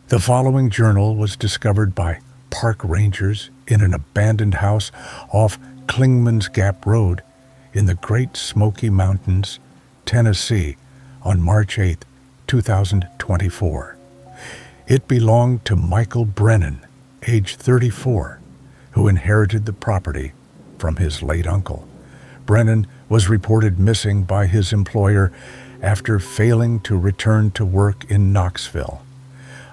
The following journal was discovered by park rangers in an abandoned house off Clingman's Gap Road in the Great Smoky Mountains, Tennessee, on March 8, 2024. It belonged to Michael Brennan, age 34, who inherited the property from his late uncle. Brennan was reported missing by his employer after failing to return to work in Knoxville.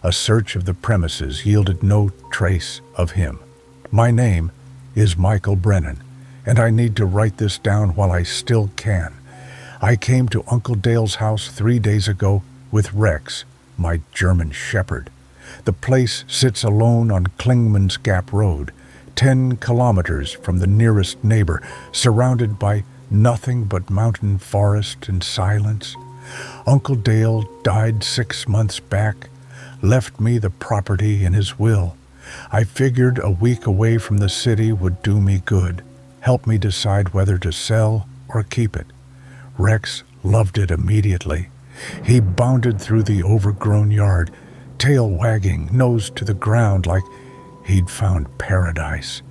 A search of the premises yielded no trace of him. My name is Michael Brennan, and I need to write this down while I still can. I came to Uncle Dale's house 3 days ago with Rex, my German shepherd. The place sits alone on Clingman's Gap Road, 10 kilometers from the nearest neighbor, surrounded by nothing but mountain forest and silence. Uncle Dale died 6 months back, left me the property in his will. I figured a week away from the city would do me good, help me decide whether to sell or keep it. Rex loved it immediately. He bounded through the overgrown yard, tail wagging, nose to the ground like he'd found paradise.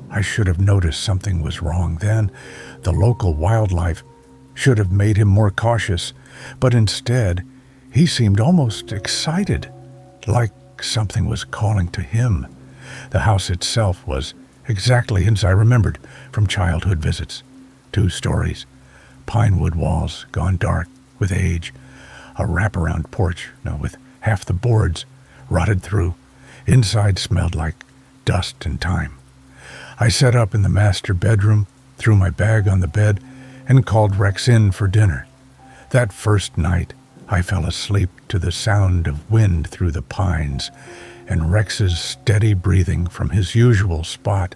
I should have noticed something was wrong then. The local wildlife should have made him more cautious, but instead, he seemed almost excited, like something was calling to him. The house itself was exactly as I remembered from childhood visits. 2 stories, pine wood walls gone dark with age, a wraparound porch, with half the boards rotted through. Inside smelled like dust and time. I sat up in the master bedroom, threw my bag on the bed, and called Rex in for dinner. That first night, I fell asleep to the sound of wind through the pines and Rex's steady breathing from his usual spot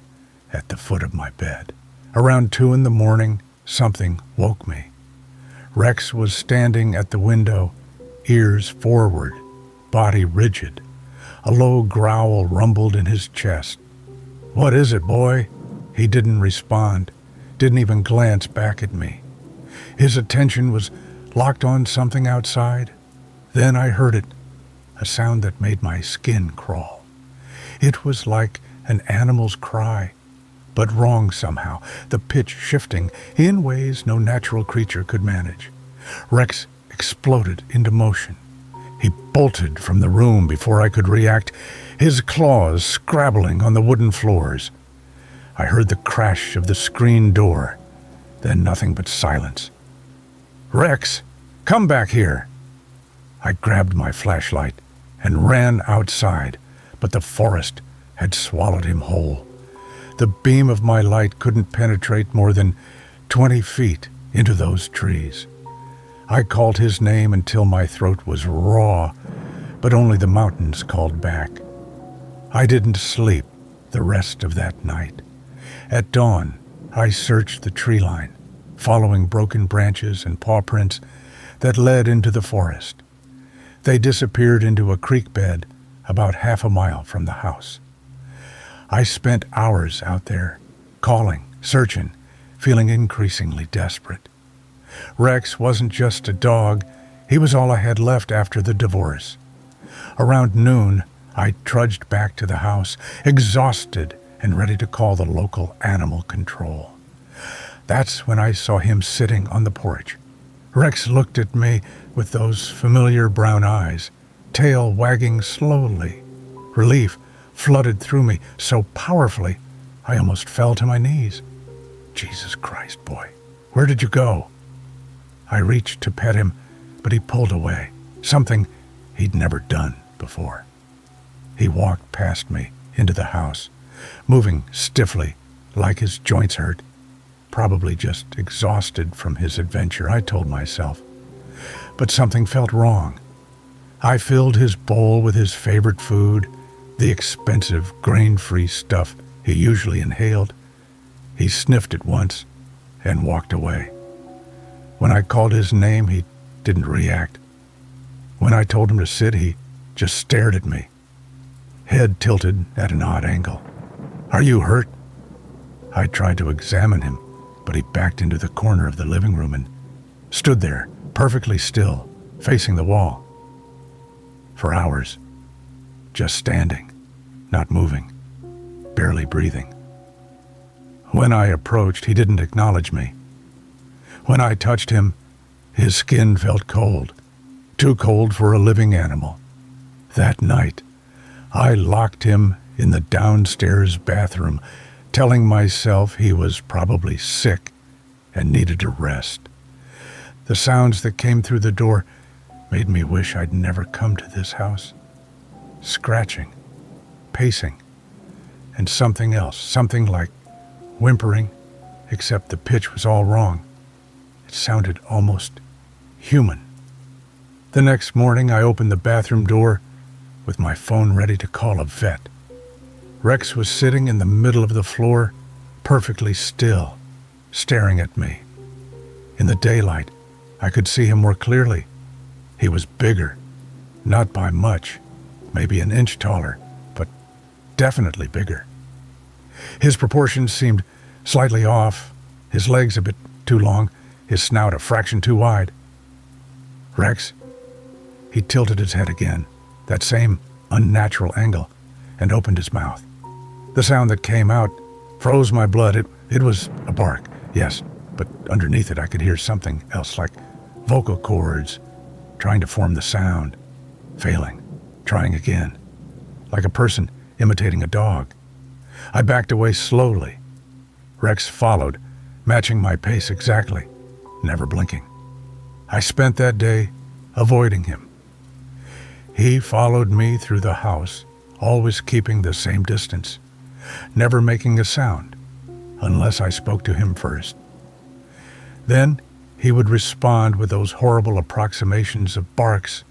at the foot of my bed. Around 2 a.m, something woke me. Rex was standing at the window, ears forward, body rigid. A low growl rumbled in his chest. "What is it, boy?" He didn't respond, didn't even glance back at me. His attention was locked on something outside. Then I heard it, a sound that made my skin crawl. It was like an animal's cry, but wrong somehow, the pitch shifting in ways no natural creature could manage. Rex exploded into motion. He bolted from the room before I could react, his claws scrabbling on the wooden floors. I heard the crash of the screen door, then nothing but silence. "Rex, come back here!" I grabbed my flashlight and ran outside, but the forest had swallowed him whole. The beam of my light couldn't penetrate more than 20 feet into those trees. I called his name until my throat was raw, but only the mountains called back. I didn't sleep the rest of that night. At dawn, I searched the tree line, following broken branches and paw prints that led into the forest. They disappeared into a creek bed about half a mile from the house. I spent hours out there, calling, searching, feeling increasingly desperate. Rex wasn't just a dog, he was all I had left after the divorce. Around noon, I trudged back to the house, exhausted and ready to call the local animal control. That's when I saw him sitting on the porch. Rex looked at me with those familiar brown eyes, tail wagging slowly. Relief flooded through me so powerfully, I almost fell to my knees. "Jesus Christ, boy, where did you go?" I reached to pet him, but he pulled away, something he'd never done before. He walked past me into the house, moving stiffly, like his joints hurt. Probably just exhausted from his adventure, I told myself. But something felt wrong. I filled his bowl with his favorite food, the expensive, grain-free stuff he usually inhaled. He sniffed it once and walked away. When I called his name, he didn't react. When I told him to sit, he just stared at me, head tilted at an odd angle. "Are you hurt?" I tried to examine him, but he backed into the corner of the living room and stood there, perfectly still, facing the wall. For hours, just standing, not moving, barely breathing. When I approached, he didn't acknowledge me. When I touched him, his skin felt cold, too cold for a living animal. That night, I locked him in the downstairs bathroom, telling myself he was probably sick and needed a rest. The sounds that came through the door made me wish I'd never come to this house. Scratching, pacing, and something else, something like whimpering, except the pitch was all wrong. It sounded almost human. The next morning, I opened the bathroom door with my phone ready to call a vet. Rex was sitting in the middle of the floor, perfectly still, staring at me. In the daylight, I could see him more clearly. He was bigger, not by much, maybe an inch taller, but definitely bigger. His proportions seemed slightly off, his legs a bit too long, his snout a fraction too wide. Rex? He tilted his head again, that same unnatural angle, and opened his mouth. The sound that came out froze my blood. It was a bark, yes, but underneath it I could hear something else, like vocal cords, trying to form the sound, failing, trying again, like a person imitating a dog. I backed away slowly. Rex followed, matching my pace exactly, never blinking. I spent that day avoiding him. He followed me through the house, always keeping the same distance, never making a sound, unless I spoke to him first. Then he would respond with those horrible approximations of barks,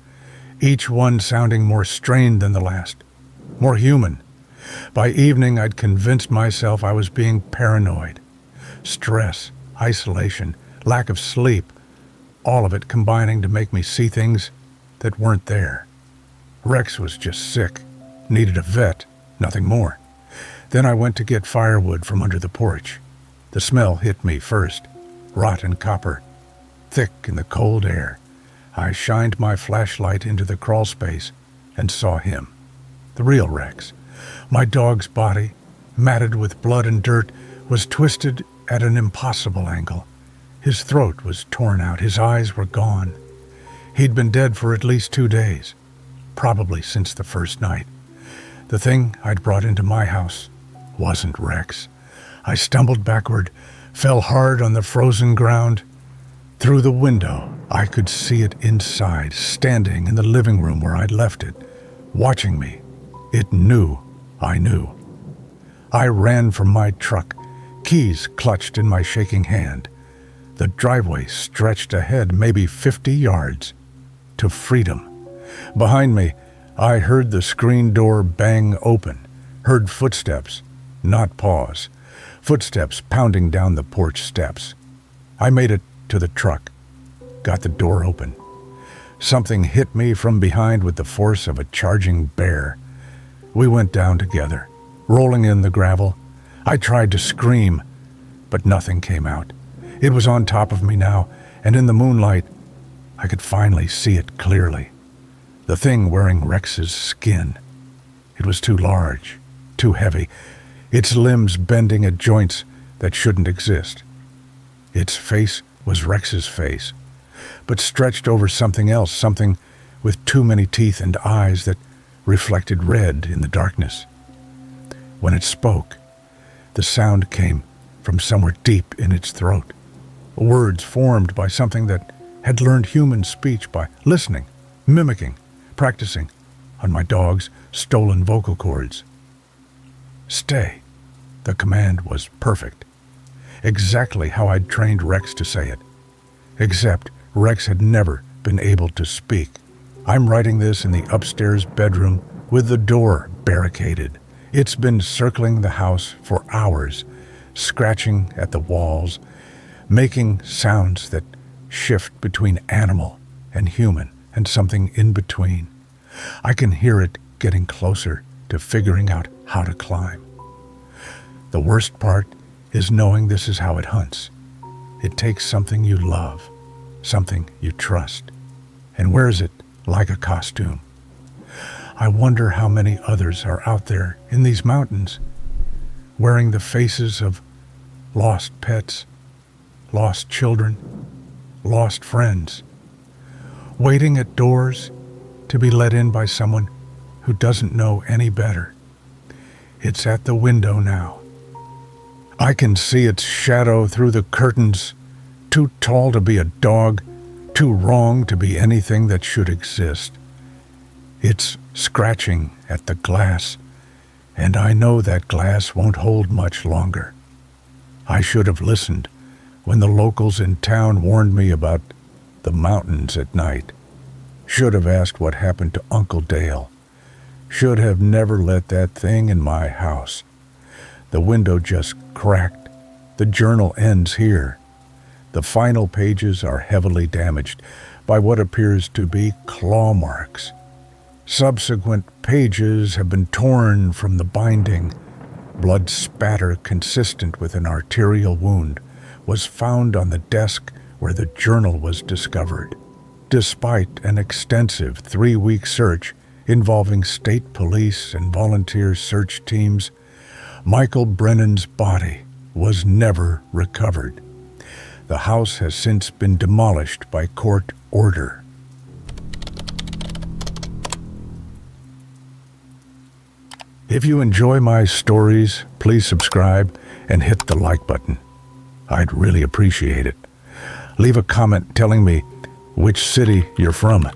each one sounding more strained than the last, more human. By evening, I'd convinced myself I was being paranoid. Stress, isolation, lack of sleep, all of it combining to make me see things that weren't there. Rex was just sick, needed a vet, nothing more. Then I went to get firewood from under the porch. The smell hit me first, rotten copper, thick in the cold air. I shined my flashlight into the crawl space and saw him, the real Rex. My dog's body, matted with blood and dirt, was twisted at an impossible angle. His throat was torn out, his eyes were gone. He'd been dead for at least 2 days, probably since the first night. The thing I'd brought into my house wasn't Rex. I stumbled backward, fell hard on the frozen ground. Through the window, I could see it inside, standing in the living room where I'd left it, watching me. It knew I knew. I ran from my truck, keys clutched in my shaking hand. The driveway stretched ahead maybe 50 yards to freedom. Behind me, I heard the screen door bang open, heard footsteps, not paws, footsteps pounding down the porch steps. I made it to the truck, got the door open. Something hit me from behind with the force of a charging bear. We went down together, rolling in the gravel. I tried to scream, but nothing came out. It was on top of me now, and in the moonlight, I could finally see it clearly. The thing wearing Rex's skin. It was too large, too heavy, its limbs bending at joints that shouldn't exist. Its face was Rex's face, but stretched over something else, something with too many teeth and eyes that reflected red in the darkness. When it spoke, the sound came from somewhere deep in its throat. Words formed by something that had learned human speech by listening, mimicking, practicing on my dog's stolen vocal cords. Stay. The command was perfect. Exactly how I'd trained Rex to say it. Except Rex had never been able to speak. I'm writing this in the upstairs bedroom with the door barricaded. It's been circling the house for hours, scratching at the walls, making sounds that shift between animal and human and something in between. I can hear it getting closer to figuring out how to climb. The worst part is knowing this is how it hunts. It takes something you love, something you trust, and wears it like a costume. I wonder how many others are out there in these mountains, wearing the faces of lost pets, lost children, lost friends, waiting at doors to be let in by someone who doesn't know any better. It's at the window now. I can see its shadow through the curtains, too tall to be a dog, too wrong to be anything that should exist. It's scratching at the glass, and I know that glass won't hold much longer. I should have listened when the locals in town warned me about the mountains at night. Should have asked what happened to Uncle Dale. Should have never let that thing in my house. The window just cracked. The journal ends here. The final pages are heavily damaged by what appears to be claw marks. Subsequent pages have been torn from the binding. Blood spatter consistent with an arterial wound was found on the desk where the journal was discovered. Despite an extensive 3-week search involving state police and volunteer search teams, Michael Brennan's body was never recovered. The house has since been demolished by court order. If you enjoy my stories, please subscribe and hit the like button. I'd really appreciate it. Leave a comment telling me which city you're from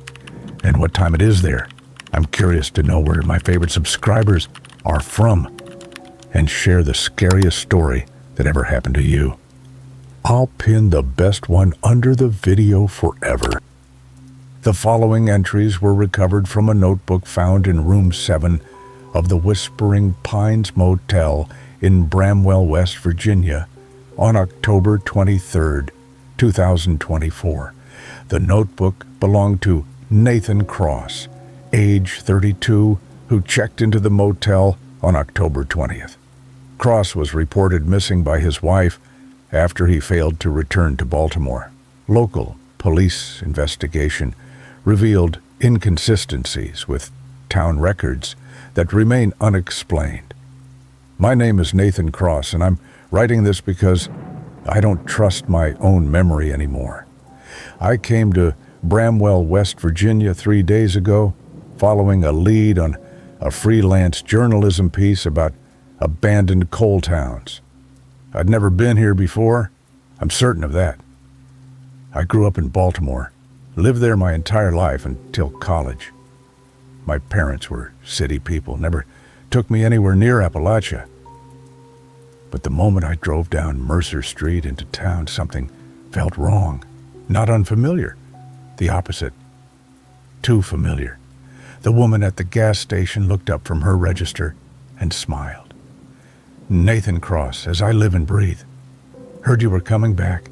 and what time it is there. I'm curious to know where my favorite subscribers are from, and share the scariest story that ever happened to you. I'll pin the best one under the video forever. The following entries were recovered from a notebook found in room 7 of the Whispering Pines Motel in Bramwell, West Virginia on October 23, 2024. The notebook belonged to Nathan Cross, age 32, who checked into the motel on October 20th. Cross was reported missing by his wife after he failed to return to Baltimore. Local police investigation revealed inconsistencies with town records that remain unexplained. My name is Nathan Cross, and I'm writing this because I don't trust my own memory anymore. I came to Bramwell, West Virginia 3 days ago, following a lead on a freelance journalism piece about abandoned coal towns. I'd never been here before. I'm certain of that. I grew up in Baltimore, lived there my entire life until college. My parents were city people, never took me anywhere near Appalachia. But the moment I drove down Mercer Street into town, something felt wrong. Not unfamiliar. The opposite. Too familiar. The woman at the gas station looked up from her register and smiled. Nathan Cross, as I live and breathe. Heard you were coming back.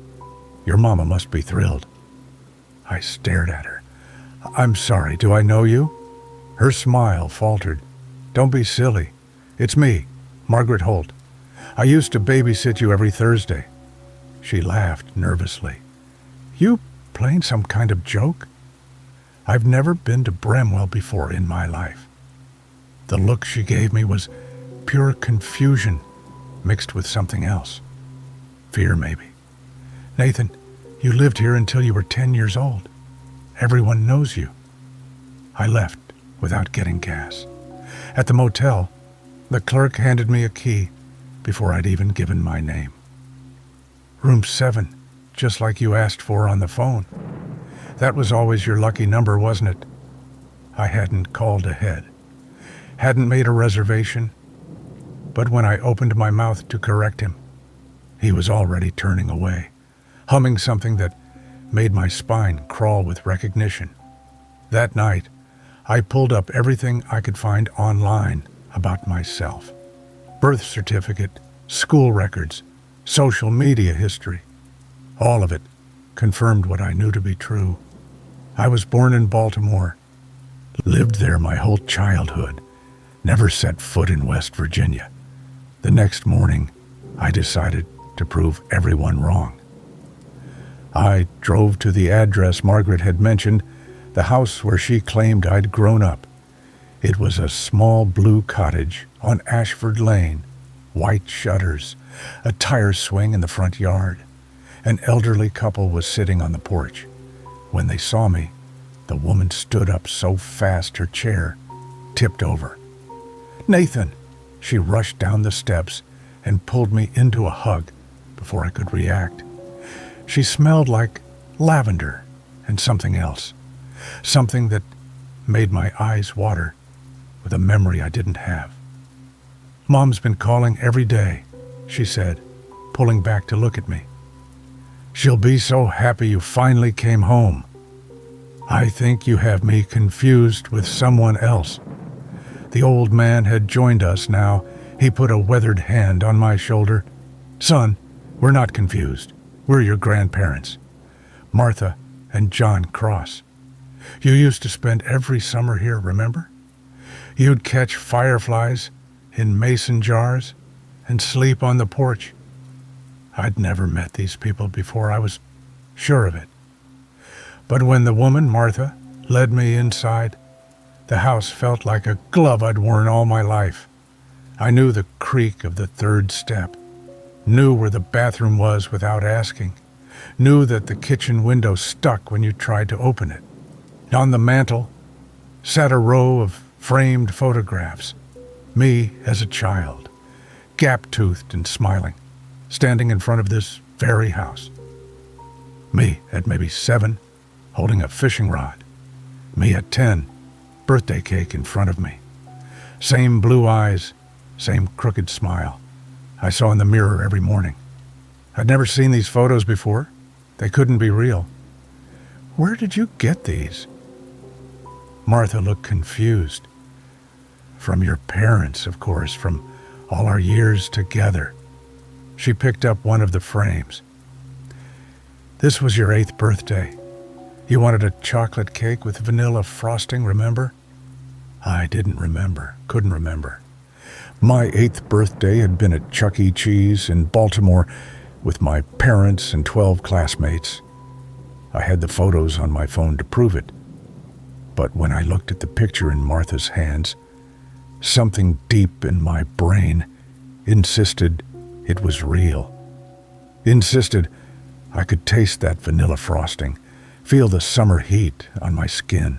Your mama must be thrilled. I stared at her. I'm sorry, do I know you? Her smile faltered. Don't be silly. It's me, Margaret Holt. I used to babysit you every Thursday. She laughed nervously. You playing some kind of joke? I've never been to Bramwell before in my life. The look she gave me was pure confusion mixed with something else. Fear, maybe. Nathan, you lived here until you were 10 years old. Everyone knows you. I left without getting gas. At the motel, the clerk handed me a key before I'd even given my name. Room 7, just like you asked for on the phone. That was always your lucky number, wasn't it? I hadn't called ahead, hadn't made a reservation, but when I opened my mouth to correct him, he was already turning away, humming something that made my spine crawl with recognition. That night, I pulled up everything I could find online about myself. Birth certificate, school records, social media history. All of it confirmed what I knew to be true. I was born in Baltimore, lived there my whole childhood, never set foot in West Virginia. The next morning, I decided to prove everyone wrong. I drove to the address Margaret had mentioned, the house where she claimed I'd grown up. It was a small blue cottage on Ashford Lane, white shutters, a tire swing in the front yard. An elderly couple was sitting on the porch. When they saw me, the woman stood up so fast her chair tipped over. "Nathan!" She rushed down the steps and pulled me into a hug before I could react. She smelled like lavender and something else, something that made my eyes water with a memory I didn't have. "Mom's been calling every day," she said, pulling back to look at me. "She'll be so happy you finally came home. I think you have me confused with someone else." The old man had joined us now. He put a weathered hand on my shoulder. "Son, we're not confused. We're your grandparents, Martha and John Cross. You used to spend every summer here, remember? You'd catch fireflies in mason jars and sleep on the porch." I'd never met these people before, I was sure of it. But when the woman, Martha, led me inside, the house felt like a glove I'd worn all my life. I knew the creak of the third step, knew where the bathroom was without asking, knew that the kitchen window stuck when you tried to open it. On the mantel sat a row of framed photographs, me as a child, gap-toothed and smiling, standing in front of this very house. Me at maybe 7, holding a fishing rod. Me at 10, birthday cake in front of me. Same blue eyes, same crooked smile I saw in the mirror every morning. I'd never seen these photos before. They couldn't be real. "Where did you get these?" Martha looked confused. "From your parents, of course, from all our years together." She picked up one of the frames. "This was your 8th birthday. You wanted a chocolate cake with vanilla frosting, remember?" I didn't remember, couldn't remember. My 8th birthday had been at Chuck E. Cheese in Baltimore with my parents and 12 classmates. I had the photos on my phone to prove it. But when I looked at the picture in Martha's hands, something deep in my brain insisted it was real. Insisted I could taste that vanilla frosting, feel the summer heat on my skin.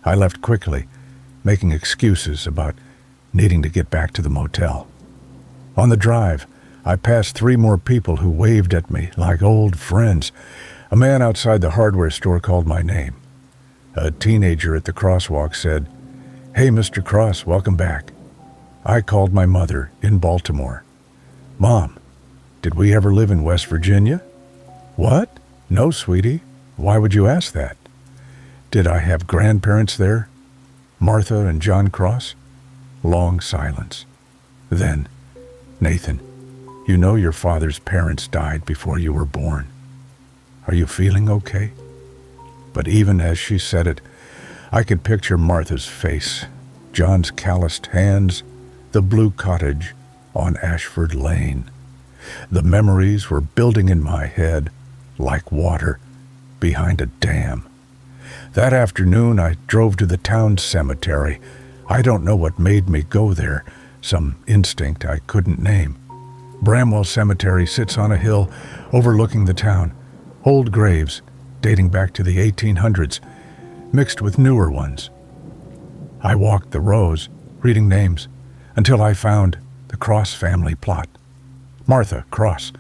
I left quickly, making excuses about needing to get back to the motel. On the drive, I passed 3 more people who waved at me like old friends. A man outside the hardware store called my name. A teenager at the crosswalk said, "Hey, Mr. Cross, welcome back." I called my mother in Baltimore. "Mom, did we ever live in West Virginia?" "What? No, sweetie. Why would you ask that?" "Did I have grandparents there? Martha and John Cross?" Long silence. Then, "Nathan, you know your father's parents died before you were born. Are you feeling okay?" But even as she said it, I could picture Martha's face, John's calloused hands, the blue cottage on Ashford Lane. The memories were building in my head like water behind a dam. That afternoon, I drove to the town cemetery. I don't know what made me go there, some instinct I couldn't name. Bramwell Cemetery sits on a hill overlooking the town. Old graves dating back to the 1800s, mixed with newer ones. I walked the rows, reading names, until I found the Cross family plot. Martha Cross,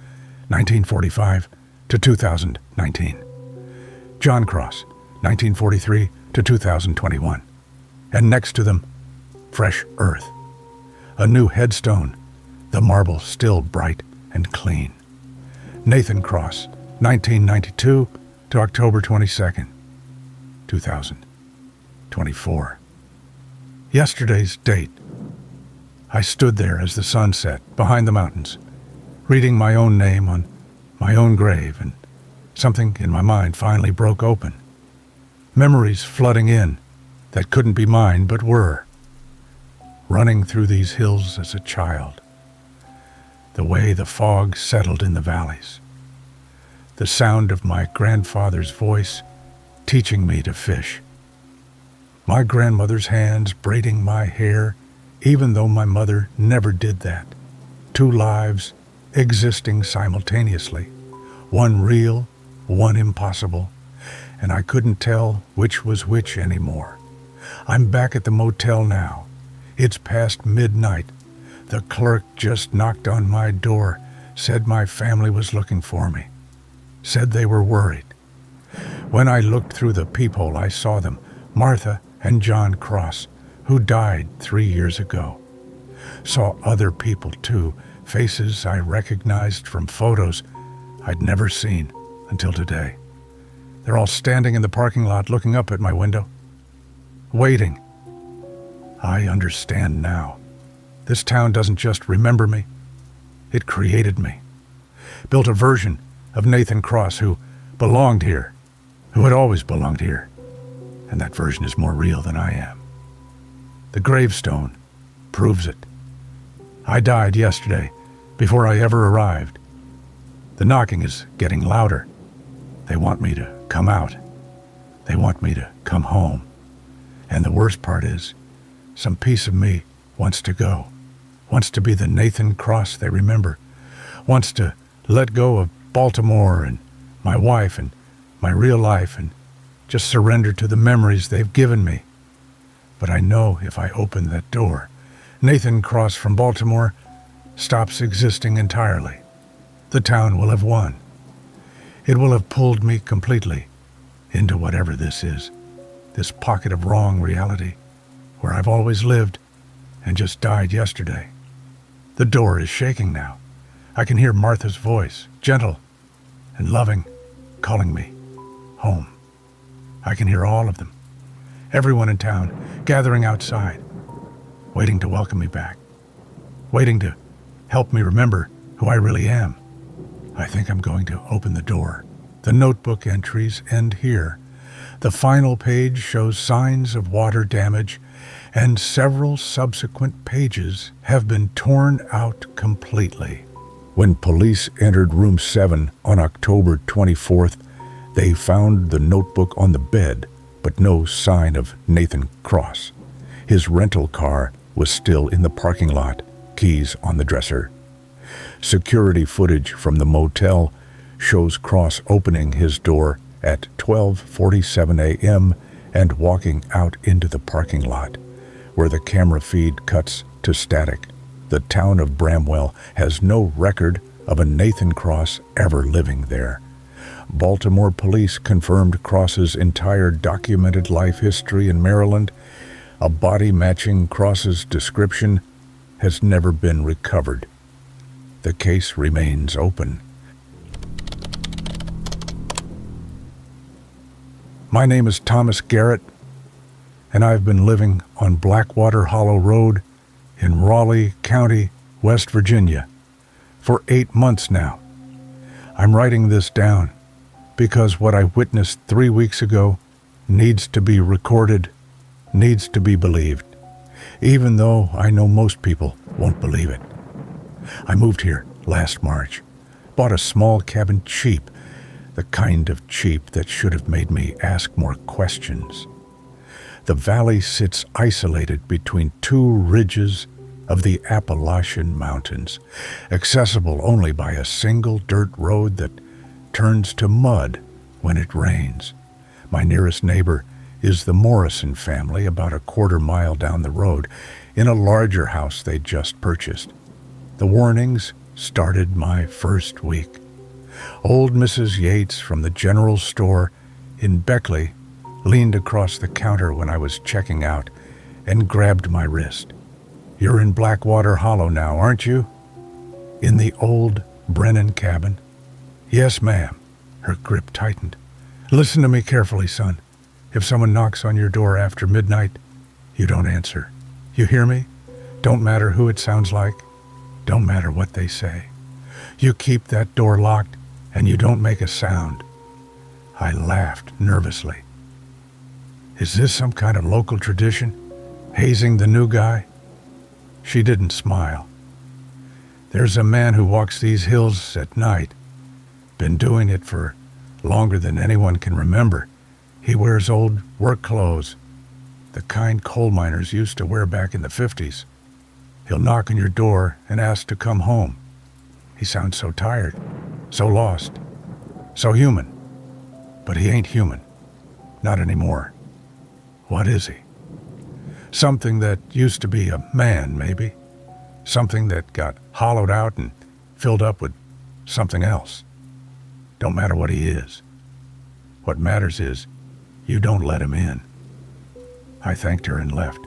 1945 to 2019. John Cross, 1943 to 2021. And next to them, fresh earth. A new headstone, the marble still bright and clean. Nathan Cross, 1992 to October 22nd, 2024. Yesterday's date. I stood there as the sun set behind the mountains, reading my own name on my own grave, and something in my mind finally broke open. Memories flooding in that couldn't be mine but were. Running through these hills as a child. The way the fog settled in the valleys. The sound of my grandfather's voice teaching me to fish. My grandmother's hands braiding my hair, even though my mother never did that. Two lives existing simultaneously, one real, one impossible, and I couldn't tell which was which anymore. I'm back at the motel now. It's past midnight. The clerk just knocked on my door, said my family was looking for me, said they were worried. When I looked through the peephole, I saw them, Martha and John Cross, who died 3 years ago. Saw other people too, faces I recognized from photos I'd never seen until today. They're all standing in the parking lot looking up at my window, waiting. I understand now. This town doesn't just remember me, it created me. Built a version of Nathan Cross who belonged here, who had always belonged here. And that version is more real than I am. The gravestone proves it. I died yesterday, before I ever arrived. The knocking is getting louder. They want me to come out. They want me to come home. And the worst part is, some piece of me wants to go, wants to be the Nathan Cross they remember, wants to let go of Baltimore and my wife and my real life and just surrender to the memories they've given me. But I know if I open that door, Nathan Cross from Baltimore stops existing entirely. The town will have won. It will have pulled me completely into whatever this is, this pocket of wrong reality where I've always lived and just died yesterday. The door is shaking now. I can hear Martha's voice, gentle and loving, calling me home. I can hear all of them, everyone in town, gathering outside, waiting to welcome me back, waiting to help me remember who I really am. I think I'm going to open the door. The notebook entries end here. The final page shows signs of water damage, and several subsequent pages have been torn out completely. When police entered room 7 on October 24th, they found the notebook on the bed, but no sign of Nathan Cross. His rental car was still in the parking lot, keys on the dresser. Security footage from the motel shows Cross opening his door at 12:47 a.m. and walking out into the parking lot, where the camera feed cuts to static. The town of Bramwell has no record of a Nathan Cross ever living there. Baltimore police confirmed Cross's entire documented life history in Maryland. A body matching Cross's description has never been recovered. The case remains open. My name is Thomas Garrett, and I've been living on Blackwater Hollow Road in Raleigh County, West Virginia, for 8 months now. I'm writing this down because what I witnessed 3 weeks ago needs to be recorded, needs to be believed, even though I know most people won't believe it. I moved here last March, bought a small cabin cheap, the kind of cheap that should have made me ask more questions. The valley sits isolated between two ridges of the Appalachian Mountains, accessible only by a single dirt road that turns to mud when it rains. My nearest neighbor is the Morrison family, about a quarter-mile down the road, in a larger house they just purchased. The warnings started my first week. Old Mrs. Yates from the general store in Beckley leaned across the counter when I was checking out and grabbed my wrist. "You're in Blackwater Hollow now, aren't you?" "In the old Brennan cabin?" "Yes, ma'am." Her grip tightened. "Listen to me carefully, son. If someone knocks on your door after midnight, you don't answer. You hear me? Don't matter who it sounds like. Don't matter what they say. You keep that door locked and you don't make a sound." I laughed nervously. Is this some kind of local tradition? Hazing the new guy? She didn't smile. "There's a man who walks these hills at night. Been doing it for longer than anyone can remember. He wears old work clothes. the kind coal miners used to wear back in the 50s. He'll knock on your door and ask to come home. He sounds so tired, so lost, so human. But he ain't human. Not anymore. What is he? Something that used to be a man, maybe. Something that got hollowed out and filled up with something else. Don't matter what he is. What matters is you don't let him in. I thanked her and left,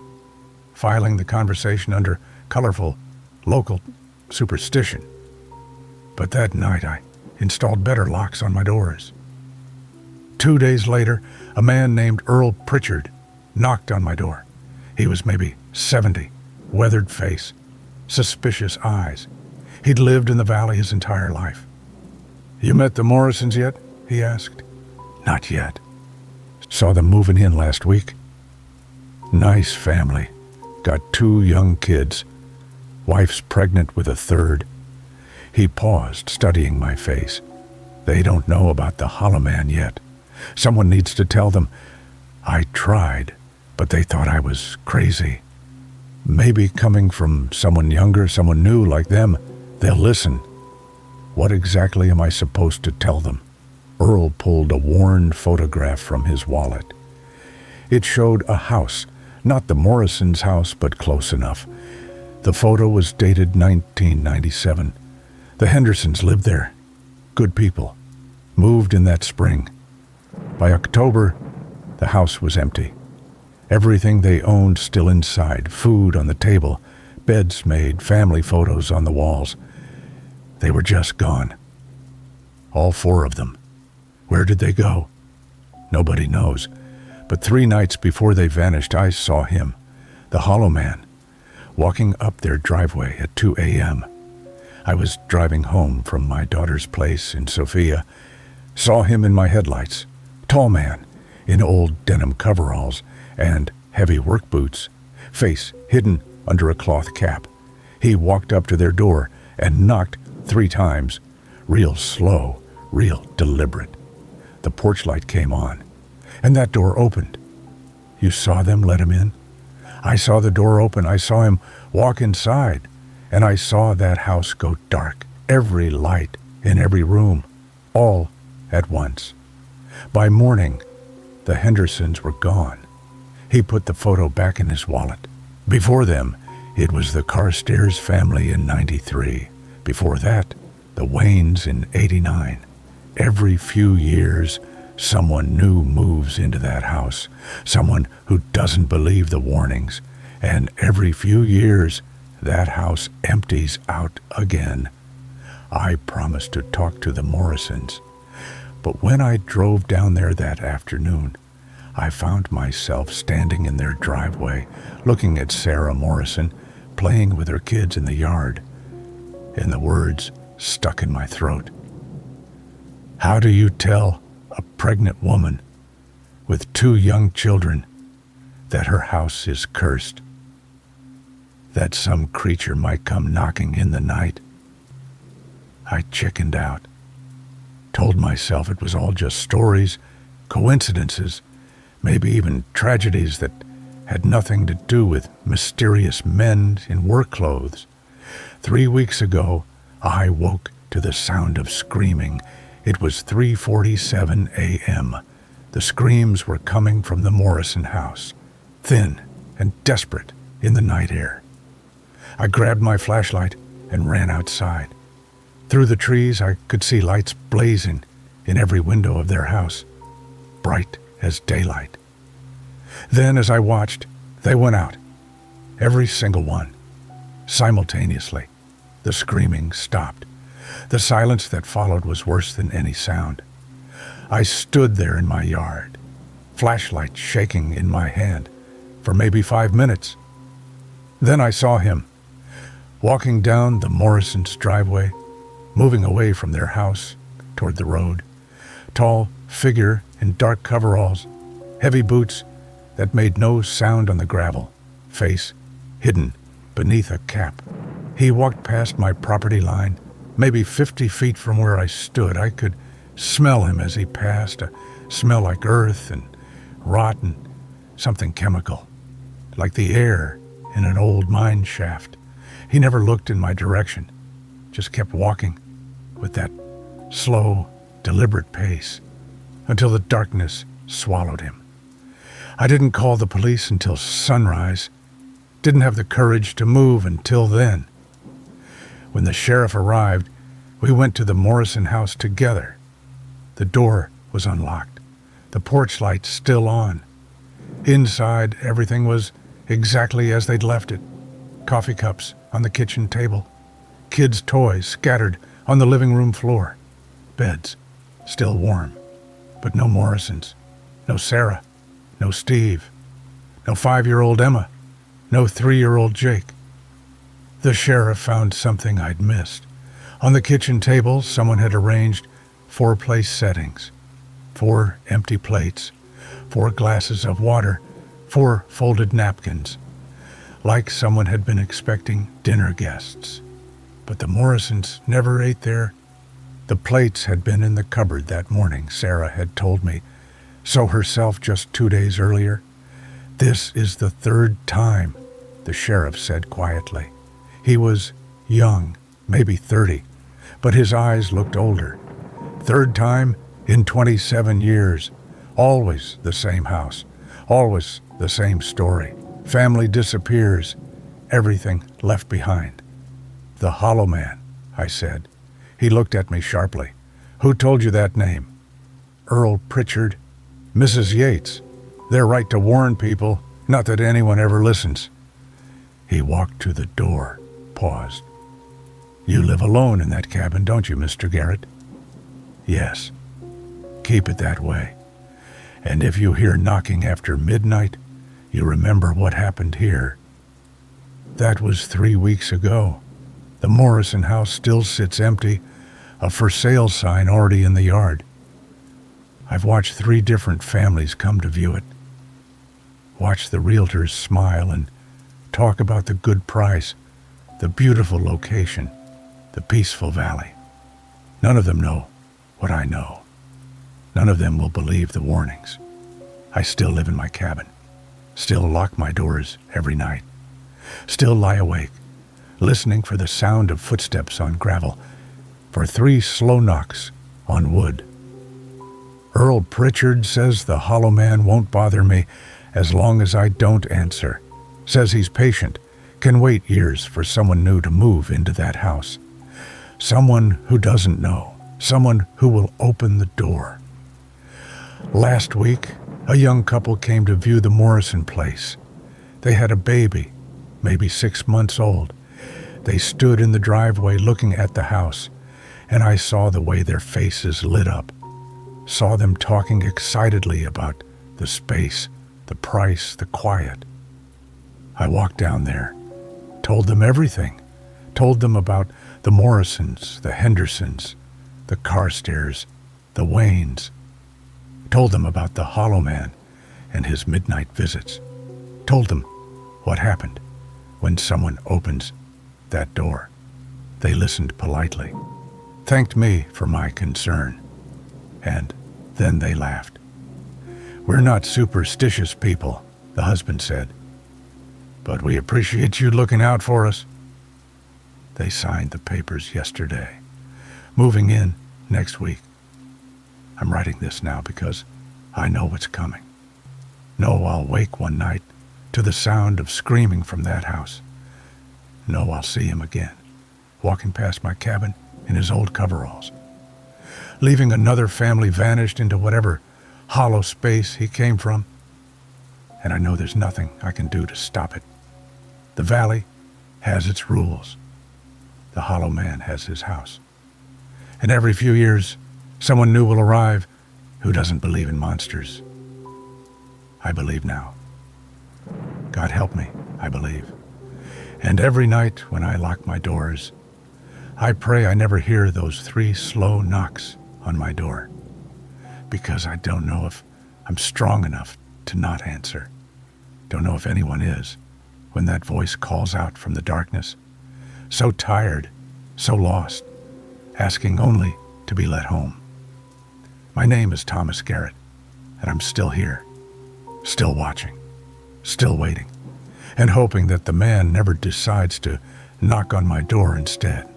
filing the conversation under colorful local superstition. But that night I installed better locks on my doors. 2 days later, a man named Earl Pritchard knocked on my door. He was maybe 70, weathered face, suspicious eyes. He'd lived in the valley his entire life. "You met the Morrisons yet?" he asked. "Not yet. Saw them moving in last week. Nice family. Got 2 young kids. Wife's pregnant with a 3rd. He paused, studying my face. "They don't know about the Hollow Man yet. Someone needs to tell them. I tried, but they thought I was crazy. Maybe coming from someone younger, someone new like them, they'll listen. What exactly am I supposed to tell them?" Earl pulled a worn photograph from his wallet. It showed a house, not the Morrisons' house, but close enough. The photo was dated 1997. The Hendersons lived there. Good people. Moved in that spring. By October, the house was empty. Everything they owned still inside, food on the table, beds made, family photos on the walls. They were just gone. All 4 of them. Where did they go? Nobody knows. But 3 nights before they vanished, I saw him, the Hollow Man, walking up their driveway at 2 a.m. I was driving home from my daughter's place in Sophia. Saw him in my headlights. Tall man, in old denim coveralls and heavy work boots, face hidden under a cloth cap. He walked up to their door and knocked 3 times, real slow, real deliberate. The porch light came on, and that door opened. You saw them let him in? I saw the door open. I saw him walk inside, and I saw that house go dark, every light in every room, all at once. By morning, the Hendersons were gone. He put the photo back in his wallet. Before them, it was the Carstairs family in 93. Before that, the Waynes in 89. Every few years, someone new moves into that house, someone who doesn't believe the warnings, and every few years, that house empties out again. I promised to talk to the Morrisons, but when I drove down there that afternoon, I found myself standing in their driveway, looking at Sarah Morrison, playing with her kids in the yard, and the words stuck in my throat. How do you tell a pregnant woman with 2 young children that her house is cursed? That some creature might come knocking in the night? I chickened out. Told myself it was all just stories, coincidences, maybe even tragedies that had nothing to do with mysterious men in work clothes. 3 weeks ago, I woke to the sound of screaming. It was 3:47 a.m. The screams were coming from the Morrison house, thin and desperate in the night air. I grabbed my flashlight and ran outside. Through the trees, I could see lights blazing in every window of their house, bright as daylight. Then, as I watched, they went out, every single one, simultaneously. The screaming stopped. The silence that followed was worse than any sound. I stood there in my yard, flashlight shaking in my hand, for maybe 5 minutes. Then I saw him, walking down the Morrisons' driveway, moving away from their house toward the road. Tall figure in dark coveralls, heavy boots that made no sound on the gravel, face hidden beneath a cap. He walked past my property line, maybe 50 feet from where I stood. I could smell him as he passed, a smell like earth and rot and something chemical. like the air in an old mine shaft. He never looked in my direction, just kept walking with that slow, deliberate pace until the darkness swallowed him. I didn't call the police until sunrise, didn't have the courage to move until then. When the sheriff arrived, we went to the Morrison house together. The door was unlocked, the porch light still on. Inside, everything was exactly as they'd left it. Coffee cups on the kitchen table, kids' toys scattered on the living room floor, beds still warm, but no Morrisons, no Sarah, no Steve, no 5-year-old Emma, no 3-year-old Jake. The sheriff found something I'd missed. On the kitchen table, someone had arranged 4 place settings, 4 empty plates, 4 glasses of water, 4 folded napkins, like someone had been expecting dinner guests. But the Morrisons never ate there. The plates had been in the cupboard that morning, Sarah had told me, so herself just 2 days earlier. This is the 3rd time, the sheriff said quietly. He was young, maybe 30, but his eyes looked older. 3rd time in 27 years. Always the same house. Always the same story. Family disappears. Everything left behind. The Hollow Man, I said. He looked at me sharply. Who told you that name? Earl Pritchard. Mrs. Yates. They're right to warn people, not that anyone ever listens. He walked to the door, paused. You live alone in that cabin, don't you, Mr. Garrett? Yes. Keep it that way. And if you hear knocking after midnight, you remember what happened here. That was 3 weeks ago. The Morrison house still sits empty, a for sale sign already in the yard. I've watched 3 different families come to view it. Watch the realtors smile and talk about the good price, the beautiful location, the peaceful valley. None of them know what I know. None of them will believe the warnings. I still live in my cabin, still lock my doors every night, still lie awake, listening for the sound of footsteps on gravel, for 3 slow knocks on wood. Earl Pritchard says the Hollow Man won't bother me as long as I don't answer, says he's patient, can wait years for someone new to move into that house. Someone who doesn't know, someone who will open the door. Last week, a young couple came to view the Morrison place. They had a baby, maybe 6 months old. They stood in the driveway looking at the house, and I saw the way their faces lit up. Saw them talking excitedly about the space, the price, the quiet. I walked down there, told them everything, told them about the Morrisons, the Hendersons, the Carstairs, the Waynes, told them about the Hollow Man and his midnight visits, told them what happened when someone opens that door. They listened politely, thanked me for my concern, and then they laughed. We're not superstitious people, the husband said, but we appreciate you looking out for us. They signed the papers yesterday, moving in next week. I'm writing this now because I know what's coming. Know I'll wake one night to the sound of screaming from that house. Know I'll see him again, walking past my cabin in his old coveralls, leaving another family vanished into whatever hollow space he came from. And I know there's nothing I can do to stop it. The valley has its rules. The Hollow Man has his house. And every few years, someone new will arrive who doesn't believe in monsters. I believe now. God help me, I believe. And every night when I lock my doors, I pray I never hear those 3 slow knocks on my door, because I don't know if I'm strong enough to not answer. Don't know if anyone is when that voice calls out from the darkness, so tired, so lost, asking only to be let home. My name is Thomas Garrett, and I'm still here, still watching, still waiting, and hoping that the man never decides to knock on my door instead.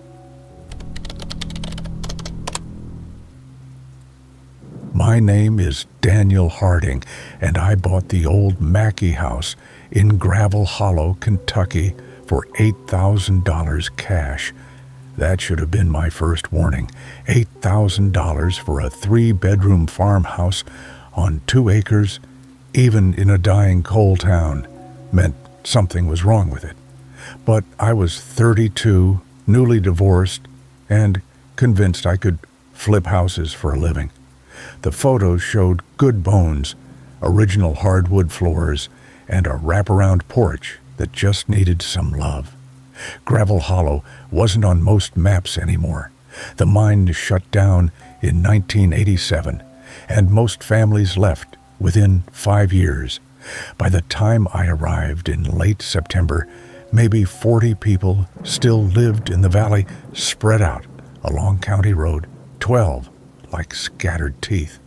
My name is Daniel Harding, and I bought the old Mackey house in Gravel Hollow, Kentucky for $8,000 cash. That should have been my first warning. $8,000 for a 3-bedroom farmhouse on 2 acres, even in a dying coal town, meant something was wrong with it. But I was 32, newly divorced, and convinced I could flip houses for a living. The photos showed good bones, original hardwood floors, and a wraparound porch that just needed some love. Gravel Hollow wasn't on most maps anymore. The mine shut down in 1987, and most families left within 5 years. By the time I arrived in late September, maybe 40 people still lived in the valley, spread out along County Road 12 like scattered teeth.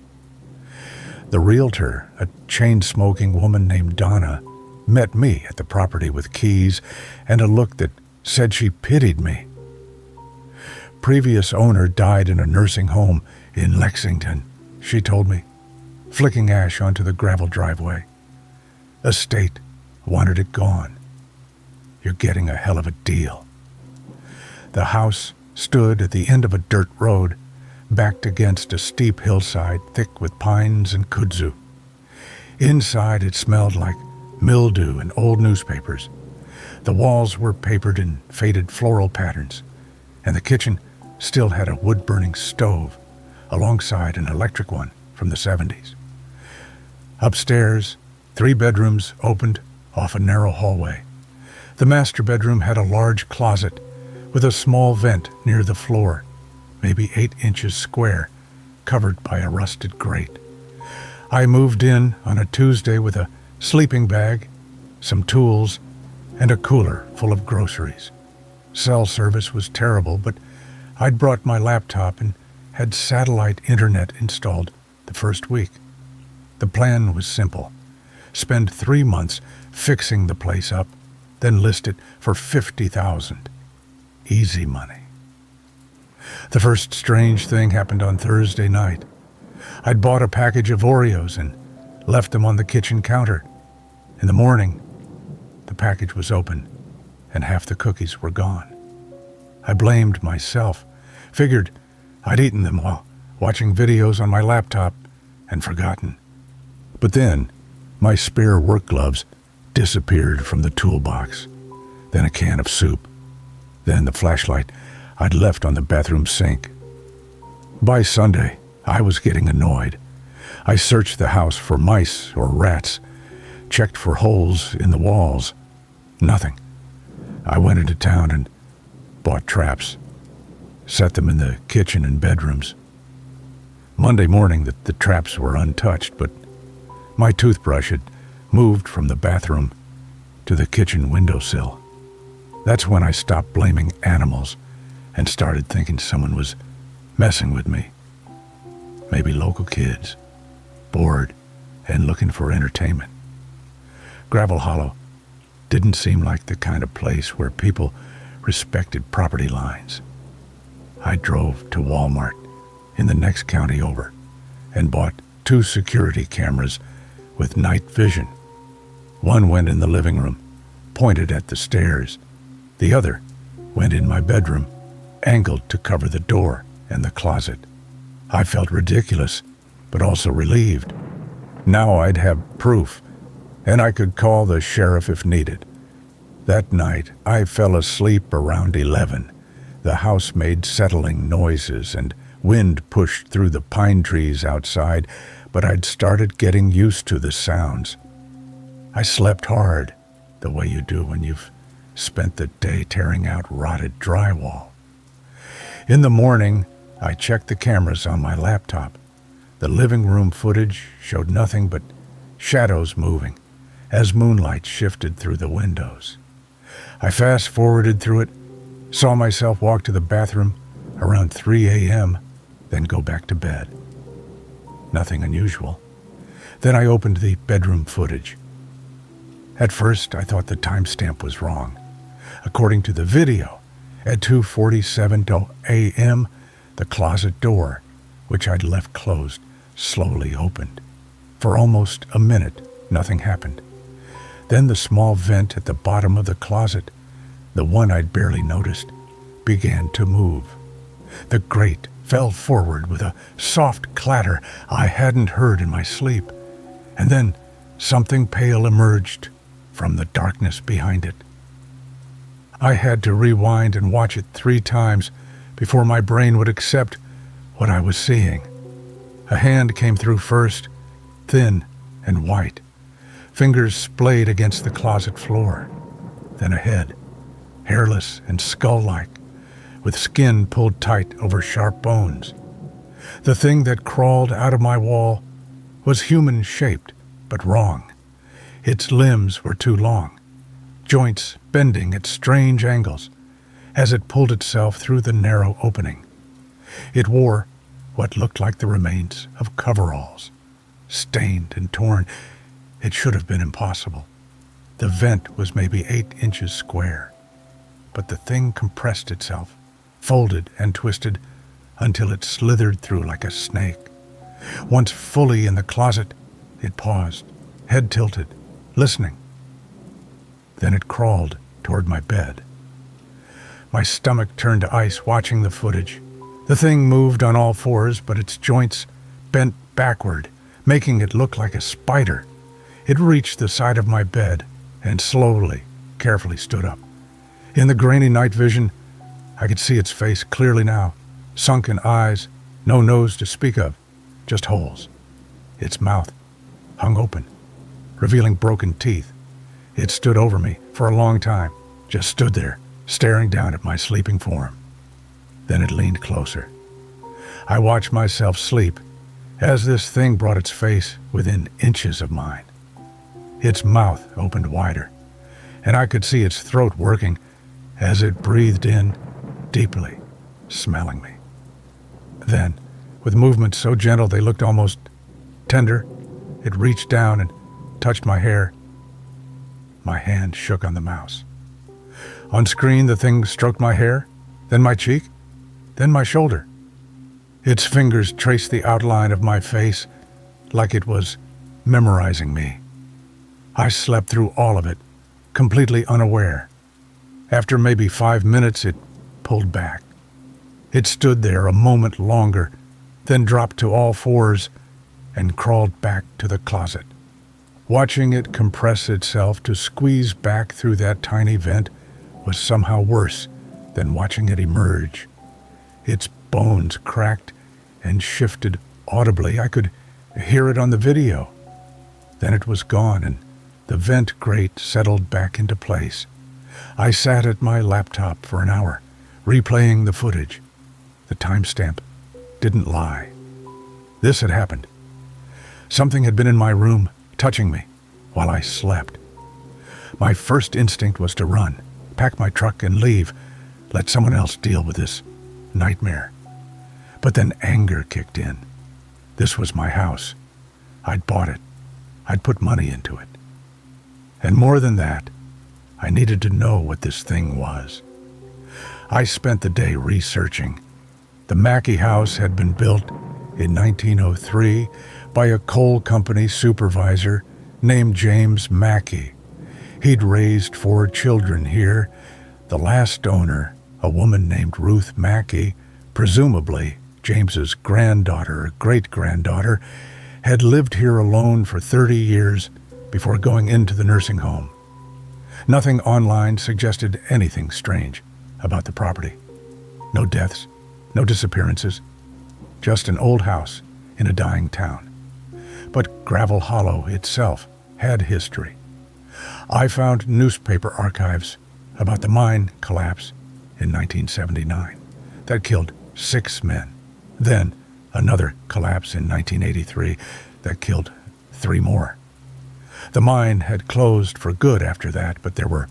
The realtor, a chain-smoking woman named Donna, met me at the property with keys and a look that said she pitied me. Previous owner died in a nursing home in Lexington, she told me, flicking ash onto the gravel driveway. Estate wanted it gone. You're getting a hell of a deal. The house stood at the end of a dirt road, backed against a steep hillside thick with pines and kudzu. Inside it smelled like mildew and old newspapers. The walls were papered in faded floral patterns, and the kitchen still had a wood-burning stove alongside an electric one from the 70s. Upstairs, 3 bedrooms opened off a narrow hallway. The master bedroom had a large closet with a small vent near the floor, maybe 8 inches square, covered by a rusted grate. I moved in on a Tuesday with a sleeping bag, some tools, and a cooler full of groceries. Cell service was terrible, but I'd brought my laptop and had satellite internet installed the first week. The plan was simple. Spend 3 months fixing the place up, then list it for $50,000. Easy money. The first strange thing happened on Thursday night. I'd bought a package of Oreos and left them on the kitchen counter. In the morning, the package was open and half the cookies were gone. I blamed myself, figured I'd eaten them while watching videos on my laptop and forgotten. But then, my spare work gloves disappeared from the toolbox. Then a can of soup. Then the flashlight I'd left on the bathroom sink. By Sunday, I was getting annoyed. I searched the house for mice or rats, checked for holes in the walls. Nothing. I went into town and bought traps, set them in the kitchen and bedrooms. Monday morning, the traps were untouched, but my toothbrush had moved from the bathroom to the kitchen windowsill. That's when I stopped blaming animals and started thinking someone was messing with me. Maybe local kids, bored and looking for entertainment. Gravel Hollow didn't seem like the kind of place where people respected property lines. I drove to Walmart in the next county over and bought 2 security cameras with night vision. One went in the living room, pointed at the stairs. The other went in my bedroom, angled to cover the door and the closet. I felt ridiculous, but also relieved. Now I'd have proof, and I could call the sheriff if needed. That night, I fell asleep around 11. The house made settling noises, and wind pushed through the pine trees outside, but I'd started getting used to the sounds. I slept hard, the way you do when you've spent the day tearing out rotted drywall. In the morning, I checked the cameras on my laptop. The living room footage showed nothing but shadows moving as moonlight shifted through the windows. I fast-forwarded through it, saw myself walk to the bathroom around 3 a.m., then go back to bed. Nothing unusual. Then I opened the bedroom footage. At first, I thought the timestamp was wrong. According to the video, at 2:47 a.m., the closet door, which I'd left closed, slowly opened. For almost a minute, nothing happened. Then the small vent at the bottom of the closet, the one I'd barely noticed, began to move. The grate fell forward with a soft clatter I hadn't heard in my sleep, and then something pale emerged from the darkness behind it. I had to rewind and watch it 3 times before my brain would accept what I was seeing. A hand came through first, thin and white, fingers splayed against the closet floor. Then a head, hairless and skull-like, with skin pulled tight over sharp bones. The thing that crawled out of my wall was human-shaped, but wrong. Its limbs were too long, joints bending at strange angles as it pulled itself through the narrow opening. It wore what looked like the remains of coveralls, stained and torn. It should have been impossible. The vent was maybe 8 inches square, but the thing compressed itself, folded and twisted until it slithered through like a snake. Once fully in the closet, it paused, head tilted, listening. Then it crawled toward my bed. My stomach turned to ice watching the footage. The thing moved on all fours, but its joints bent backward, making it look like a spider. It reached the side of my bed and slowly, carefully stood up. In the grainy night vision, I could see its face clearly now. Sunken eyes, no nose to speak of, just holes. Its mouth hung open, revealing broken teeth. It stood over me for a long time, just stood there, staring down at my sleeping form. Then it leaned closer. I watched myself sleep as this thing brought its face within inches of mine. Its mouth opened wider, and I could see its throat working as it breathed in deeply, smelling me. Then, with movements so gentle they looked almost tender, it reached down and touched my hair. My hand shook on the mouse. On screen, the thing stroked my hair, then my cheek, then my shoulder. Its fingers traced the outline of my face like it was memorizing me. I slept through all of it, completely unaware. After maybe 5 minutes, it pulled back. It stood there a moment longer, then dropped to all fours and crawled back to the closet. Watching it compress itself to squeeze back through that tiny vent was somehow worse than watching it emerge. Its bones cracked and shifted audibly. I could hear it on the video. Then it was gone, and the vent grate settled back into place. I sat at my laptop for an hour, replaying the footage. The timestamp didn't lie. This had happened. Something had been in my room, touching me, while I slept. My first instinct was to run, pack my truck and leave, let someone else deal with this nightmare. But then anger kicked in. This was my house. I'd bought it. I'd put money into it. And more than that, I needed to know what this thing was. I spent the day researching. The Mackey house had been built in 1903 by a coal company supervisor named James Mackey. He'd raised 4 children here. The last owner, a woman named Ruth Mackey, presumably James's granddaughter or great-granddaughter, had lived here alone for 30 years before going into the nursing home. Nothing online suggested anything strange about the property. No deaths, no disappearances, just an old house in a dying town. But Gravel Hollow itself had history. I found newspaper archives about the mine collapse in 1979 that killed 6 men. Then another collapse in 1983 that killed 3 more. The mine had closed for good after that, but there were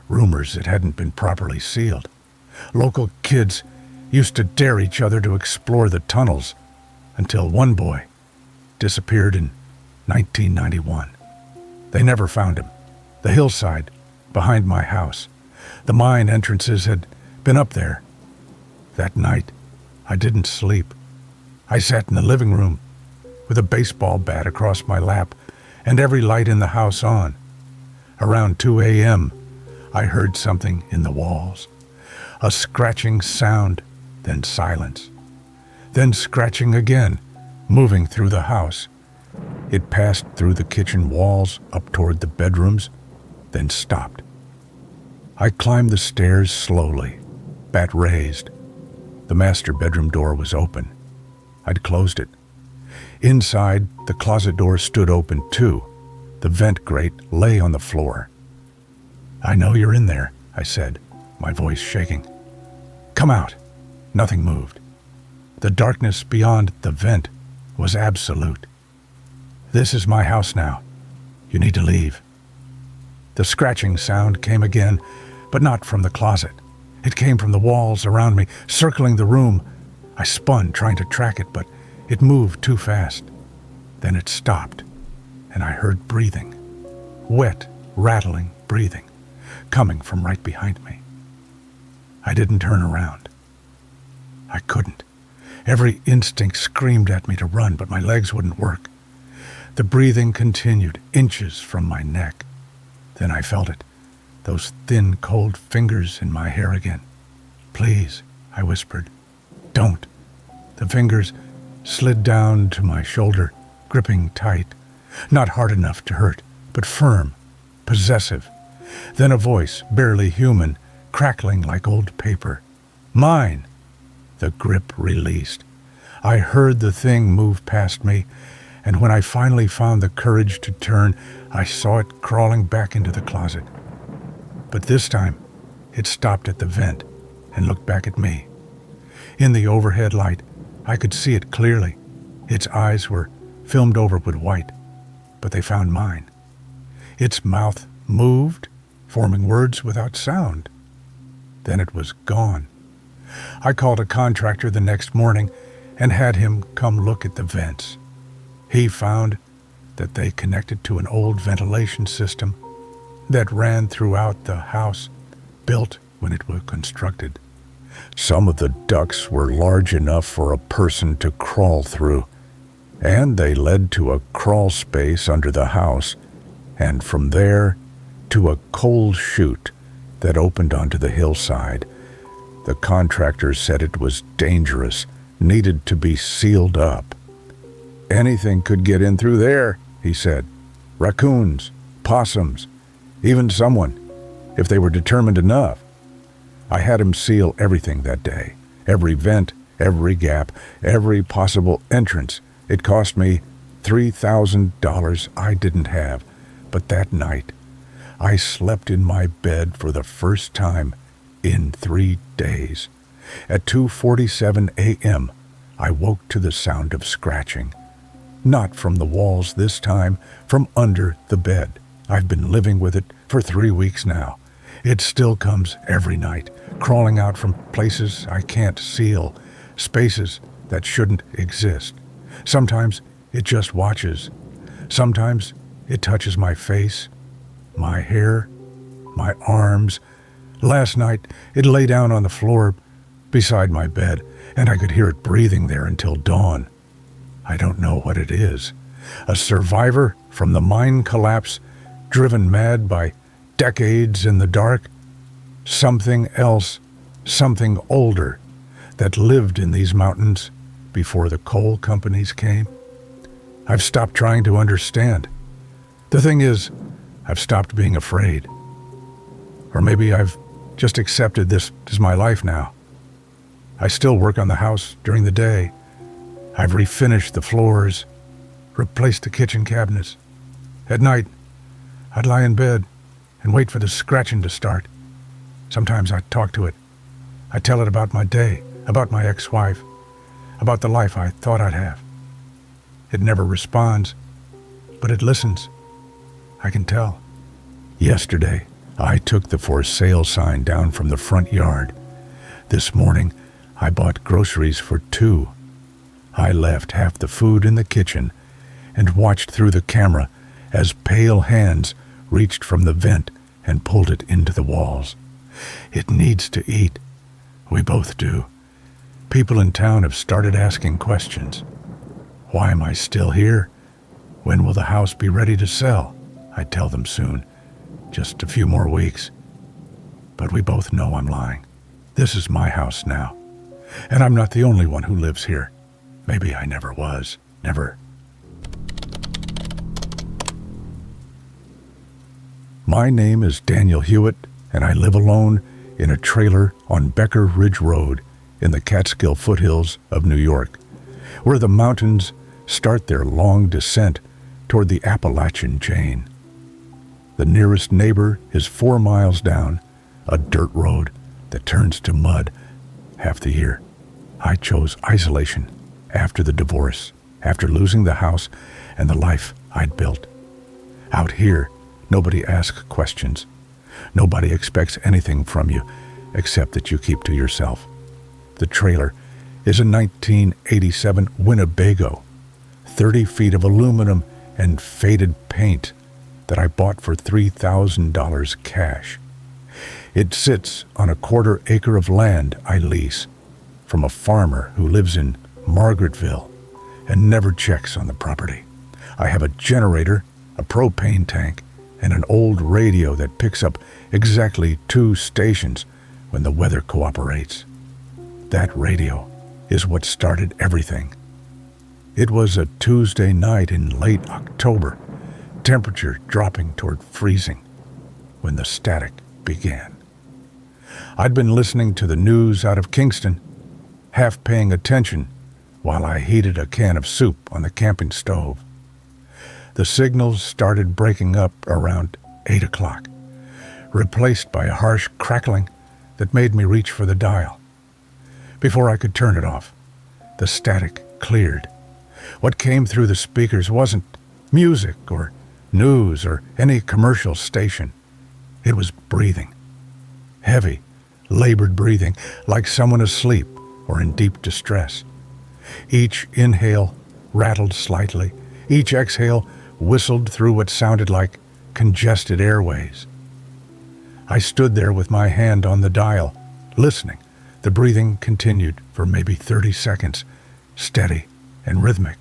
rumors it hadn't been properly sealed. Local kids used to dare each other to explore the tunnels until one boy disappeared in 1991. They never found him. the hillside behind my house. The mine entrances had been up there. That night, I didn't sleep. I sat in the living room with a baseball bat across my lap and every light in the house on. Around 2 a.m., I heard something in the walls. A scratching sound, then silence. Then scratching again, moving through the house. It passed through the kitchen walls up toward the bedrooms, then stopped. I climbed the stairs slowly, bat raised. The master bedroom door was open. I'd closed it. Inside, the closet door stood open too. The vent grate lay on the floor. "I know you're in there," I said, my voice shaking. "Come out." Nothing moved. The darkness beyond the vent was absolute. "This is my house now. You need to leave." The scratching sound came again, but not from the closet. It came from the walls around me, circling the room. I spun, trying to track it, but it moved too fast. Then it stopped, and I heard breathing. Wet, rattling breathing, coming from right behind me. I didn't turn around. I couldn't. Every instinct screamed at me to run, but my legs wouldn't work. The breathing continued, inches from my neck. Then I felt it, those thin, cold fingers in my hair again. "Please," I whispered. "Don't." The fingers slid down to my shoulder, gripping tight. Not hard enough to hurt, but firm, possessive. Then a voice, barely human, crackling like old paper. "Mine!" The grip released. I heard the thing move past me, and when I finally found the courage to turn, I saw it crawling back into the closet. But this time, it stopped at the vent and looked back at me. In the overhead light, I could see it clearly. Its eyes were filmed over with white, but they found mine. Its mouth moved, forming words without sound. Then it was gone. I called a contractor the next morning and had him come look at the vents. He found that they connected to an old ventilation system that ran throughout the house, built when it was constructed. Some of the ducts were large enough for a person to crawl through, and they led to a crawl space under the house, and from there to a coal chute that opened onto the hillside. The contractor said it was dangerous, needed to be sealed up. "Anything could get in through there," he said. "Raccoons, possums, even someone, if they were determined enough." I had him seal everything that day, every vent, every gap, every possible entrance. It cost me $3,000 I didn't have, but that night, I slept in my bed for the first time in 3 days. At 2:47 a.m., I woke to the sound of scratching. Not from the walls this time, from under the bed. I've been living with it for 3 weeks now. It still comes every night, crawling out from places I can't seal, spaces that shouldn't exist. Sometimes it just watches. Sometimes it touches my face, my hair, my arms. Last night, it lay down on the floor beside my bed, and I could hear it breathing there until dawn. I don't know what it is. A survivor from the mine collapse, driven mad by decades in the dark? Something else, something older, that lived in these mountains before the coal companies came? I've stopped trying to understand. The thing is, I've stopped being afraid. Or maybe I've just accepted this is my life now. I still work on the house during the day. I've refinished the floors, replaced the kitchen cabinets. At night, I'd lie in bed and wait for the scratching to start. Sometimes I'd talk to it. I'd tell it about my day, about my ex-wife, about the life I thought I'd have. It never responds, but it listens. I can tell. Yesterday, I took the for sale sign down from the front yard. This morning, I bought groceries for 2. I left half the food in the kitchen and watched through the camera as pale hands reached from the vent and pulled it into the walls. It needs to eat. We both do. People in town have started asking questions. Why am I still here? When will the house be ready to sell? I tell them soon. Just a few more weeks. But we both know I'm lying. This is my house now. And I'm not the only one who lives here. Maybe I never was. Never. My name is Daniel Hewitt, and I live alone in a trailer on Becker Ridge Road in the Catskill foothills of New York, where the mountains start their long descent toward the Appalachian chain. The nearest neighbor is 4 miles down, a dirt road that turns to mud half the year. I chose isolation after the divorce, after losing the house and the life I'd built. Out here, nobody asks questions. Nobody expects anything from you except that you keep to yourself. The trailer is a 1987 Winnebago, 30 feet of aluminum and faded paint that I bought for $3,000 cash. It sits on a 1/4 acre of land I lease from a farmer who lives in Margaretville and never checks on the property. I have a generator, a propane tank, and an old radio that picks up exactly 2 stations when the weather cooperates. That radio is what started everything. It was a Tuesday night in late October, temperature dropping toward freezing, when the static began. I'd been listening to the news out of Kingston, half paying attention while I heated a can of soup on the camping stove. The signals started breaking up around 8 o'clock, replaced by a harsh crackling that made me reach for the dial. Before I could turn it off, the static cleared. What came through the speakers wasn't music or news or any commercial station. It was breathing. Heavy, labored breathing, like someone asleep or in deep distress. Each inhale rattled slightly. Each exhale whistled through what sounded like congested airways. I stood there with my hand on the dial, listening. The breathing continued for maybe 30 seconds, steady and rhythmic.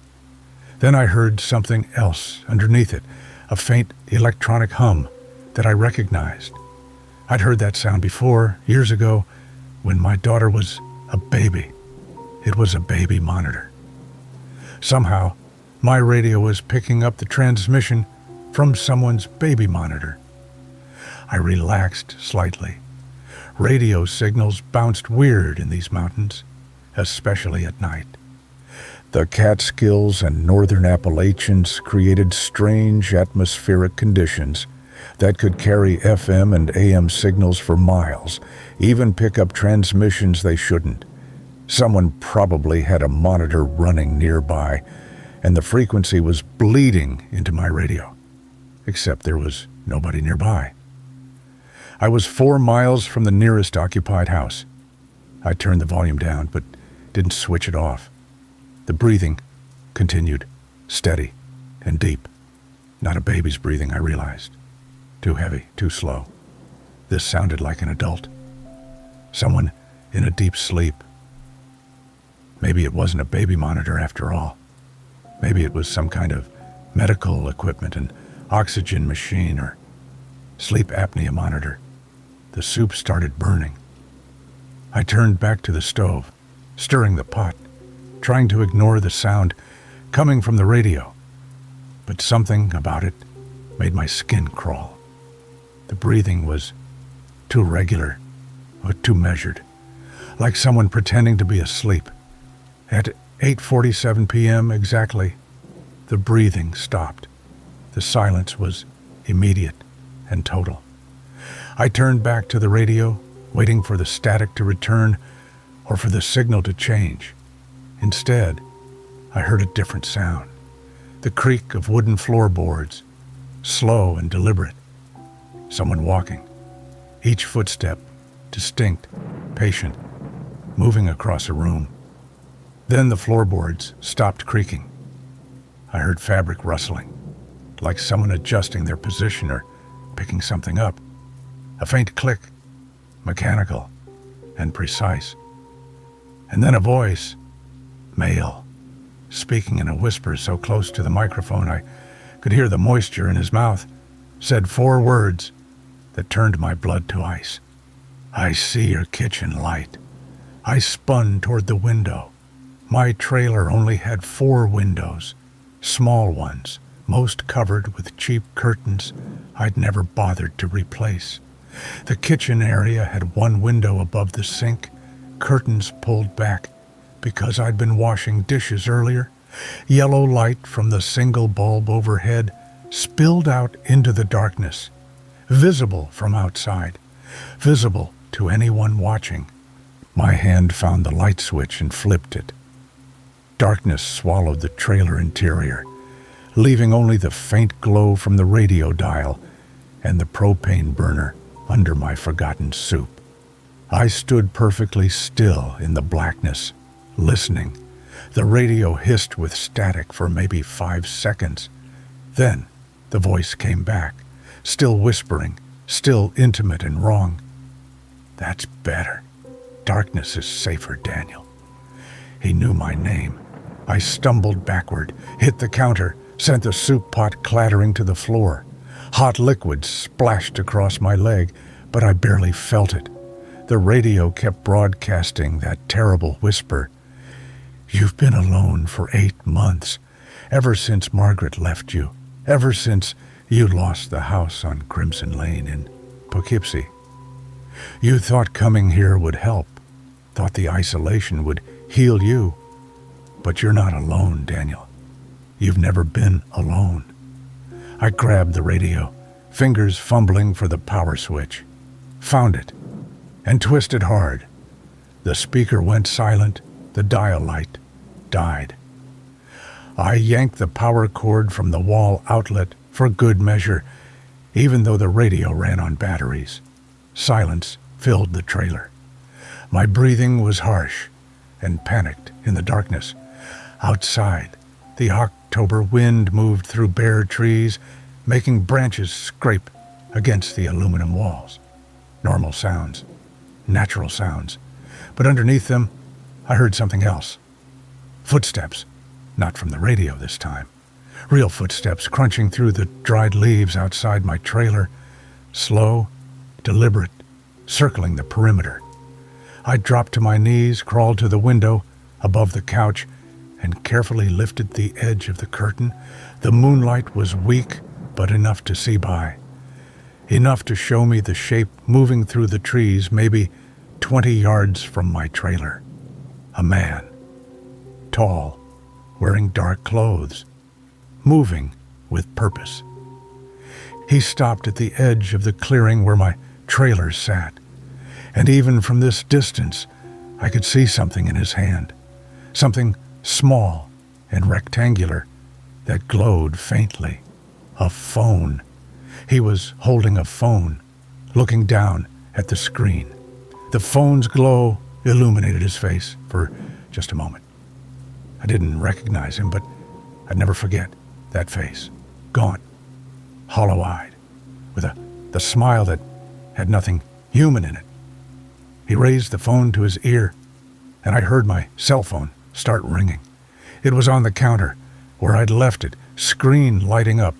Then I heard something else underneath it, a faint electronic hum that I recognized. I'd heard that sound before, years ago, when my daughter was a baby. It was a baby monitor. Somehow, my radio was picking up the transmission from someone's baby monitor. I relaxed slightly. Radio signals bounced weird in these mountains, especially at night. The Catskills and northern Appalachians created strange atmospheric conditions that could carry FM and AM signals for miles, even pick up transmissions they shouldn't. Someone probably had a monitor running nearby, and the frequency was bleeding into my radio, except there was nobody nearby. I was 4 miles from the nearest occupied house. I turned the volume down, but didn't switch it off. The breathing continued, steady and deep. Not a baby's breathing, I realized. Too heavy, too slow. This sounded like an adult. Someone in a deep sleep. Maybe it wasn't a baby monitor after all. Maybe it was some kind of medical equipment, an oxygen machine or sleep apnea monitor. The soup started burning. I turned back to the stove, stirring the pot, trying to ignore the sound coming from the radio. But something about it made my skin crawl. The breathing was too regular, or too measured, like someone pretending to be asleep. At 8:47 p.m. exactly, the breathing stopped. The silence was immediate and total. I turned back to the radio, waiting for the static to return or for the signal to change. Instead, I heard a different sound, the creak of wooden floorboards, slow and deliberate. Someone walking, each footstep distinct, patient, moving across a room. Then the floorboards stopped creaking. I heard fabric rustling, like someone adjusting their position or picking something up. A faint click, mechanical and precise. And then a voice, male, speaking in a whisper so close to the microphone I could hear the moisture in his mouth, said 4 words that turned my blood to ice. "I see your kitchen light." I spun toward the window. My trailer only had 4 windows, small ones, most covered with cheap curtains I'd never bothered to replace. The kitchen area had 1 window above the sink, curtains pulled back because I'd been washing dishes earlier. Yellow light from the single bulb overhead spilled out into the darkness, visible from outside, visible to anyone watching. My hand found the light switch and flipped it. Darkness swallowed the trailer interior, leaving only the faint glow from the radio dial and the propane burner under my forgotten soup. I stood perfectly still in the blackness, listening. The radio hissed with static for maybe 5 seconds. Then the voice came back, still whispering, still intimate and wrong. "That's better. Darkness is safer, Daniel." He knew my name. I stumbled backward, hit the counter, sent the soup pot clattering to the floor. Hot liquid splashed across my leg, but I barely felt it. The radio kept broadcasting that terrible whisper. "You've been alone for 8 months, ever since Margaret left you, ever since you lost the house on Crimson Lane in Poughkeepsie. You thought coming here would help, thought the isolation would heal you. But you're not alone, Daniel. You've never been alone." I grabbed the radio, fingers fumbling for the power switch, found it, and twisted hard. The speaker went silent, the dial light died. I yanked the power cord from the wall outlet for good measure, even though the radio ran on batteries. Silence filled the trailer. My breathing was harsh and panicked in the darkness. Outside, the October wind moved through bare trees, making branches scrape against the aluminum walls. Normal sounds, natural sounds. But underneath them, I heard something else. Footsteps, not from the radio this time. Real footsteps crunching through the dried leaves outside my trailer. Slow, deliberate, circling the perimeter. I dropped to my knees, crawled to the window above the couch, and carefully lifted the edge of the curtain. The moonlight was weak, but enough to see by. Enough to show me the shape moving through the trees, maybe 20 yards from my trailer. A man. Tall, wearing dark clothes, moving with purpose. He stopped at the edge of the clearing where my trailer sat, and even from this distance, I could see something in his hand, something small and rectangular that glowed faintly. A phone. He was holding a phone, looking down at the screen. The phone's glow illuminated his face for just a moment. I didn't recognize him, but I'd never forget that face. Gaunt, hollow-eyed, with the smile that had nothing human in it. He raised the phone to his ear, and I heard my cell phone start ringing. It was on the counter, where I'd left it, screen lighting up,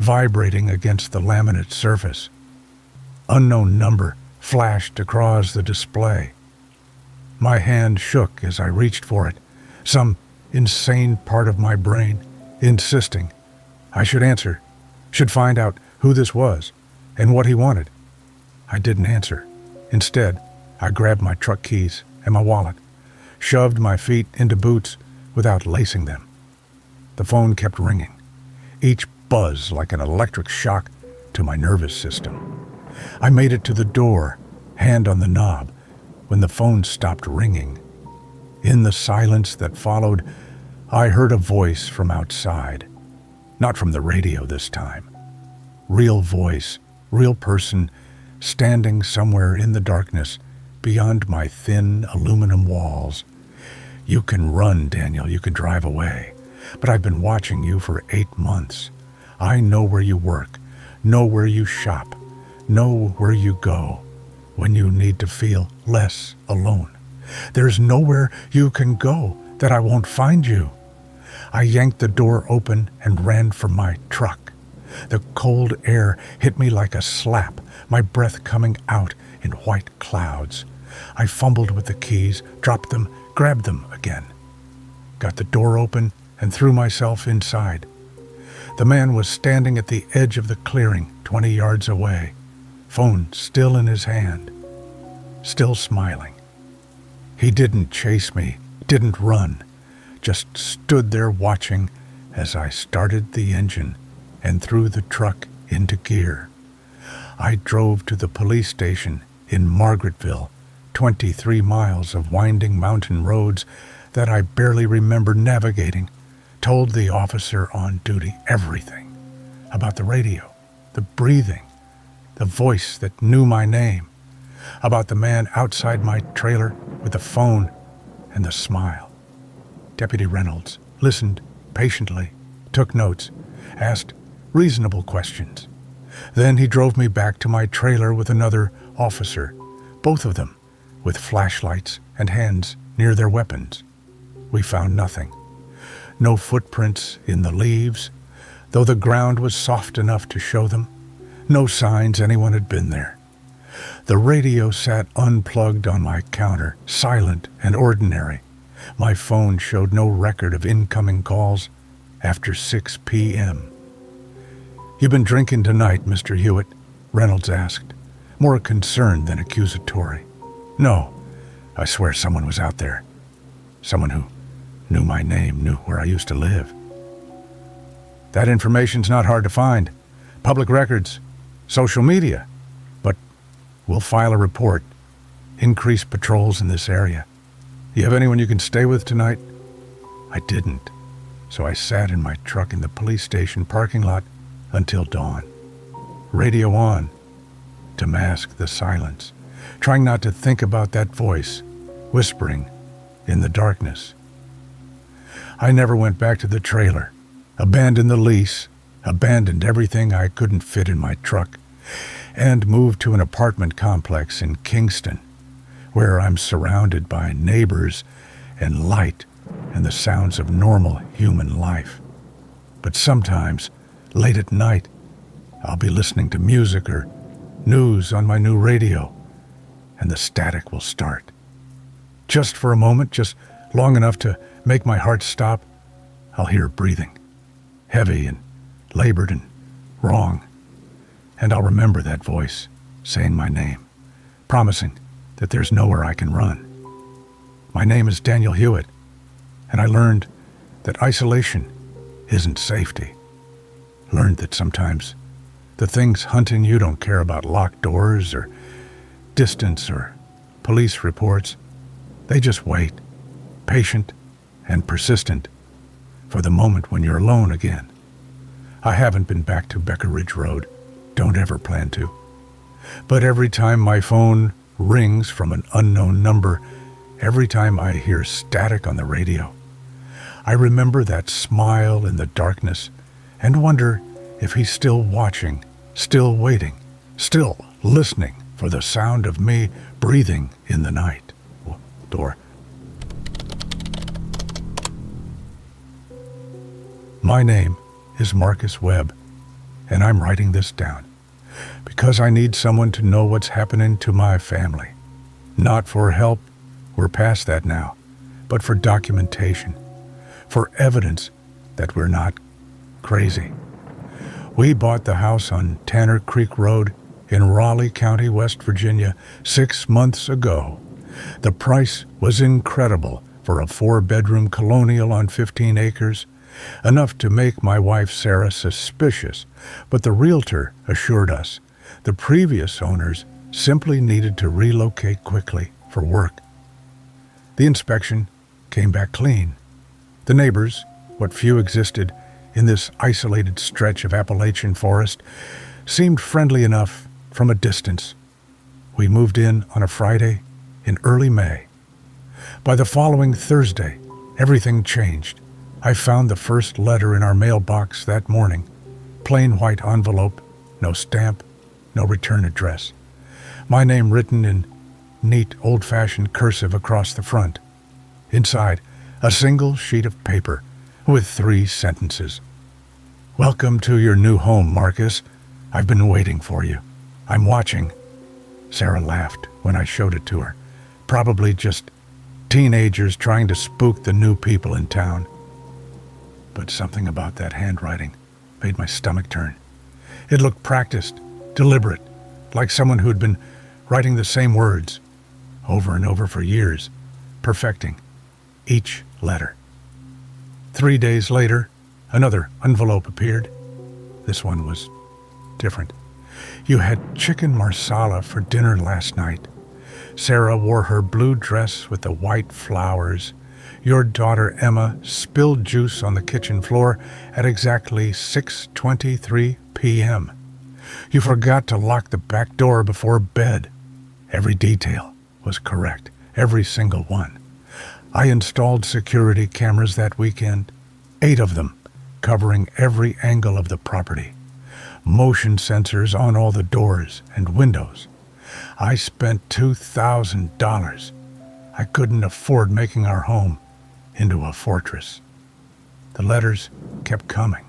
vibrating against the laminate surface. Unknown number flashed across the display. My hand shook as I reached for it, some insane part of my brain insisting I should answer, should find out who this was and what he wanted. I didn't answer. Instead, I grabbed my truck keys and my wallet, shoved my feet into boots without lacing them. The phone kept ringing, each buzz like an electric shock to my nervous system. I made it to the door, hand on the knob, when the phone stopped ringing. In the silence that followed, I heard a voice from outside. Not from the radio this time. Real voice, real person, standing somewhere in the darkness beyond my thin aluminum walls. "You can run, Daniel, you can drive away. But I've been watching you for 8 months. I know where you work, know where you shop, know where you go when you need to feel less alone. There's nowhere you can go that I won't find you. I yanked the door open and ran for my truck. The cold air hit me like a slap, my breath coming out in white clouds. I fumbled with the keys, dropped them, grabbed them again. Got the door open and threw myself inside. The man was standing at the edge of the clearing, 20 yards away, phone still in his hand, still smiling. He didn't chase me, didn't run, just stood there watching as I started the engine and threw the truck into gear. I drove to the police station in Margaretville, 23 miles of winding mountain roads that I barely remember navigating, told the officer on duty everything about the radio, the breathing, the voice that knew my name, about the man outside my trailer with the phone and the smile. Deputy Reynolds listened patiently, took notes, asked reasonable questions. Then he drove me back to my trailer with another officer, both of them with flashlights and hands near their weapons. We found nothing. No footprints in the leaves, though the ground was soft enough to show them. No signs anyone had been there. The radio sat unplugged on my counter, silent and ordinary. My phone showed no record of incoming calls after 6 p.m. "You been drinking tonight, Mr. Hewitt?" Reynolds asked, more concerned than accusatory. "No, I swear someone was out there. Someone who knew my name, knew where I used to live." "That information's not hard to find. Public records, social media. But we'll file a report. Increase patrols in this area. You have anyone you can stay with tonight?" I didn't, so I sat in my truck in the police station parking lot until dawn. Radio on, to mask the silence, trying not to think about that voice, whispering in the darkness. I never went back to the trailer, abandoned the lease, abandoned everything I couldn't fit in my truck, and moved to an apartment complex in Kingston, where I'm surrounded by neighbors and light and the sounds of normal human life. But sometimes, late at night, I'll be listening to music or news on my new radio, and the static will start. Just for a moment, just long enough to make my heart stop, I'll hear breathing, heavy and labored and wrong. And I'll remember that voice saying my name, promising that there's nowhere I can run. My name is Daniel Hewitt, and I learned that isolation isn't safety. Learned that sometimes the things hunting you don't care about locked doors or distance or police reports. They just wait, patient and persistent, for the moment when you're alone again. I haven't been back to Becker Ridge Road, don't ever plan to. But every time my phone rings from an unknown number, every time I hear static on the radio, I remember that smile in the darkness and wonder if he's still watching, still waiting, still listening for the sound of me breathing in the night. Door. My name is Marcus Webb, and I'm writing this down because I need someone to know what's happening to my family. Not for help, we're past that now, but for documentation, for evidence that we're not crazy. We bought the house on Tanner Creek Road in Raleigh County, West Virginia, 6 months ago. The price was incredible for a 4-bedroom colonial on 15 acres, enough to make my wife Sarah suspicious, but the realtor assured us the previous owners simply needed to relocate quickly for work. The inspection came back clean. The neighbors, what few existed in this isolated stretch of Appalachian forest, seemed friendly enough from a distance. We moved in on a Friday in early May. By the following Thursday, everything changed. I found the first letter in our mailbox that morning, plain white envelope, No stamp, no return address. My name written in neat, old-fashioned cursive across the front. Inside, a single sheet of paper with 3 sentences. "Welcome to your new home, Marcus. I've been waiting for you. I'm watching." Sarah laughed when I showed it to her. Probably just teenagers trying to spook the new people in town. But something about that handwriting made my stomach turn. It looked practiced, deliberate, like someone who'd been writing the same words over and over for years, perfecting each letter. 3 days later, another envelope appeared. This one was different. "You had chicken marsala for dinner last night. Sarah wore her blue dress with the white flowers. Your daughter Emma spilled juice on the kitchen floor at exactly 6:23 p.m. You forgot to lock the back door before bed." Every detail was correct, every single one. I installed security cameras that weekend, 8 of them, covering every angle of the property. Motion sensors on all the doors and windows. I spent $2,000. I couldn't afford making our home into a fortress. The letters kept coming.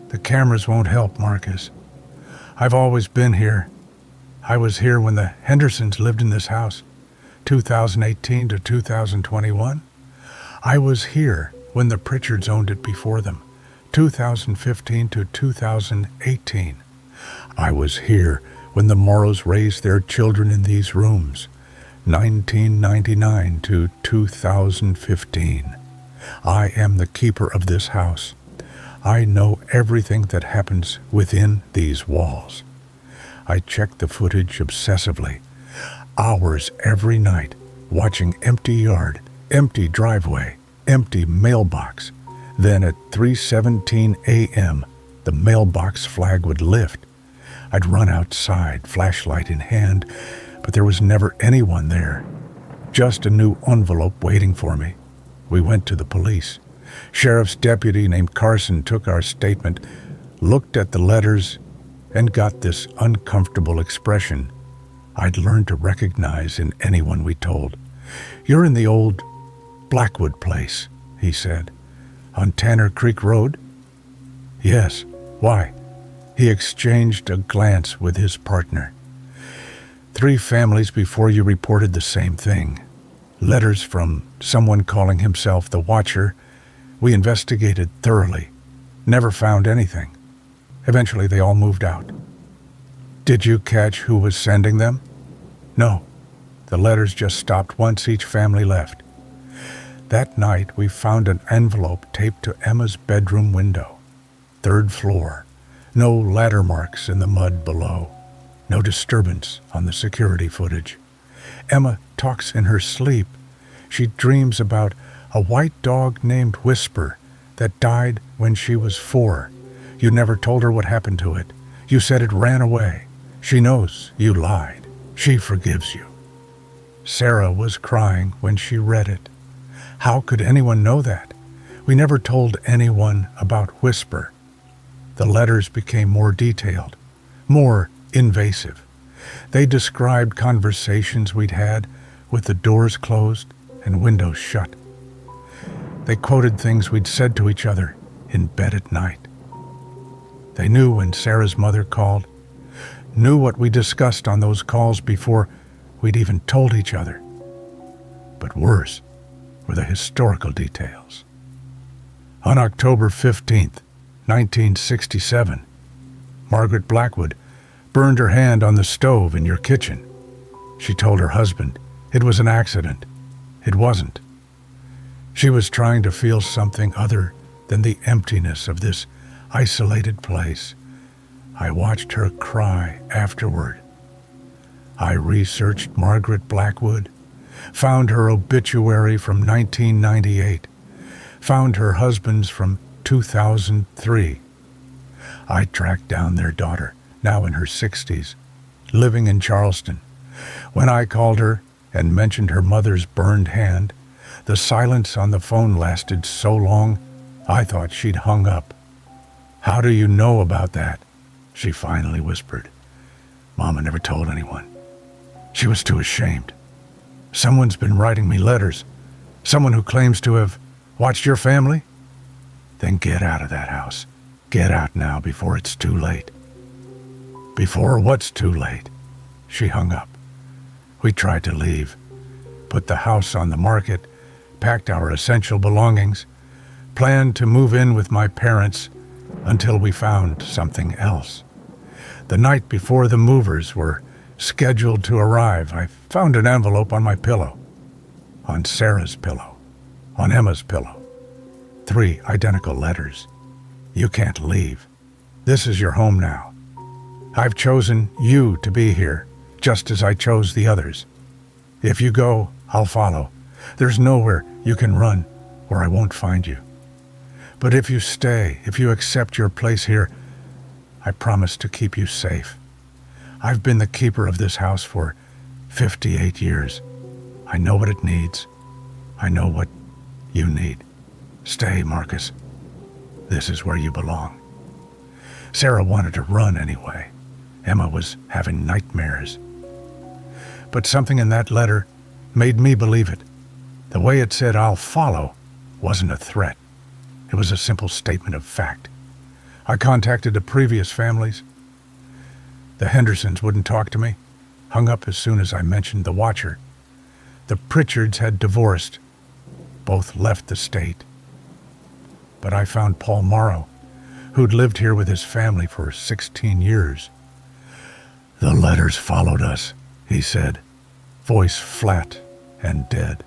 The cameras won't help, Marcus. I've always been here. I was here when the Hendersons lived in this house, 2018 to 2021. I was here when the Pritchards owned it before them, 2015 to 2018. I was here when the Morrows raised their children in these rooms, 1999 to 2015. I am the keeper of this house. I know everything that happens within these walls. I check the footage obsessively, hours every night, watching empty yard, empty driveway, empty mailbox. Then at 3:17 a.m., the mailbox flag would lift. I'd run outside, flashlight in hand, but there was never anyone there. Just a new envelope waiting for me. We went to the police. Sheriff's deputy named Carson took our statement, looked at the letters, and got this uncomfortable expression I'd learned to recognize in anyone we told. "You're in the old Blackwood place," he said. "On Tanner Creek Road?" "Yes. Why?" He exchanged a glance with his partner. 3 families before you reported the same thing. Letters from someone calling himself the Watcher. We investigated thoroughly. Never found anything. Eventually they all moved out. Did you catch who was sending them? No. The letters just stopped once each family left. That night we found an envelope taped to Emma's bedroom window. 3rd floor. No ladder marks in the mud below. No disturbance on the security footage. Emma talks in her sleep. She dreams about a white dog named Whisper that died when she was 4. You never told her what happened to it. You said it ran away. She knows you lied. She forgives you. Sarah was crying when she read it. How could anyone know that? We never told anyone about Whisper. The letters became more detailed, more invasive. They described conversations we'd had with the doors closed and windows shut. They quoted things we'd said to each other in bed at night. They knew when Sarah's mother called, knew what we discussed on those calls before we'd even told each other. But worse were the historical details. On October 15th, 1967, Margaret Blackwood burned her hand on the stove in your kitchen. She told her husband it was an accident. It wasn't. She was trying to feel something other than the emptiness of this isolated place. I watched her cry afterward. I researched Margaret Blackwood, found her obituary from 1998, found her husband's from 2003. I tracked down their daughter, now in her 60s, living in Charleston. When I called her and mentioned her mother's burned hand, the silence on the phone lasted so long, I thought she'd hung up. "How do you know about that?" she finally whispered. Mama never told anyone. She was too ashamed. Someone's been writing me letters. Someone who claims to have watched your family? Then get out of that house. Get out now before it's too late. Before what's too late? She hung up. We tried to leave, put the house on the market, packed our essential belongings, planned to move in with my parents until we found something else. The night before the movers were scheduled to arrive, I found an envelope on my pillow, on Sarah's pillow, on Emma's pillow. 3 identical letters. You can't leave. This is your home now. I've chosen you to be here, just as I chose the others. If you go, I'll follow. There's nowhere you can run where I won't find you. But if you stay, if you accept your place here, I promise to keep you safe. I've been the keeper of this house for 58 years. I know what it needs. I know what you need. Stay, Marcus. This is where you belong. Sarah wanted to run anyway. Emma was having nightmares. But something in that letter made me believe it. The way it said, "I'll follow," wasn't a threat. It was a simple statement of fact. I contacted the previous families. The Hendersons wouldn't talk to me, hung up as soon as I mentioned the watcher. The Pritchards had divorced. Both left the state. But I found Paul Morrow, who'd lived here with his family for 16 years. "The letters followed us," he said, voice flat and dead.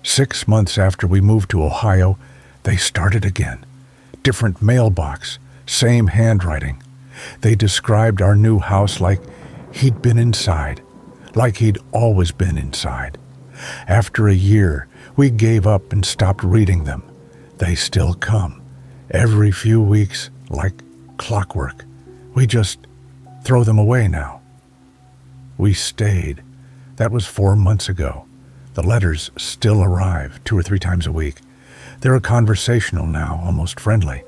6 months after we moved to Ohio, they started again. Different mailbox, same handwriting. They described our new house like he'd been inside, like he'd always been inside. After a year, we gave up and stopped reading them. They still come, every few weeks, like clockwork. We just throw them away now. We stayed. That was 4 months ago. The letters still arrive 2 or 3 times a week. They're conversational now, almost friendly.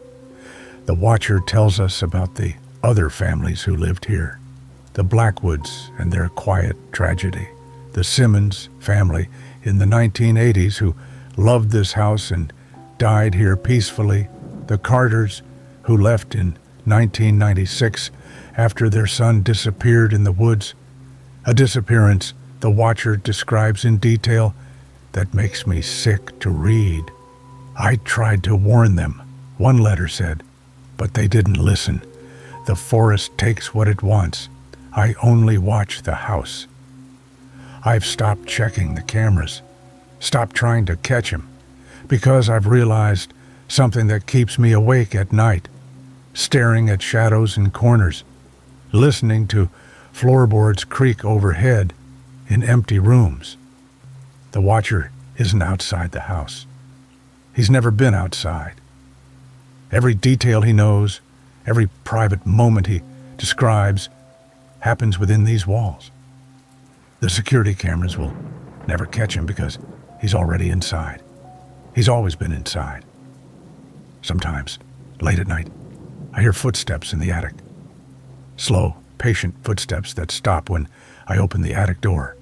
The watcher tells us about the other families who lived here. The Blackwoods and their quiet tragedy. The Simmons family in the 1980s who loved this house and died here peacefully. The Carters who left in 1996 after their son disappeared in the woods. A disappearance the watcher describes in detail that makes me sick to read. I tried to warn them, one letter said, but they didn't listen. The forest takes what it wants. I only watch the house. I've stopped checking the cameras, stopped trying to catch him, because I've realized something that keeps me awake at night, staring at shadows in corners, listening to floorboards creak overhead in empty rooms. The watcher isn't outside the house. He's never been outside. Every detail he knows, every private moment he describes, happens within these walls. The security cameras will never catch him because he's already inside. He's always been inside. Sometimes, late at night, I hear footsteps in the attic. Slow, patient footsteps that stop when I open the attic door.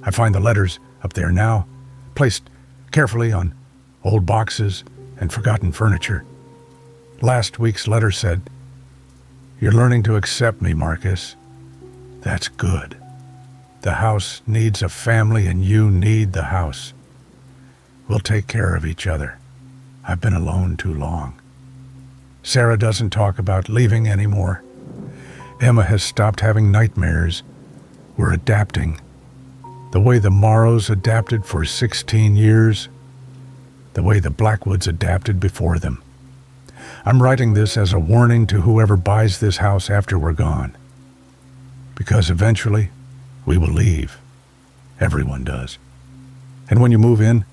I find the letters up there now, placed carefully on old boxes and forgotten furniture. Last week's letter said, "You're learning to accept me, Marcus. That's good. The house needs a family and you need the house. We'll take care of each other. I've been alone too long." Sarah doesn't talk about leaving anymore. Emma has stopped having nightmares. We're adapting. The way the Morrows adapted for 16 years, the way the Blackwoods adapted before them. I'm writing this as a warning to whoever buys this house after we're gone. Because eventually, we will leave. Everyone does. And when you move in,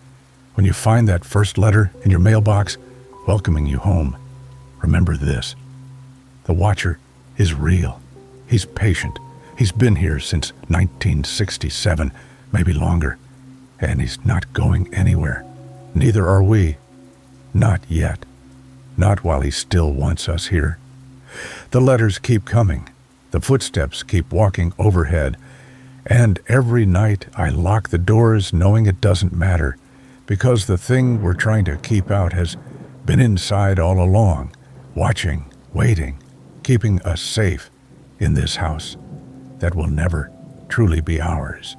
when you find that first letter in your mailbox welcoming you home, remember this. The watcher is real. He's patient. He's been here since 1967, maybe longer, and he's not going anywhere. Neither are we. Not yet. Not while he still wants us here. The letters keep coming. The footsteps keep walking overhead. And every night I lock the doors knowing it doesn't matter, because the thing we're trying to keep out has been inside all along, watching, waiting, keeping us safe in this house that will never truly be ours.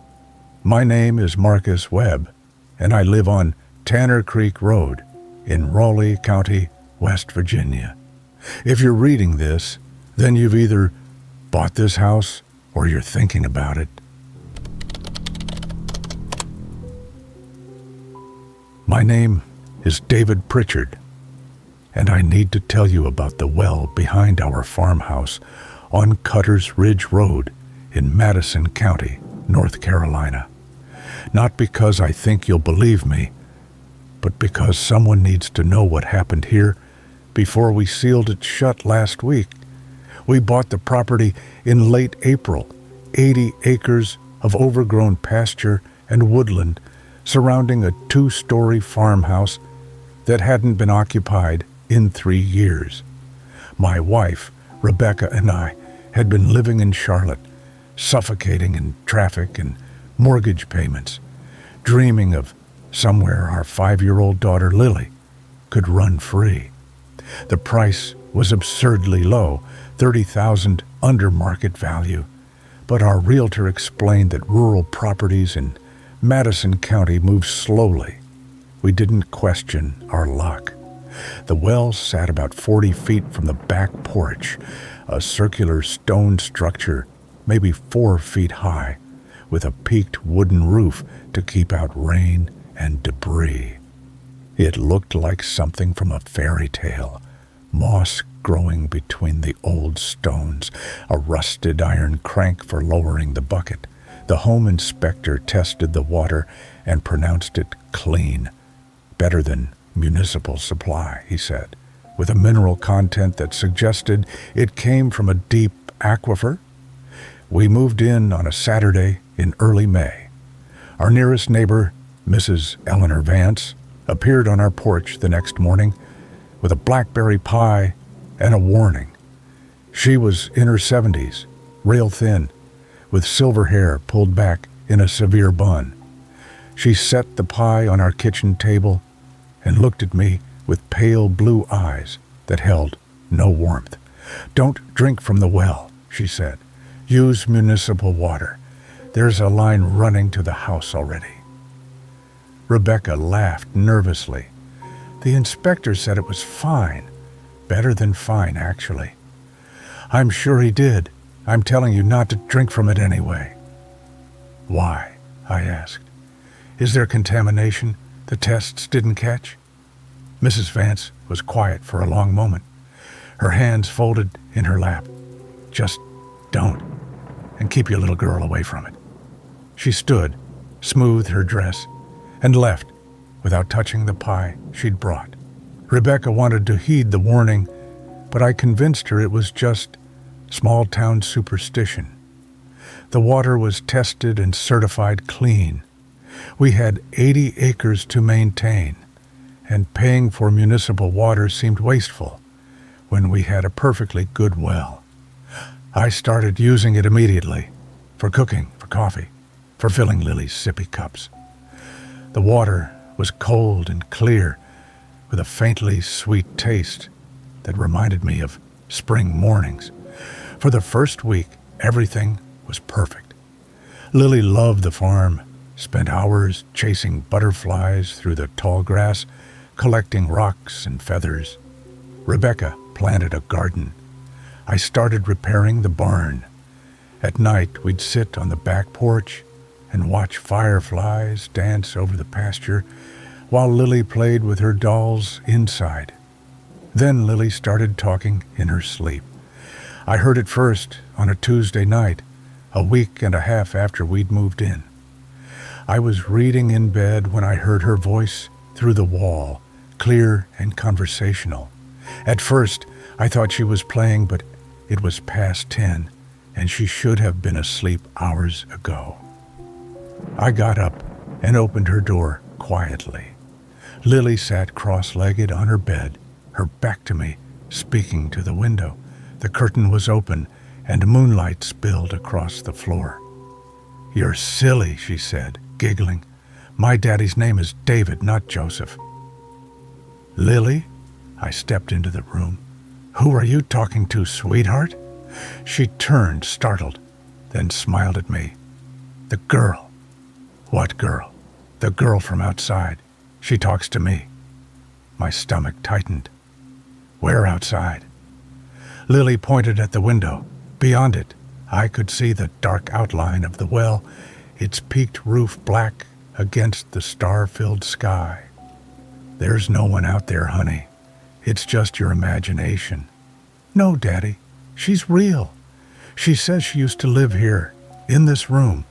My name is Marcus Webb, and I live on Tanner Creek Road in Raleigh County, West Virginia. If you're reading this, then you've either bought this house or you're thinking about it. My name is David Pritchard, and I need to tell you about the well behind our farmhouse on Cutter's Ridge Road in Madison County, North Carolina. Not because I think you'll believe me, but because someone needs to know what happened here before we sealed it shut last week. We bought the property in late April, 80 acres of overgrown pasture and woodland surrounding a 2-story farmhouse that hadn't been occupied in 3 years. My wife, Rebecca, and I had been living in Charlotte, suffocating in traffic and mortgage payments, dreaming of somewhere our 5-year-old daughter Lily could run free. The price was absurdly low, $30,000 under market value, but our realtor explained that rural properties in Madison County move slowly. We didn't question our luck. The well sat about 40 feet from the back porch, a circular stone structure, maybe 4 feet high, with a peaked wooden roof to keep out rain and debris. It looked like something from a fairy tale, moss growing between the old stones, a rusted iron crank for lowering the bucket. The home inspector tested the water and pronounced it clean, better than municipal supply, he said, with a mineral content that suggested it came from a deep aquifer. We moved in on a Saturday in early May. Our nearest neighbor, Mrs. Eleanor Vance, appeared on our porch the next morning with a blackberry pie and a warning. She was in her 70s, rail thin, with silver hair pulled back in a severe bun. She set the pie on our kitchen table and looked at me with pale blue eyes that held no warmth. "Don't drink from the well," she said. "Use municipal water. There's a line running to the house already." Rebecca laughed nervously. "The inspector said it was fine. Better than fine, actually." "I'm sure he did. I'm telling you not to drink from it anyway." "Why?" I asked. "Is there contamination the tests didn't catch?" Mrs. Vance was quiet for a long moment, her hands folded in her lap. "Just don't, and keep your little girl away from it." She stood, smoothed her dress, and left without touching the pie she'd brought. Rebecca wanted to heed the warning, but I convinced her it was just small-town superstition. The water was tested and certified clean. We had 80 acres to maintain, and paying for municipal water seemed wasteful when we had a perfectly good well. I started using it immediately, for cooking, for coffee, for filling Lily's sippy cups. The water was cold and clear, with a faintly sweet taste that reminded me of spring mornings. For the first week, everything was perfect. Lily loved the farm, spent hours chasing butterflies through the tall grass, collecting rocks and feathers. Rebecca planted a garden. I started repairing the barn. At night, we'd sit on the back porch and watch fireflies dance over the pasture while Lily played with her dolls inside. Then Lily started talking in her sleep. I heard it first on a Tuesday night, a week and a half after we'd moved in. I was reading in bed when I heard her voice through the wall, clear and conversational. At first, I thought she was playing, but it was past 10, and she should have been asleep hours ago. I got up and opened her door quietly. Lily sat cross-legged on her bed, her back to me, speaking to the window, The curtain was open, and moonlight spilled across the floor. "You're silly," she said, giggling. "My daddy's name is David, not Joseph." "Lily?" I stepped into the room. "Who are you talking to, sweetheart?" She turned, startled, then smiled at me. "The girl." "What girl?" "The girl from outside. She talks to me." My stomach tightened. "Where outside?" Lily pointed at the window. Beyond it, I could see the dark outline of the well, its peaked roof black against the star-filled sky. "There's no one out there, honey. It's just your imagination." "No, Daddy. She's real. She says she used to live here, in this room.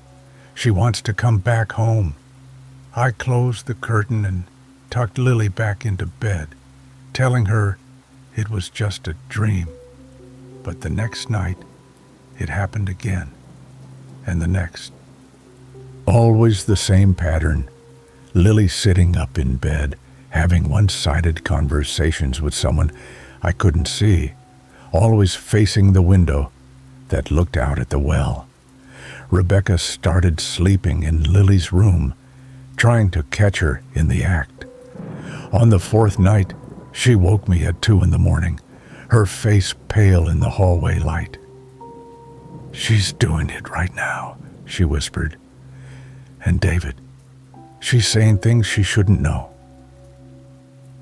She wants to come back home." I closed the curtain and tucked Lily back into bed, telling her it was just a dream. But the next night, it happened again, and the next. Always the same pattern. Lily sitting up in bed, having one-sided conversations with someone I couldn't see, always facing the window that looked out at the well. Rebecca started sleeping in Lily's room, trying to catch her in the act. On the fourth night, she woke me at 2 a.m, her face pale in the hallway light. "She's doing it right now," she whispered. "And David, she's saying things she shouldn't know."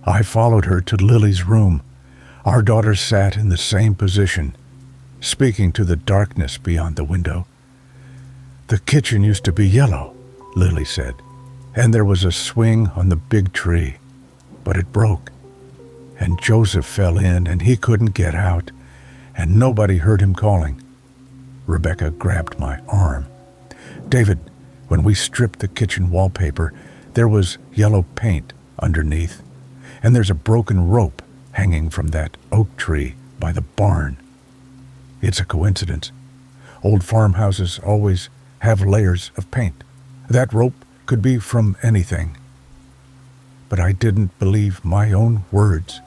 I followed her to Lily's room. Our daughter sat in the same position, speaking to the darkness beyond the window. "The kitchen used to be yellow," Lily said, "and there was a swing on the big tree, but it broke. And Joseph fell in, and he couldn't get out, and nobody heard him calling." Rebecca grabbed my arm. "David, when we stripped the kitchen wallpaper, there was yellow paint underneath, and there's a broken rope hanging from that oak tree by the barn. It's a coincidence. Old farmhouses always have layers of paint. That rope could be from anything." But I didn't believe my own words.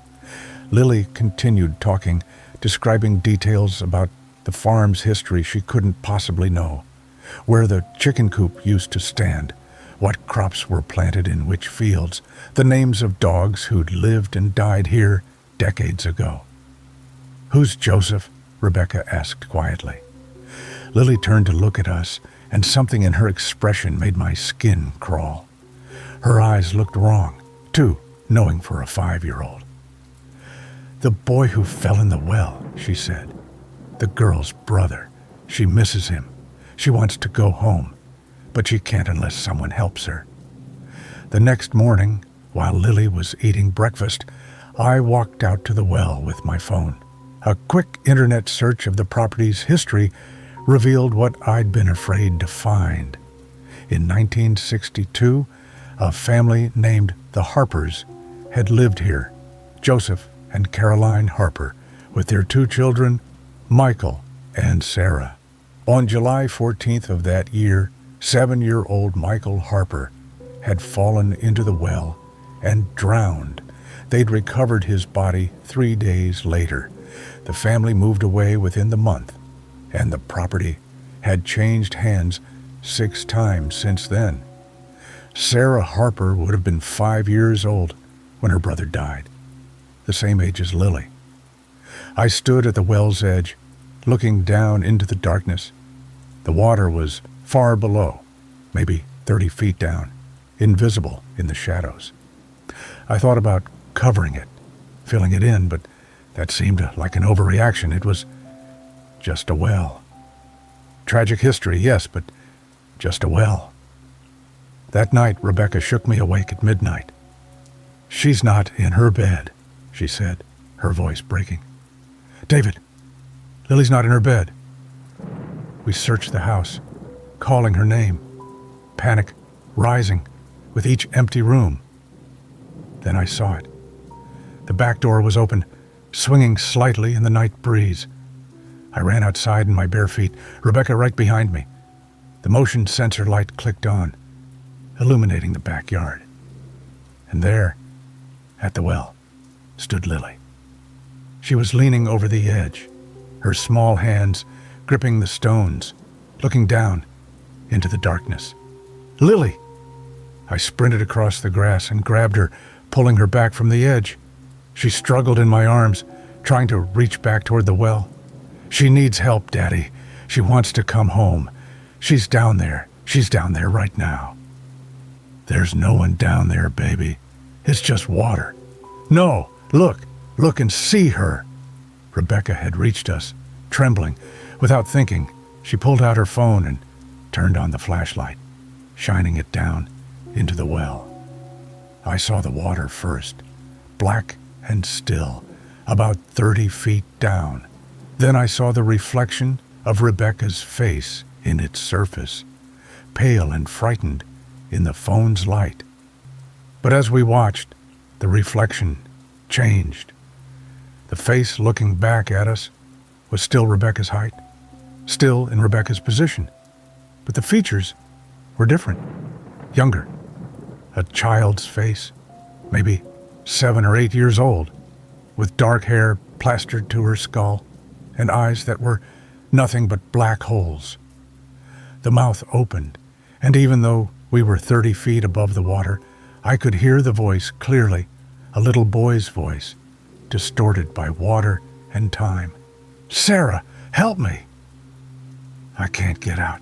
Lily continued talking, describing details about the farm's history she couldn't possibly know, where the chicken coop used to stand, what crops were planted in which fields, the names of dogs who'd lived and died here decades ago. "Who's Joseph?" Rebecca asked quietly. Lily turned to look at us, and something in her expression made my skin crawl. Her eyes looked wrong, too, knowing for a 5-year-old. "The boy who fell in the well," she said. "The girl's brother. She misses him. She wants to go home, but she can't unless someone helps her." The next morning, while Lily was eating breakfast, I walked out to the well with my phone. A quick internet search of the property's history revealed what I'd been afraid to find. In 1962, a family named the Harpers had lived here, Joseph and Caroline Harper, with their 2 children, Michael and Sarah. On July 14th of that year, 7-year-old Michael Harper had fallen into the well and drowned. They'd recovered his body 3 days later. The family moved away within the month, and the property had changed hands 6 times since then. Sarah Harper would have been 5 years old when her brother died, the same age as Lily. I stood at the well's edge, looking down into the darkness. The water was far below, maybe 30 feet down, invisible in the shadows. I thought about covering it, filling it in, but that seemed like an overreaction. It was just a well. Tragic history, yes, but just a well. That night, Rebecca shook me awake at midnight. "She's not in her bed," she said, her voice breaking. "David, Lily's not in her bed." We searched the house, calling her name, panic rising with each empty room. Then I saw it. The back door was open, swinging slightly in the night breeze. I ran outside in my bare feet, Rebecca right behind me. The motion sensor light clicked on, illuminating the backyard. And there, at the well, stood Lily. She was leaning over the edge, her small hands gripping the stones, looking down into the darkness. "Lily!" I sprinted across the grass and grabbed her, pulling her back from the edge. She struggled in my arms, trying to reach back toward the well. "She needs help, Daddy. She wants to come home. She's down there. She's down there right now." "There's no one down there, baby. It's just water." "No, look and see her." Rebecca had reached us, trembling. Without thinking, she pulled out her phone and turned on the flashlight, shining it down into the well. I saw the water first, black and still, about 30 feet down. Then I saw the reflection of Rebecca's face in its surface, pale and frightened in the phone's light. But as we watched, the reflection changed. The face looking back at us was still Rebecca's height, still in Rebecca's position, but the features were different, younger. A child's face, maybe 7 or 8 years old, with dark hair plastered to her skull and eyes that were nothing but black holes. The mouth opened, and even though we were 30 feet above the water, I could hear the voice clearly, a little boy's voice, distorted by water and time. "Sarah, help me!" "I can't get out.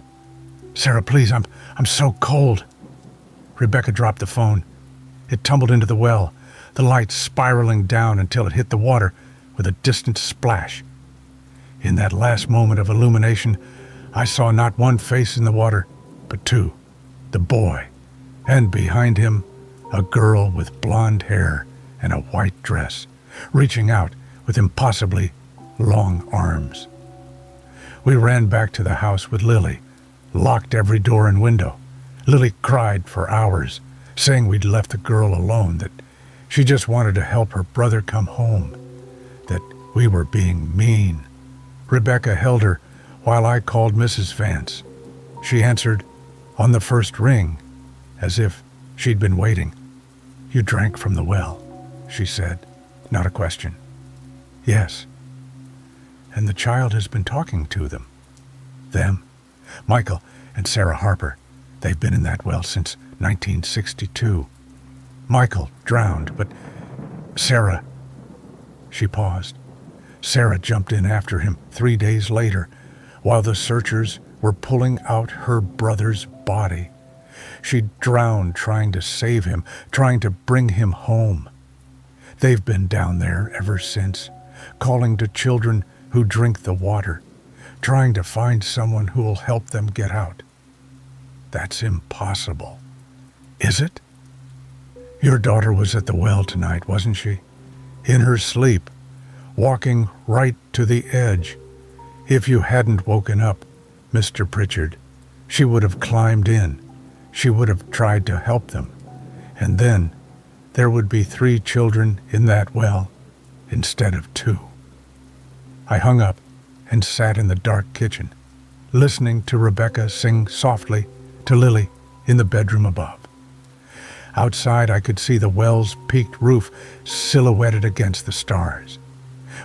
Sarah, please, I'm so cold." Rebecca dropped the phone. It tumbled into the well, the light spiraling down until it hit the water with a distant splash. In that last moment of illumination, I saw not one face in the water, but two. The boy, and behind him, a girl with blonde hair and a white dress, reaching out with impossibly long arms. We ran back to the house with Lily, locked every door and window. Lily cried for hours, saying we'd left the girl alone, that she just wanted to help her brother come home, that we were being mean. Rebecca held her while I called Mrs. Vance. She answered on the first ring, as if she'd been waiting. "You drank from the well," she said, not a question. "Yes." "And the child has been talking to them." "Them? Michael and Sarah Harper. They've been in that well since 1962. Michael drowned, but Sarah..." She paused. "Sarah jumped in after him 3 days later, while the searchers were pulling out her brother's body. She drowned trying to save him, trying to bring him home. They've been down there ever since, calling to children who drink the water, trying to find someone who will help them get out. That's impossible. Is it? Your daughter was at the well tonight, wasn't she? In her sleep, walking right to the edge. If you hadn't woken up, Mr. Pritchard, she would have climbed in. She would have tried to help them. And then there would be 3 children in that well instead of 2. I hung up and sat in the dark kitchen, listening to Rebecca sing softly to Lily in the bedroom above. Outside, I could see the well's peaked roof silhouetted against the stars.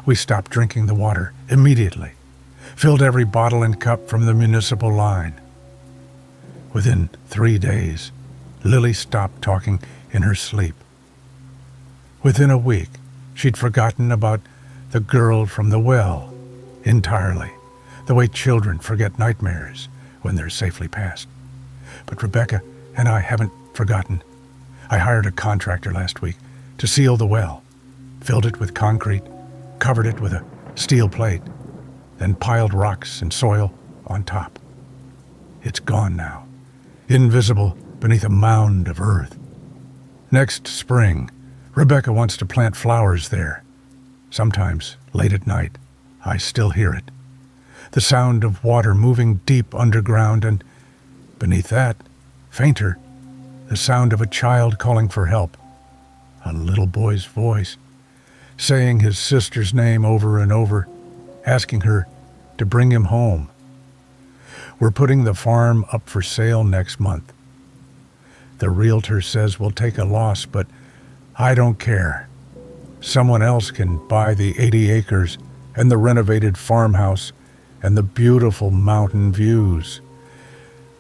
We stopped drinking the water immediately, filled every bottle and cup from the municipal line. Within 3 days, Lily stopped talking in her sleep. Within a week, she'd forgotten about the girl from the well entirely, the way children forget nightmares when they're safely past. But Rebecca and I haven't forgotten. I hired a contractor last week to seal the well, filled it with concrete, covered it with a steel plate, then piled rocks and soil on top. It's gone now, invisible beneath a mound of earth. Next spring, Rebecca wants to plant flowers there. Sometimes, late at night, I still hear it. The sound of water moving deep underground, and beneath that, fainter, the sound of a child calling for help. A little boy's voice, saying his sister's name over and over, asking her to bring him home. We're putting the farm up for sale next month. The realtor says we'll take a loss, but I don't care. Someone else can buy the 80 acres and the renovated farmhouse and the beautiful mountain views.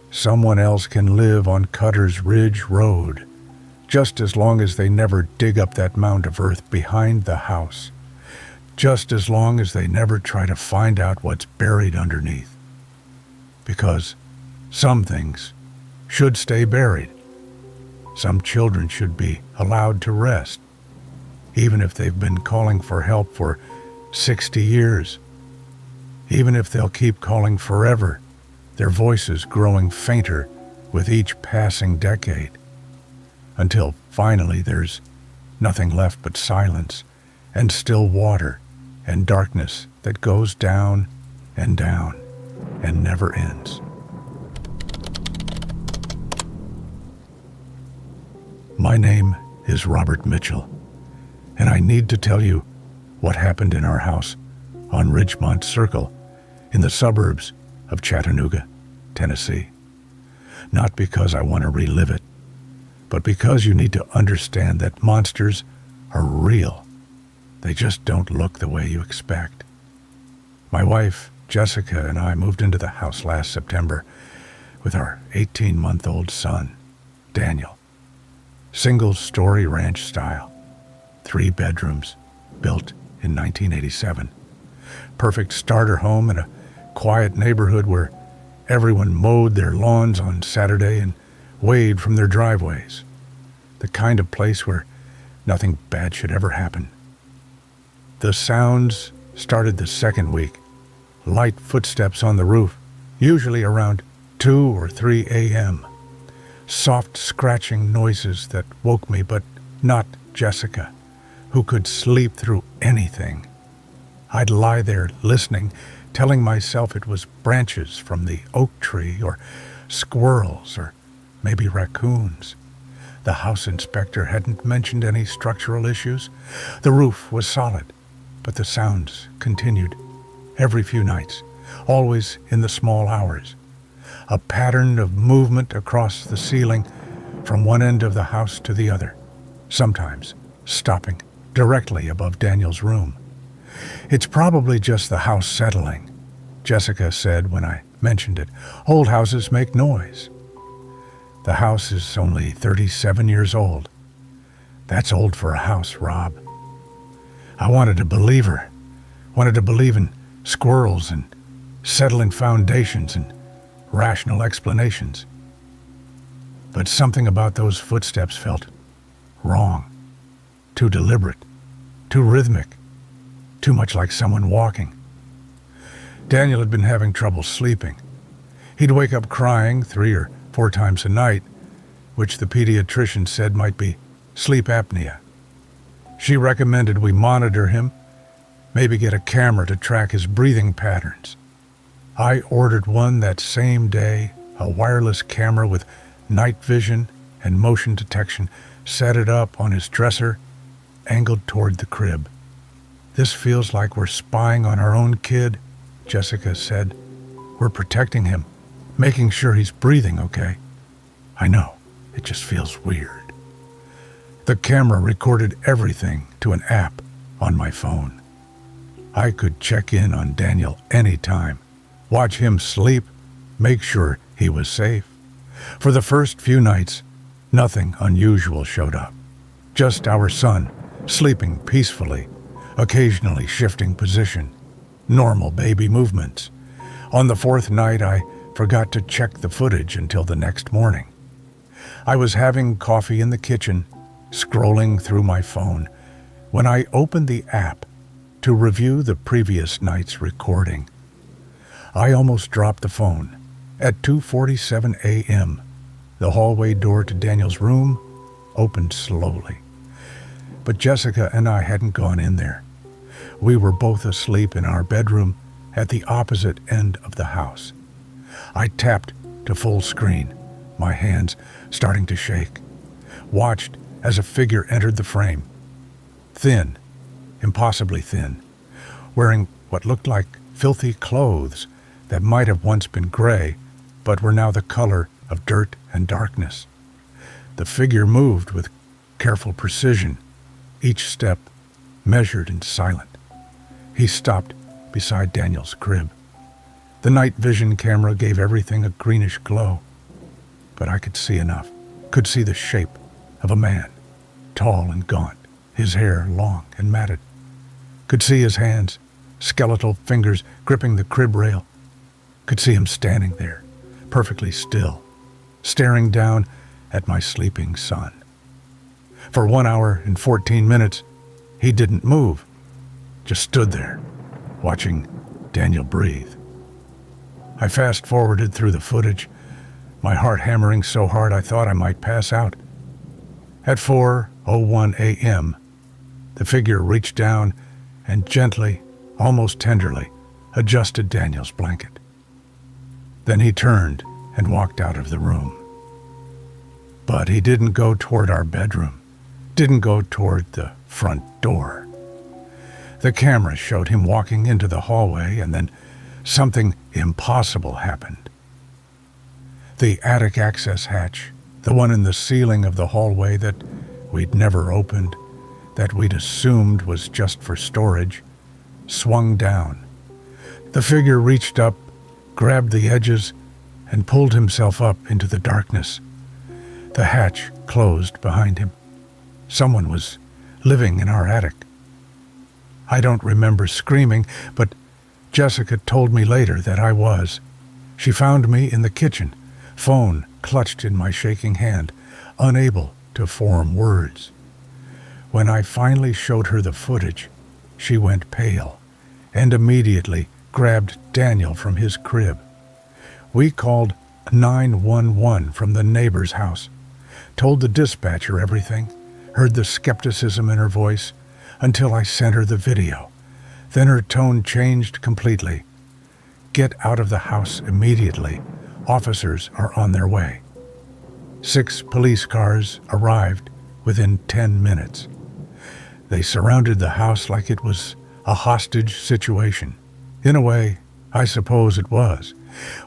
Someone else can live on Cutter's Ridge Road, just as long as they never dig up that mound of earth behind the house, just as long as they never try to find out what's buried underneath. Because some things should stay buried. Some children should be allowed to rest, even if they've been calling for help for 60 years, even if they'll keep calling forever, their voices growing fainter with each passing decade, until finally there's nothing left but silence and still water and darkness that goes down and down and never ends. My name is Robert Mitchell, and I need to tell you what happened in our house on Ridgemont Circle in the suburbs of Chattanooga, Tennessee. Not because I want to relive it, but because you need to understand that monsters are real. They just don't look the way you expect. My wife, Jessica, and I moved into the house last September with our 18-month-old son, Daniel. Single-story ranch style, 3 bedrooms, built in 1987. Perfect starter home in a quiet neighborhood where everyone mowed their lawns on Saturday and waved from their driveways. The kind of place where nothing bad should ever happen. The sounds started the second week. Light footsteps on the roof, usually around 2 or 3 a.m. Soft scratching noises that woke me, but not Jessica, who could sleep through anything. I'd lie there listening, telling myself it was branches from the oak tree, or squirrels, or maybe raccoons. The house inspector hadn't mentioned any structural issues. The roof was solid, but the sounds continued every few nights, always in the small hours. A pattern of movement across the ceiling from one end of the house to the other, sometimes stopping directly above Daniel's room. It's probably just the house settling, Jessica said when I mentioned it. Old houses make noise. The house is only 37 years old. That's old for a house, Rob. I wanted to believe her, wanted to believe in squirrels and settling foundations and rational explanations. But something about those footsteps felt wrong, too deliberate, too rhythmic, too much like someone walking. Daniel had been having trouble sleeping. He'd wake up crying 3 or 4 times a night, which the pediatrician said might be sleep apnea. She recommended we monitor him, maybe get a camera to track his breathing patterns. I ordered one that same day, a wireless camera with night vision and motion detection, set it up on his dresser, angled toward the crib. This feels like we're spying on our own kid, Jessica said. We're protecting him, making sure he's breathing okay. I know, it just feels weird. The camera recorded everything to an app on my phone. I could check in on Daniel anytime, watch him sleep, make sure he was safe. For the first few nights, nothing unusual showed up. Just our son, sleeping peacefully, occasionally shifting position, normal baby movements. On the 4th night, I forgot to check the footage until the next morning. I was having coffee in the kitchen, scrolling through my phone, when I opened the app to review the previous night's recording. I almost dropped the phone. At 2:47 a.m., the hallway door to Daniel's room opened slowly. But Jessica and I hadn't gone in there. We were both asleep in our bedroom at the opposite end of the house. I tapped to full screen, my hands starting to shake, watched as a figure entered the frame. Thin, impossibly thin, wearing what looked like filthy clothes that might have once been gray, but were now the color of dirt and darkness. The figure moved with careful precision, each step measured and silent. He stopped beside Daniel's crib. The night vision camera gave everything a greenish glow, but I could see enough, could see the shape of a man, tall and gaunt, his hair long and matted. Could see his hands, skeletal fingers gripping the crib rail. Could see him standing there, perfectly still, staring down at my sleeping son. For 1 hour and 14 minutes, he didn't move, just stood there, watching Daniel breathe. I fast-forwarded through the footage, my heart hammering so hard I thought I might pass out. At 4:01 a.m., the figure reached down and gently, almost tenderly, adjusted Daniel's blanket. Then he turned and walked out of the room. But he didn't go toward our bedroom, didn't go toward the front door. The camera showed him walking into the hallway, and then something impossible happened. The attic access hatch, the one in the ceiling of the hallway that we'd never opened, that we'd assumed was just for storage, swung down. The figure reached up, grabbed the edges, and pulled himself up into the darkness. The hatch closed behind him. Someone was living in our attic. I don't remember screaming, but Jessica told me later that I was. She found me in the kitchen, phone clutched in my shaking hand, unable to form words. When I finally showed her the footage, she went pale and immediately grabbed Daniel from his crib. We called 911 from the neighbor's house, told the dispatcher everything, heard the skepticism in her voice until I sent her the video. Then her tone changed completely. Get out of the house immediately. Officers are on their way. 6 police cars arrived within 10 minutes. They surrounded the house like it was a hostage situation. In a way, I suppose it was.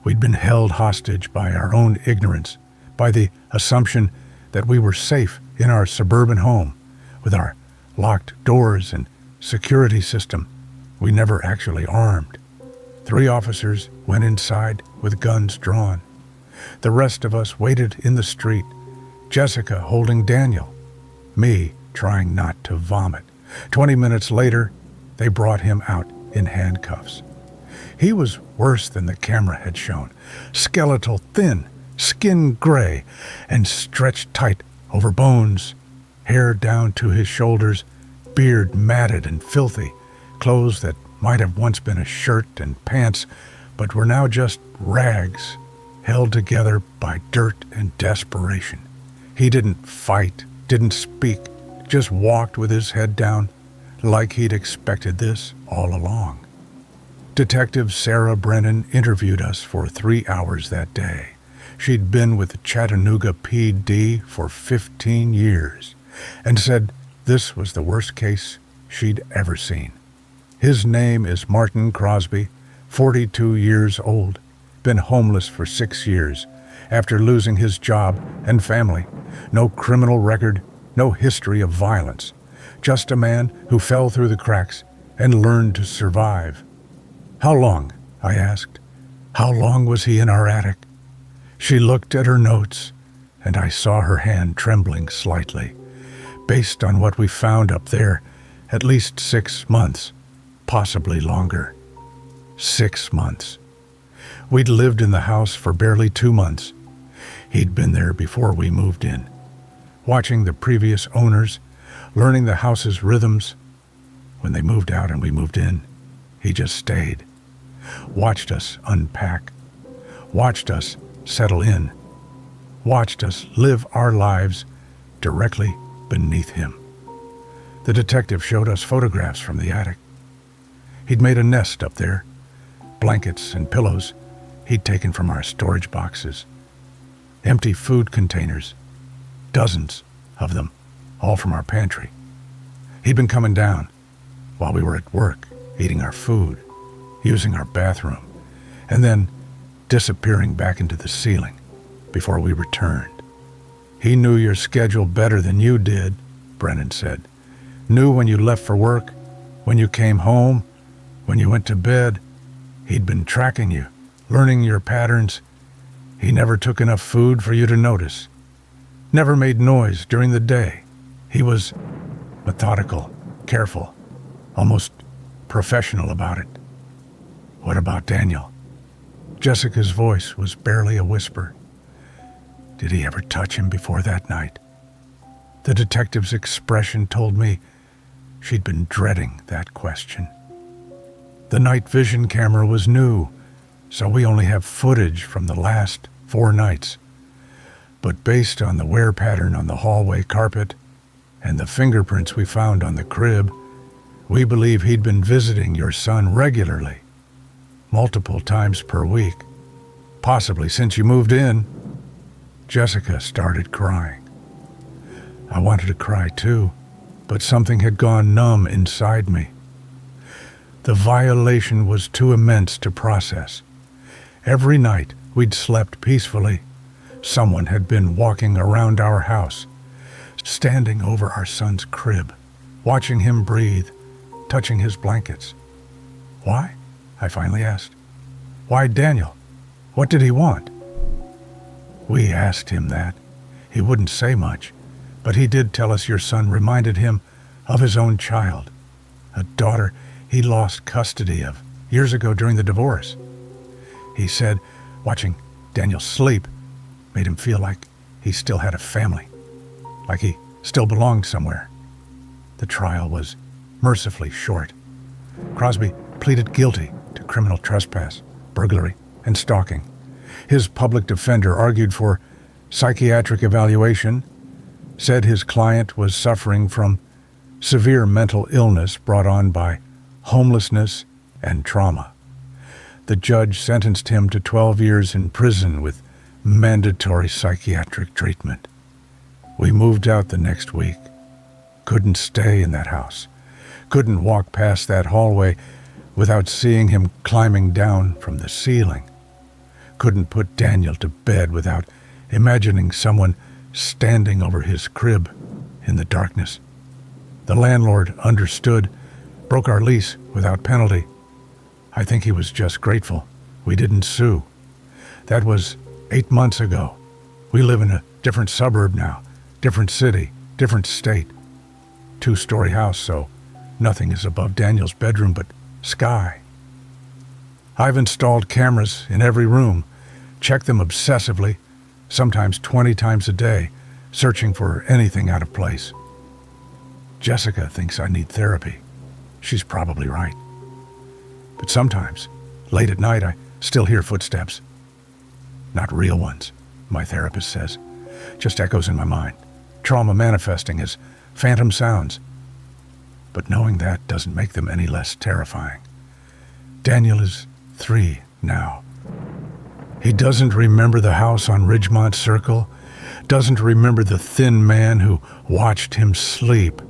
We'd been held hostage by our own ignorance, by the assumption that we were safe in our suburban home, with our locked doors and security system. We never actually armed. 3 officers went inside with guns drawn. The rest of us waited in the street, Jessica holding Daniel, me trying not to vomit. 20 minutes later, they brought him out in handcuffs. He was worse than the camera had shown. Skeletal, thin, skin gray, and stretched tight over bones, hair down to his shoulders, beard matted and filthy, clothes that might have once been a shirt and pants, but were now just rags, held together by dirt and desperation. He didn't fight, didn't speak, just walked with his head down, like he'd expected this all along. Detective Sarah Brennan interviewed us for 3 hours that day. She'd been with Chattanooga PD for 15 years and said this was the worst case she'd ever seen. His name is Martin Crosby, 42 years old, been homeless for 6 years after losing his job and family. No criminal record, no history of violence. Just a man who fell through the cracks and learned to survive. How long? I asked. How long was he in our attic? She looked at her notes, and I saw her hand trembling slightly. Based on what we found up there, at least 6 months, possibly longer. 6 months. We'd lived in the house for barely 2 months. He'd been there before we moved in, watching the previous owners, learning the house's rhythms. When they moved out and we moved in, he just stayed, watched us unpack, watched us settle in, watched us live our lives directly beneath him. The detective showed us photographs from the attic. He'd made a nest up there, blankets and pillows he'd taken from our storage boxes, empty food containers, dozens of them, all from our pantry. He'd been coming down while we were at work, eating our food, using our bathroom, and then disappearing back into the ceiling before we returned. He knew your schedule better than you did, Brennan said. Knew when you left for work, when you came home, When you went to bed, he'd been tracking you, learning your patterns. He never took enough food for you to notice. Never made noise during the day. He was methodical, careful, almost professional about it. What about Daniel? Jessica's voice was barely a whisper. Did he ever touch him before that night? The detective's expression told me she'd been dreading that question. The night vision camera was new, so we only have footage from the last 4 nights. But based on the wear pattern on the hallway carpet and the fingerprints we found on the crib, we believe he'd been visiting your son regularly, multiple times per week, possibly since you moved in. Jessica started crying. I wanted to cry too, but something had gone numb inside me. The violation was too immense to process. Every night we'd slept peacefully, someone had been walking around our house, standing over our son's crib, watching him breathe, touching his blankets. Why? I finally asked. Why Daniel? What did he want? We asked him that. He wouldn't say much, but he did tell us your son reminded him of his own child, a daughter he lost custody of years ago during the divorce. He said watching Daniel sleep made him feel like he still had a family, like he still belonged somewhere. The trial was mercifully short. Crosby pleaded guilty to criminal trespass, burglary, and stalking. His public defender argued for psychiatric evaluation, said his client was suffering from severe mental illness brought on by homelessness and trauma. The judge sentenced him to 12 years in prison with mandatory psychiatric treatment. We moved out the next week. Couldn't stay in that house. Couldn't walk past that hallway without seeing him climbing down from the ceiling. Couldn't put Daniel to bed without imagining someone standing over his crib in the darkness. The landlord understood, broke our lease without penalty. I think he was just grateful we didn't sue. That was 8 months ago. We live in a different suburb now, different city, different state. 2-story house, so nothing is above Daniel's bedroom but sky. I've installed cameras in every room, checked them obsessively, sometimes 20 times a day, searching for anything out of place. Jessica thinks I need therapy. She's probably right. But sometimes, late at night, I still hear footsteps. Not real ones, my therapist says. Just echoes in my mind. Trauma manifesting as phantom sounds. But knowing that doesn't make them any less terrifying. Daniel is 3 now. He doesn't remember the house on Ridgemont Circle, doesn't remember the thin man who watched him sleep.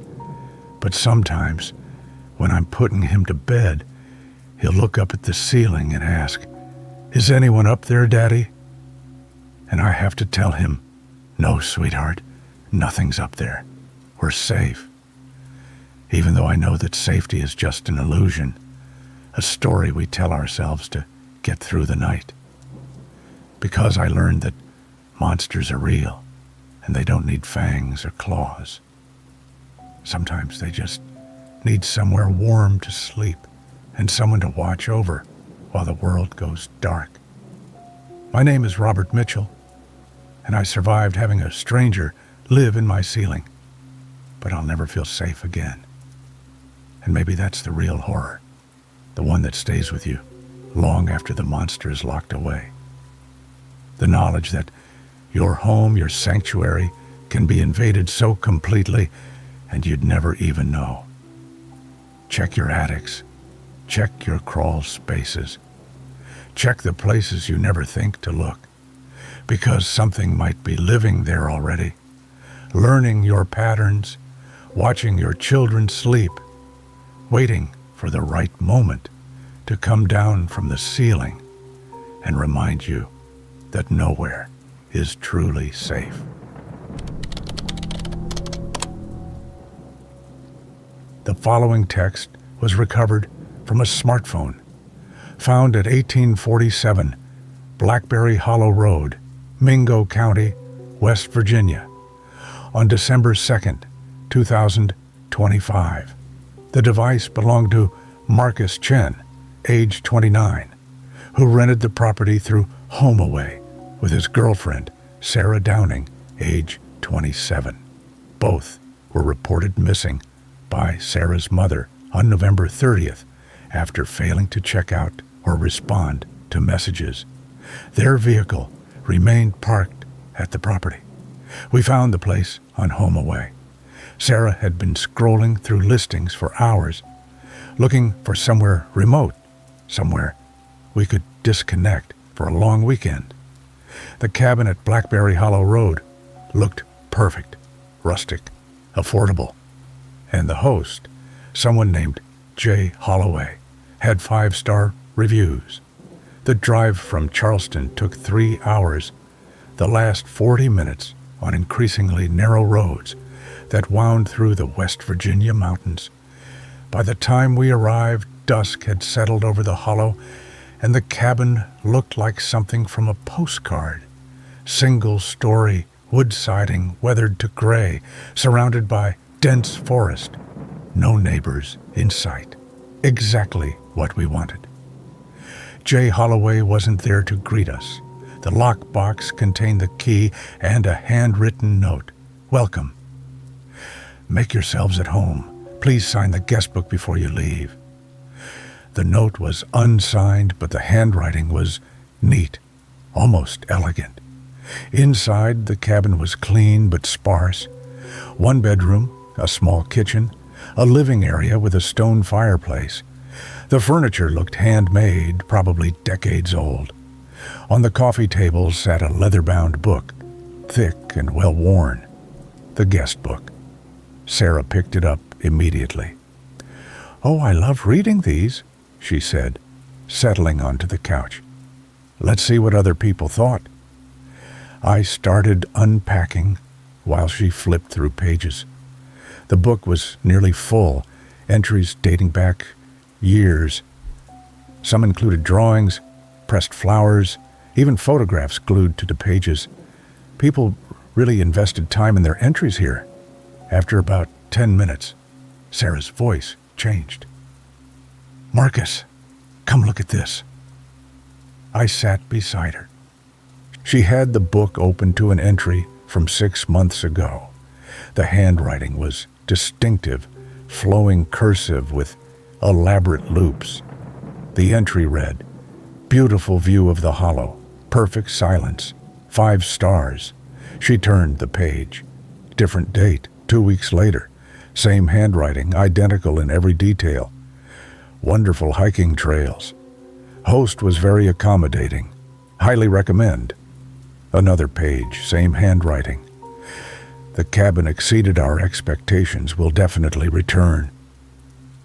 But sometimes, when I'm putting him to bed, he'll look up at the ceiling and ask, "Is anyone up there, Daddy?" And I have to tell him, "No, sweetheart, nothing's up there. We're safe." Even though I know that safety is just an illusion, a story we tell ourselves to get through the night. Because I learned that monsters are real, and they don't need fangs or claws. Sometimes they just need somewhere warm to sleep and someone to watch over while the world goes dark. My name is Robert Mitchell, and I survived having a stranger live in my ceiling, but I'll never feel safe again. And maybe that's the real horror, the one that stays with you long after the monster is locked away. The knowledge that your home, your sanctuary, can be invaded so completely and you'd never even know. Check your attics. Check your crawl spaces. Check the places you never think to look, because something might be living there already, learning your patterns, watching your children sleep, waiting for the right moment to come down from the ceiling and remind you that nowhere is truly safe. The following text was recovered from a smartphone. Found at 1847 Blackberry Hollow Road, Mingo County, West Virginia, on December 2nd, 2025. The device belonged to Marcus Chen, age 29, who rented the property through HomeAway with his girlfriend, Sarah Downing, age 27. Both were reported missing by Sarah's mother on November 30th after failing to check out or respond to messages. Their vehicle remained parked at the property. We found the place on HomeAway. Sarah had been scrolling through listings for hours, looking for somewhere remote, somewhere we could disconnect for a long weekend. The cabin at Blackberry Hollow Road looked perfect, rustic, affordable, and the host, someone named Jay Holloway, had 5-star reviews. The drive from Charleston took 3 hours, the last 40 minutes on increasingly narrow roads that wound through the West Virginia mountains. By the time we arrived, dusk had settled over the hollow, and the cabin looked like something from a postcard. Single-story wood siding weathered to gray, surrounded by dense forest. No neighbors in sight. Exactly what we wanted. Jay Holloway wasn't there to greet us. The lockbox contained the key and a handwritten note. Welcome. Make yourselves at home. Please sign the Guestbook before you leave. The note was unsigned, but the handwriting was neat, almost elegant. Inside, the cabin was clean but sparse. 1 bedroom, a small kitchen, a living area with a stone fireplace. The furniture looked handmade, probably decades old. On the coffee table sat a leather-bound book, thick and well-worn. The Guestbook. Sarah picked it up immediately. "Oh, I love reading these," she said, settling onto the couch. "Let's see what other people thought." I started unpacking while she flipped through pages. The book was nearly full, entries dating back years. Some included drawings, pressed flowers, even photographs glued to the pages. People really invested time in their entries here. After about 10 minutes, Sarah's voice changed. "Marcus, come look at this." I sat beside her. She had the book open to an entry from 6 months ago. The handwriting was distinctive, flowing cursive with elaborate loops. The entry read, "Beautiful view of the hollow, perfect silence, 5 stars." She turned the page. Different date, 2 weeks later. Same handwriting, identical in every detail. "Wonderful hiking trails. Host was very accommodating. Highly recommend." Another page, same handwriting. "The cabin exceeded our expectations. Will definitely return."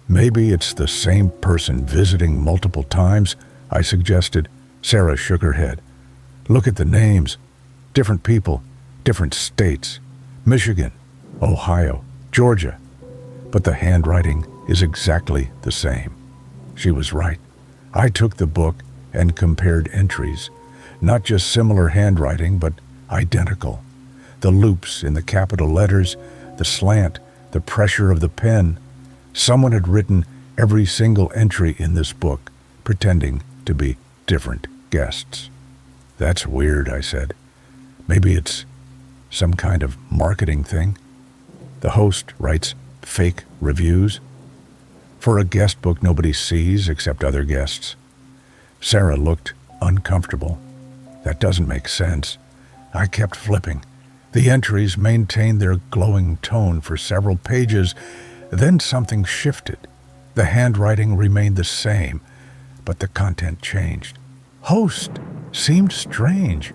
"Maybe it's the same person visiting multiple times," I suggested. Sarah shook her head. "Look at the names. Different people, different states. Michigan, Ohio, Georgia. But the handwriting is exactly the same." She was right. I took the book and compared entries. Not just similar handwriting, but identical. The loops in the capital letters, the slant, the pressure of the pen. Someone had written every single entry in this book, pretending to be different guests. "That's weird," I said. "Maybe it's some kind of marketing thing." The host writes fake reviews for a guest book nobody sees except other guests. Sarah looked uncomfortable. "That doesn't make sense." I kept flipping. The entries maintained their glowing tone for several pages. Then something shifted. The handwriting remained the same, but the content changed. Host seemed strange.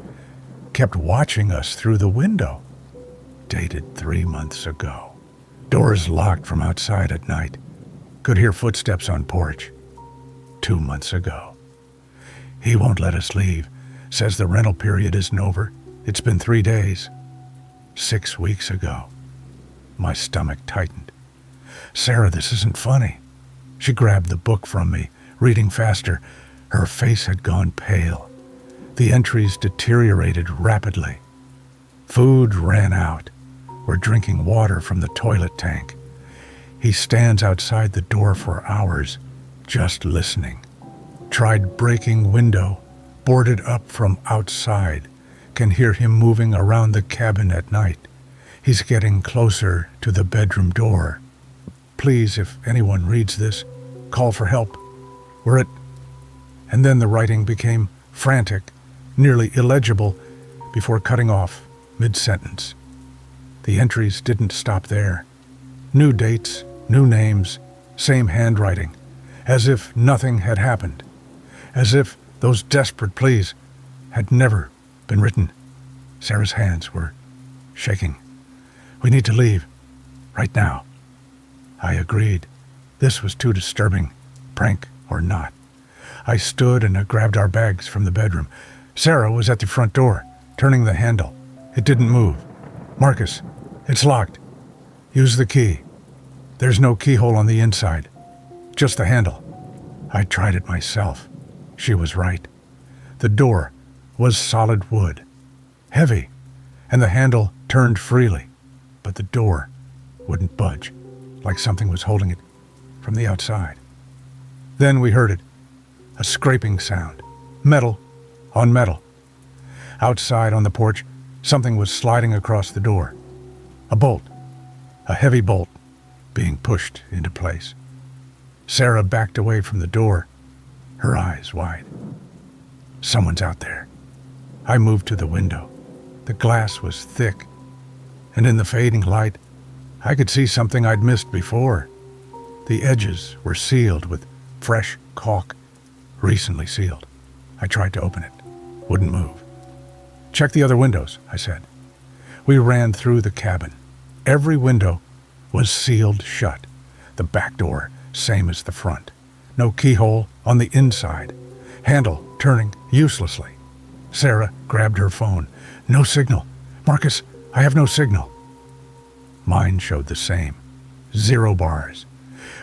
Kept watching us through the window. Dated 3 months ago. Doors locked from outside at night. Could hear footsteps on porch. 2 months ago. He won't let us leave. Says the rental period isn't over. It's been 3 days. 6 weeks ago. My stomach tightened. "Sarah, this isn't funny." She grabbed the book from me, reading faster. Her face had gone pale. The entries deteriorated rapidly. Food ran out. We're drinking water from the toilet tank. He stands outside the door for hours, just listening. Tried breaking window, boarded up from outside. Can hear him moving around the cabin at night. He's getting closer to the bedroom door. Please, if anyone reads this, call for help. We're at... And then the writing became frantic, nearly illegible, before cutting off mid-sentence. The entries didn't stop there. New dates, new names, same handwriting, as if nothing had happened, as if those desperate pleas had never been written. Sarah's hands were shaking. We need to leave, right now. I agreed. This was too disturbing, prank or not. I stood and grabbed our bags from the bedroom. Sarah was at the front door, turning the handle. It didn't move. Marcus, it's locked. Use the key. There's no keyhole on the inside, just the handle. I tried it myself. She was right. The door was solid wood, heavy, and the handle turned freely, but the door wouldn't budge, like something was holding it from the outside. Then we heard it, a scraping sound, metal on metal. Outside on the porch, something was sliding across the door. A bolt, a heavy bolt, being pushed into place. Sarah backed away from the door, her eyes wide. Someone's out there. I moved to the window. The glass was thick, and in the fading light, I could see something I'd missed before. The edges were sealed with fresh caulk, recently sealed. I tried to open it. Wouldn't move. Check the other windows, I said. We ran through the cabin. Every window was sealed shut. The back door, same as the front. No keyhole on the inside. Handle turning uselessly. Sarah grabbed her phone. No signal. Marcus, I have no signal. Mine showed the same. 0 bars.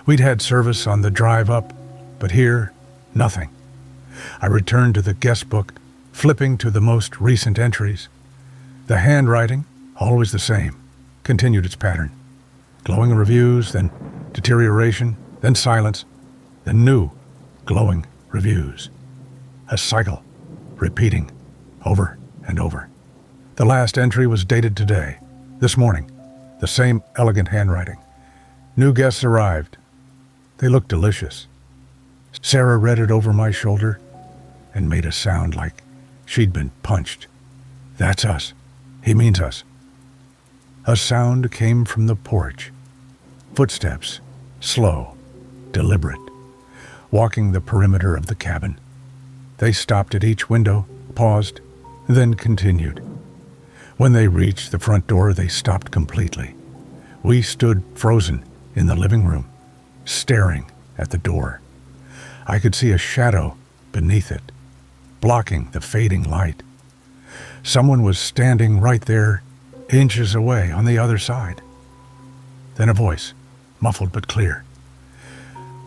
We'd had service on the drive up, but here, nothing. I returned to the Guestbook, flipping to the most recent entries. The handwriting, always the same, continued its pattern. Glowing reviews, then deterioration, then silence, then new, glowing reviews. A cycle, repeating, over and over. The last entry was dated today, this morning, the same elegant handwriting. New guests arrived. They looked delicious. Sarah read it over my shoulder and made a sound like she'd been punched. That's us. He means us. A sound came from the porch. Footsteps, slow, deliberate, walking the perimeter of the cabin. They stopped at each window, paused, then continued. When they reached the front door, they stopped completely. We stood frozen in the living room, staring at the door. I could see a shadow beneath it, blocking the fading light. Someone was standing right there, inches away on the other side. Then a voice, muffled but clear.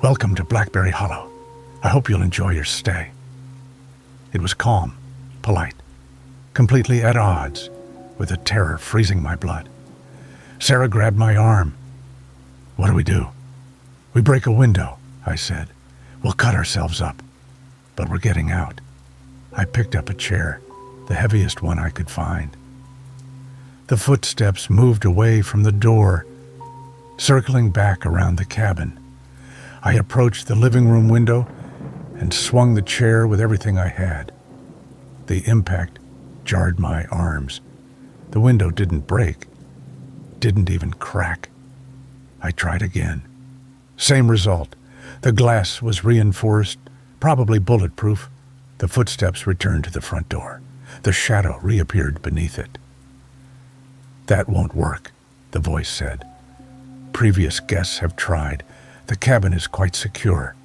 Welcome to Blackberry Hollow. I hope you'll enjoy your stay. It was calm, polite, completely at odds with the terror freezing my blood. Sarah grabbed my arm. What do? We break a window, I said. We'll cut ourselves up, but we're getting out. I picked up a chair, the heaviest one I could find. The footsteps moved away from the door, circling back around the cabin. I approached the living room window and swung the chair with everything I had. The impact jarred my arms. The window didn't break, didn't even crack. I tried again. Same result. The glass was reinforced, probably bulletproof. The footsteps returned to the front door. The shadow reappeared beneath it. That won't work, the voice said. Previous guests have tried. The cabin is quite secure.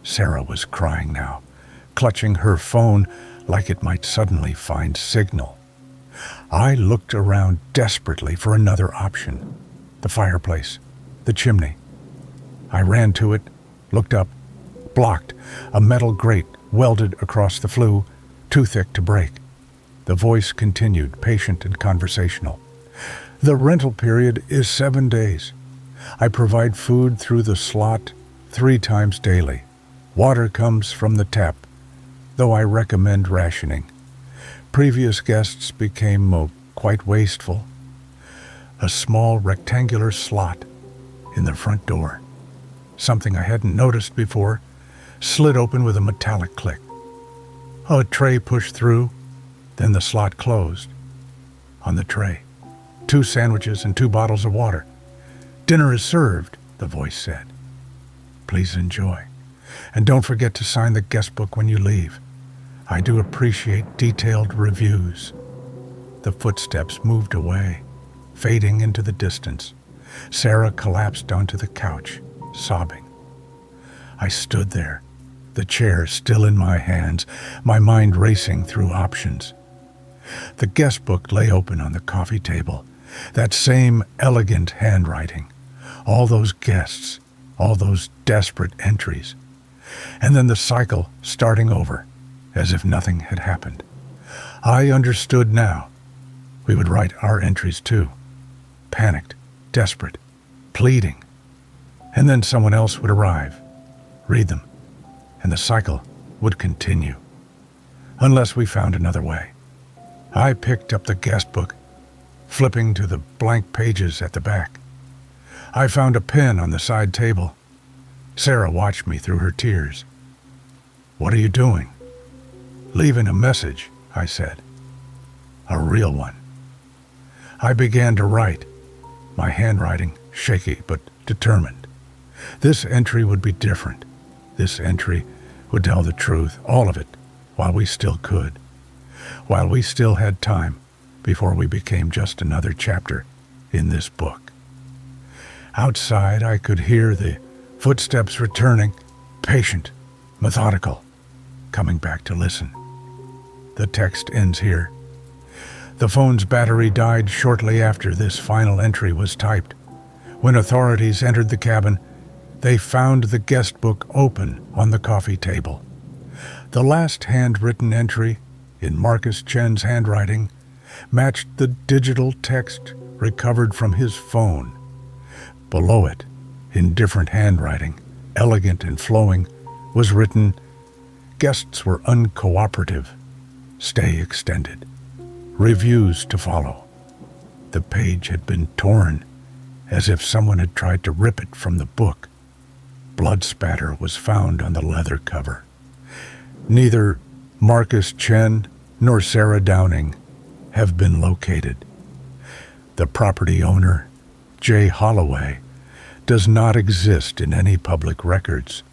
Sarah was crying now, clutching her phone like it might suddenly find signal. I looked around desperately for another option. The fireplace, the chimney. I ran to it, looked up, blocked, a metal grate welded across the flue, too thick to break. The voice continued, patient and conversational. The rental period is 7 days. I provide food through the slot 3 times daily. Water comes from the tap, though I recommend rationing. Previous guests became quite wasteful. A small rectangular slot in the front door, something I hadn't noticed before, slid open with a metallic click. A tray pushed through, then the slot closed. On the tray, 2 sandwiches and 2 bottles of water. Dinner is served, the voice said. Please enjoy. And don't forget to sign the guest book when you leave. I do appreciate detailed reviews. The footsteps moved away, fading into the distance. Sarah collapsed onto the couch, sobbing. I stood there, the chair still in my hands, my mind racing through options. The guest book lay open on the coffee table, that same elegant handwriting. All those guests, all those desperate entries. And then the cycle starting over, as if nothing had happened. I understood now. We would write our entries too. Panicked, desperate, pleading. And then someone else would arrive, read them, and the cycle would continue. Unless we found another way. I picked up the guest book, flipping to the blank pages at the back. I found a pen on the side table. Sarah watched me through her tears. What are you doing? Leaving a message, I said. A real one. I began to write, my handwriting shaky but determined. This entry would be different. This entry would tell the truth, all of it, while we still could. While we still had time before we became just another chapter in this book. Outside, I could hear the footsteps returning, patient, methodical, coming back to listen. The text ends here. The phone's battery died shortly after this final entry was typed. When authorities entered the cabin, they found the guest book open on the coffee table. The last handwritten entry, in Marcus Chen's handwriting, matched the digital text recovered from his phone. Below it, in different handwriting, elegant and flowing, was written, "Guests were uncooperative. Stay extended. Reviews to follow." The page had been torn, as if someone had tried to rip it from the book. Blood spatter was found on the leather cover. Neither Marcus Chen nor Sarah Downing have been located. The property owner, Jay Holloway, does not exist in any public records.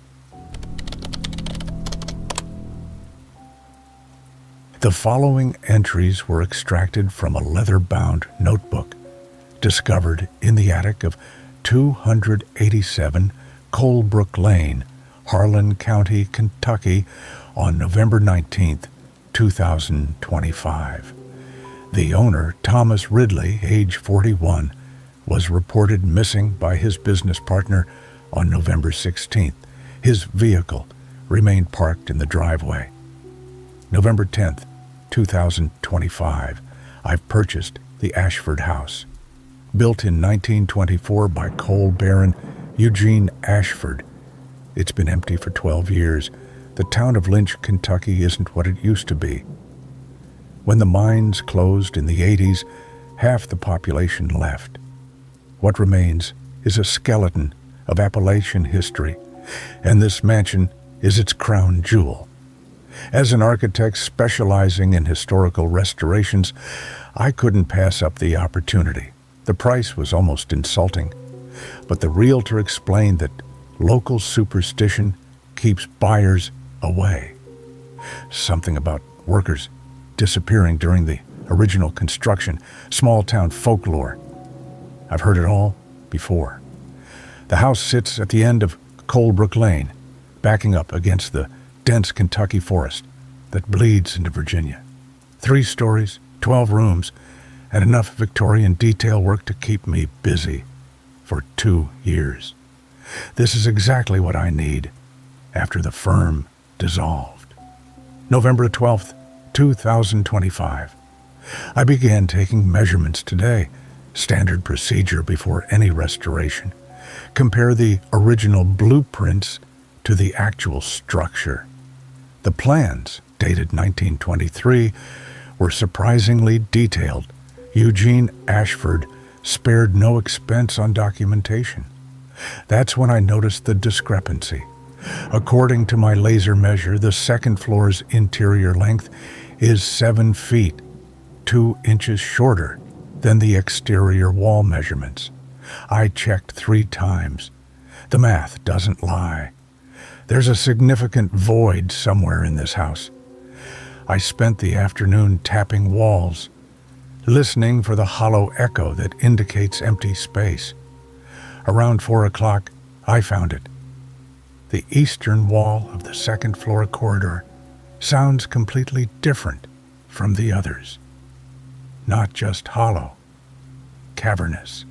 The following entries were extracted from a leather-bound notebook discovered in the attic of 287 Colebrook Lane, Harlan County, Kentucky, on November 19, 2025. The owner, Thomas Ridley, age 41, was reported missing by his business partner on November 16th. His vehicle remained parked in the driveway. November 10th, 2025, I've purchased the Ashford House. Built in 1924 by coal baron Eugene Ashford. It's been empty for 12 years. The town of Lynch, Kentucky isn't what it used to be. When the mines closed in the 80s, half the population left. What remains is a skeleton of Appalachian history, and this mansion is its crown jewel. As an architect specializing in historical restorations, I couldn't pass up the opportunity. The price was almost insulting, but the realtor explained that local superstition keeps buyers away. Something about workers disappearing during the original construction, small-town folklore. I've heard it all before. The house sits at the end of Colebrook Lane, backing up against the dense Kentucky forest that bleeds into Virginia. 3 stories, 12 rooms, and enough Victorian detail work to keep me busy for 2 years. This is exactly what I need after the firm dissolved. November 12th, 2025. I began taking measurements today, standard procedure before any restoration. Compare the original blueprints to the actual structure. The plans, dated 1923, were surprisingly detailed. Eugene Ashford spared no expense on documentation. That's when I noticed the discrepancy. According to my laser measure, the second floor's interior length is 7 feet, 2 inches shorter than the exterior wall measurements. I checked 3 times. The math doesn't lie. There's a significant void somewhere in this house. I spent the afternoon tapping walls, listening for the hollow echo that indicates empty space. Around 4 o'clock, I found it. The eastern wall of the second floor corridor sounds completely different from the others. Not just hollow, cavernous.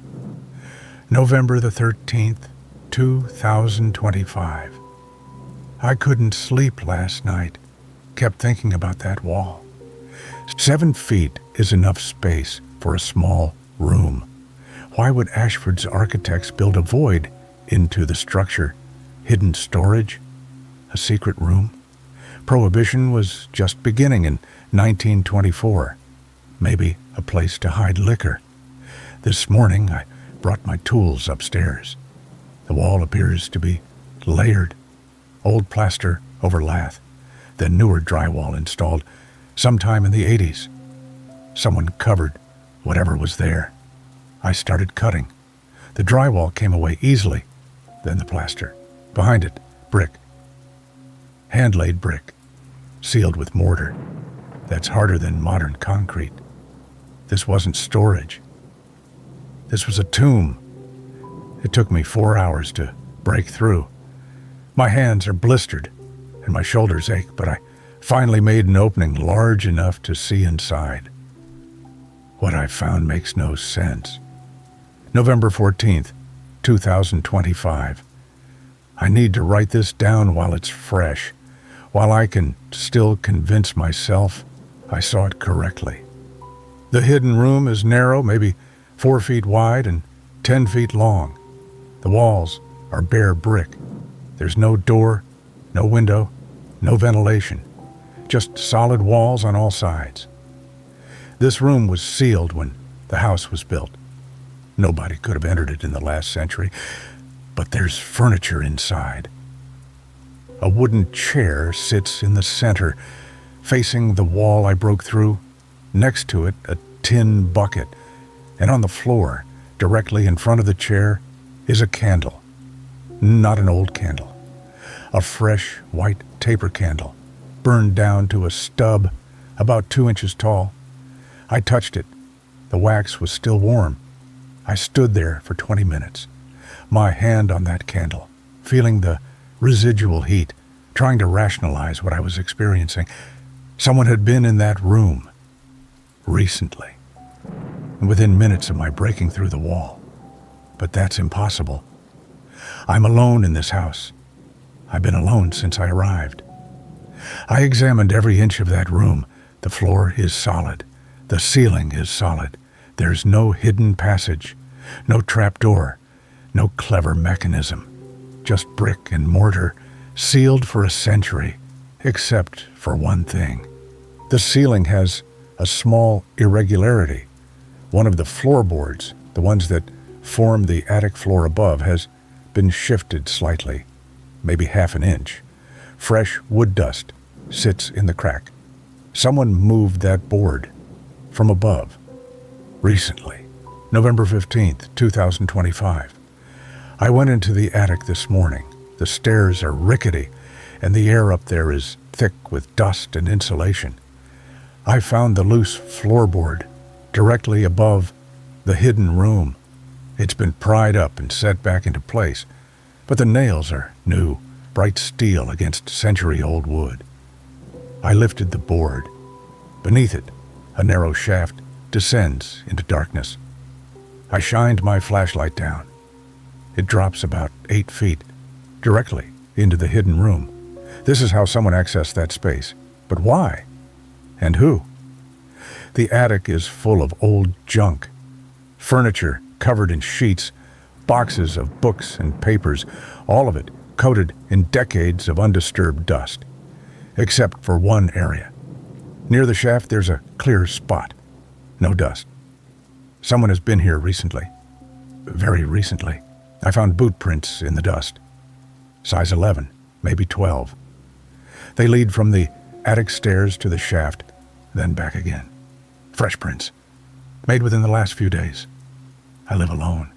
November the 13th, 2025. I couldn't sleep last night. Kept thinking about that wall. 7 feet is enough space for a small room. Why would Ashford's architects build a void into the structure? Hidden storage? A secret room? Prohibition was just beginning in 1924. Maybe a place to hide liquor. This morning I brought my tools upstairs. The wall appears to be layered. Old plaster over lath, then newer drywall installed sometime in the 80s. Someone covered whatever was there. I started cutting. The drywall came away easily, then the plaster. Behind it, brick. Hand-laid brick, sealed with mortar. That's harder than modern concrete. This wasn't storage. This was a tomb. It took me 4 hours to break through. My hands are blistered and my shoulders ache, but I finally made an opening large enough to see inside. What I found makes no sense. November 14th, 2025. I need to write this down while it's fresh, while I can still convince myself I saw it correctly. The hidden room is narrow, maybe 4 feet wide and 10 feet long. The walls are bare brick. There's no door, no window, no ventilation, just solid walls on all sides. This room was sealed when the house was built. Nobody could have entered it in the last century, but there's furniture inside. A wooden chair sits in the center, facing the wall I broke through. Next to it, a tin bucket, and on the floor, directly in front of the chair, is a candle. Not an old candle. A fresh, white taper candle, burned down to a stub about 2 inches tall. I touched it. The wax was still warm. I stood there for 20 minutes, my hand on that candle, feeling the residual heat, trying to rationalize what I was experiencing. Someone had been in that room recently, and within minutes of my breaking through the wall. But that's impossible. I'm alone in this house. I've been alone since I arrived. I examined every inch of that room. The floor is solid. The ceiling is solid. There's no hidden passage, no trapdoor, no clever mechanism. Just brick and mortar, sealed for a century, except for one thing. The ceiling has a small irregularity. One of the floorboards, the ones that form the attic floor above, has been shifted slightly, maybe half an inch. Fresh wood dust sits in the crack. Someone moved that board from above recently. November 15th, 2025. I went into the attic this morning. The stairs are rickety, and the air up there is thick with dust and insulation. I found the loose floorboard directly above the hidden room. It's been pried up and set back into place, but the nails are new, bright steel against century-old wood. I lifted the board. Beneath it, a narrow shaft descends into darkness. I shined my flashlight down. It drops about 8 feet, directly into the hidden room. This is how someone accessed that space. But why? And who? The attic is full of old junk. Furniture covered in sheets, boxes of books and papers, all of it coated in decades of undisturbed dust. Except for one area. Near the shaft, there's a clear spot. No dust. Someone has been here recently. Very recently. I found boot prints in the dust. Size 11, maybe 12. They lead from the attic stairs to the shaft, then back again. Fresh prints, made within the last few days. I live alone.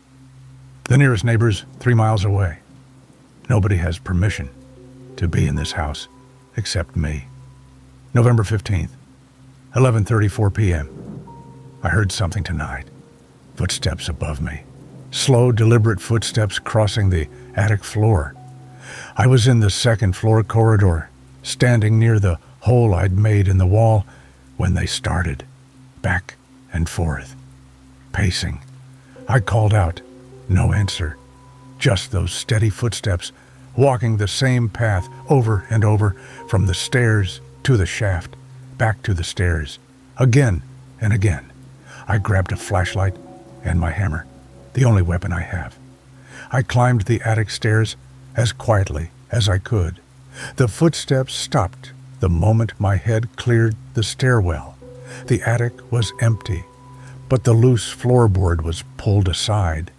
The nearest neighbor's 3 miles away. Nobody has permission to be in this house except me. November 15th, 11:34 p.m. I heard something tonight. Footsteps above me. Slow, deliberate footsteps crossing the attic floor. I was in the second floor corridor, standing near the hole I'd made in the wall when they started, back and forth, pacing. I called out. No answer. Just those steady footsteps, walking the same path over and over, from the stairs to the shaft, back to the stairs, again and again. I grabbed a flashlight and my hammer, the only weapon I have. I climbed the attic stairs as quietly as I could. The footsteps stopped the moment my head cleared the stairwell. The attic was empty, but the loose floorboard was pulled aside.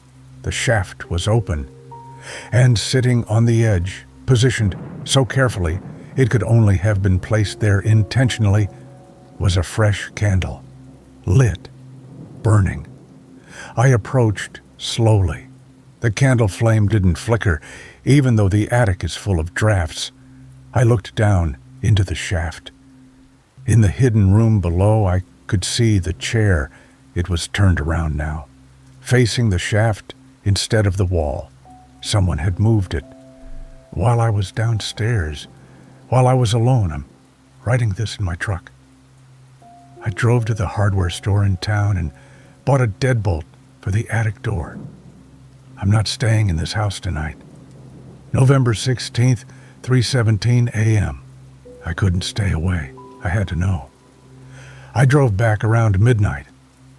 The shaft was open, and sitting on the edge, positioned so carefully it could only have been placed there intentionally, was a fresh candle, lit, burning. I approached slowly. The candle flame didn't flicker, even though the attic is full of drafts. I looked down into the shaft. In the hidden room below, I could see the chair. It was turned around now, facing the shaft instead of the wall. Someone had moved it. While I was downstairs, while I was alone, I'm writing this in my truck. I drove to the hardware store in town and bought a deadbolt for the attic door. I'm not staying in this house tonight. November 16th, 3:17 a.m. I couldn't stay away. I had to know. I drove back around midnight.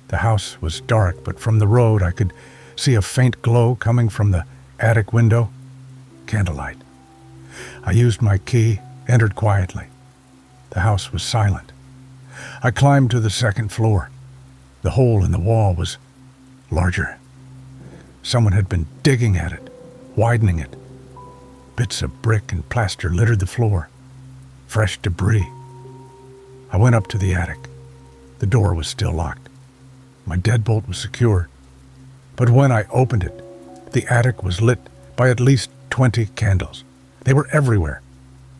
The house was dark, but from the road I could see a faint glow coming from the attic window. Candlelight. I used my key, entered quietly. The house was silent. I climbed to the second floor. The hole in the wall was larger. Someone had been digging at it, widening it. Bits of brick and plaster littered the floor. Fresh debris. I went up to the attic. The door was still locked. My deadbolt was secure. But when I opened it, the attic was lit by at least 20 candles. They were everywhere.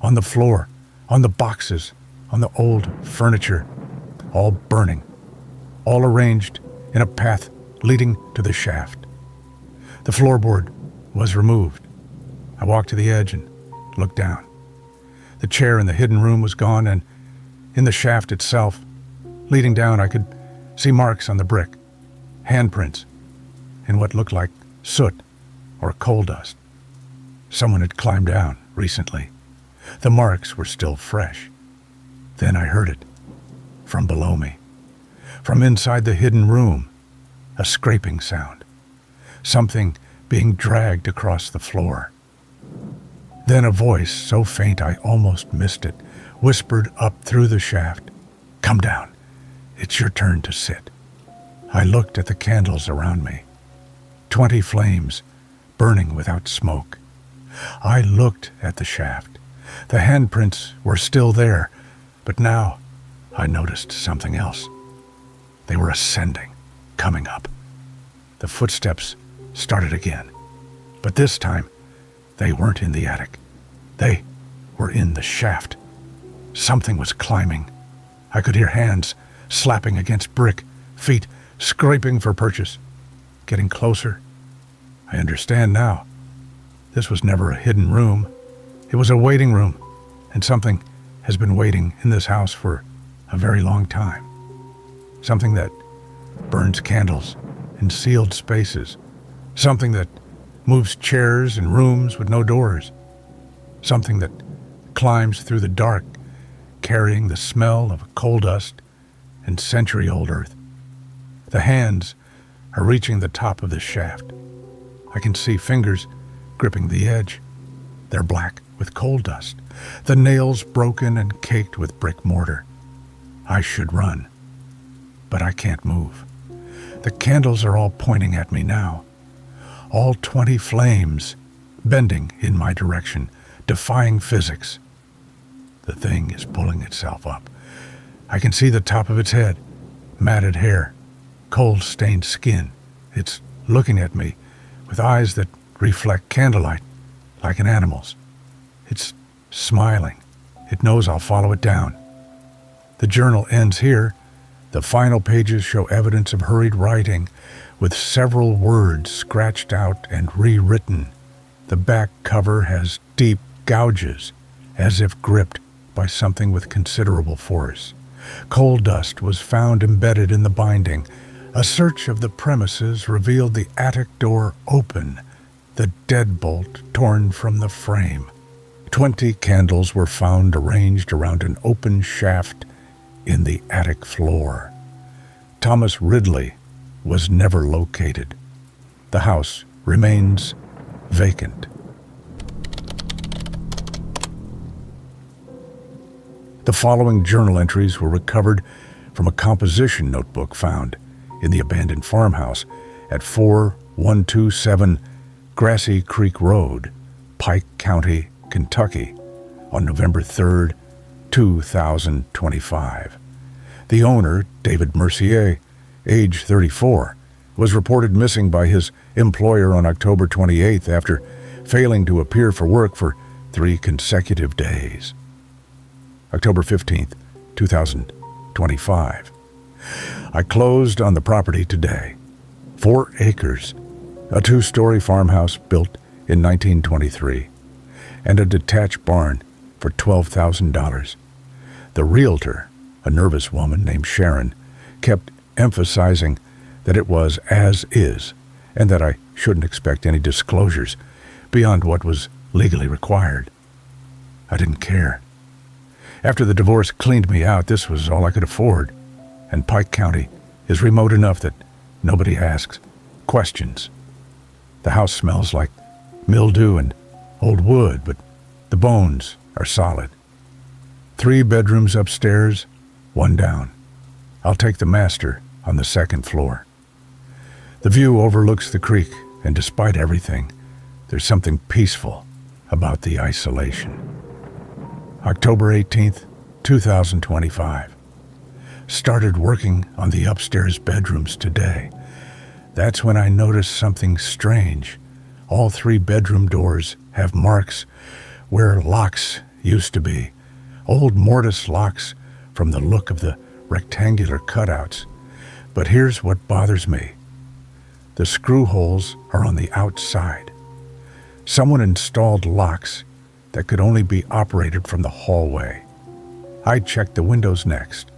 On the floor, on the boxes, on the old furniture, all burning, all arranged in a path leading to the shaft. The floorboard was removed. I walked to the edge and looked down. The chair in the hidden room was gone, and in the shaft itself, leading down, I could see marks on the brick, handprints, in what looked like soot or coal dust. Someone had climbed down recently. The marks were still fresh. Then I heard it from below me, from inside the hidden room, a scraping sound, something being dragged across the floor. Then a voice, so faint I almost missed it, whispered up through the shaft, "Come down. It's your turn to sit." I looked at the candles around me, 20 flames burning without smoke. I looked at the shaft. The handprints were still there, but now I noticed something else. They were ascending, coming up. The footsteps started again, but this time they weren't in the attic. They were in the shaft. Something was climbing. I could hear hands slapping against brick, feet scraping for purchase, getting closer. I understand now. This was never a hidden room. It was a waiting room, and something has been waiting in this house for a very long time. Something that burns candles in sealed spaces. Something that moves chairs and rooms with no doors. Something that climbs through the dark, carrying the smell of coal dust and century-old earth. The hands are reaching the top of the shaft. I can see fingers gripping the edge. They're black with coal dust, the nails broken and caked with brick mortar. I should run, but I can't move. The candles are all pointing at me now. All 20 flames bending in my direction, defying physics. The thing is pulling itself up. I can see the top of its head, matted hair, coal-stained skin. It's looking at me with eyes that reflect candlelight like an animal's. It's smiling. It knows I'll follow it down. The journal ends here. The final pages show evidence of hurried writing, with several words scratched out and rewritten. The back cover has deep gouges, as if gripped by something with considerable force. Coal dust was found embedded in the binding. A search of the premises revealed the attic door open, the deadbolt torn from the frame. 20 candles were found arranged around an open shaft in the attic floor. Thomas Ridley was never located. The house remains vacant. The following journal entries were recovered from a composition notebook found in the abandoned farmhouse at 4127 Grassy Creek Road, Pike County, Kentucky, on November 3, 2025. The owner, David Mercier, age 34, was reported missing by his employer on October 28th after failing to appear for work for 3 consecutive days. October 15th, 2025. I closed on the property today. 4 acres, a 2-story farmhouse built in 1923, and a detached barn for $12,000. The realtor, a nervous woman named Sharon, kept emphasizing that it was as is and that I shouldn't expect any disclosures beyond what was legally required. I didn't care. After the divorce cleaned me out, this was all I could afford, and Pike County is remote enough that nobody asks questions. The house smells like mildew and old wood, but the bones are solid. 3 bedrooms upstairs, 1 down. I'll take the master on the 2nd floor. The view overlooks the creek, and despite everything, there's something peaceful about the isolation. October 18th, 2025. Started working on the upstairs bedrooms today. That's when I noticed something strange. All 3 bedroom doors have marks where locks used to be. Old mortise locks from the look of the rectangular cutouts. But here's what bothers me. The screw holes are on the outside. Someone installed locks that could only be operated from the hallway. I checked the windows next.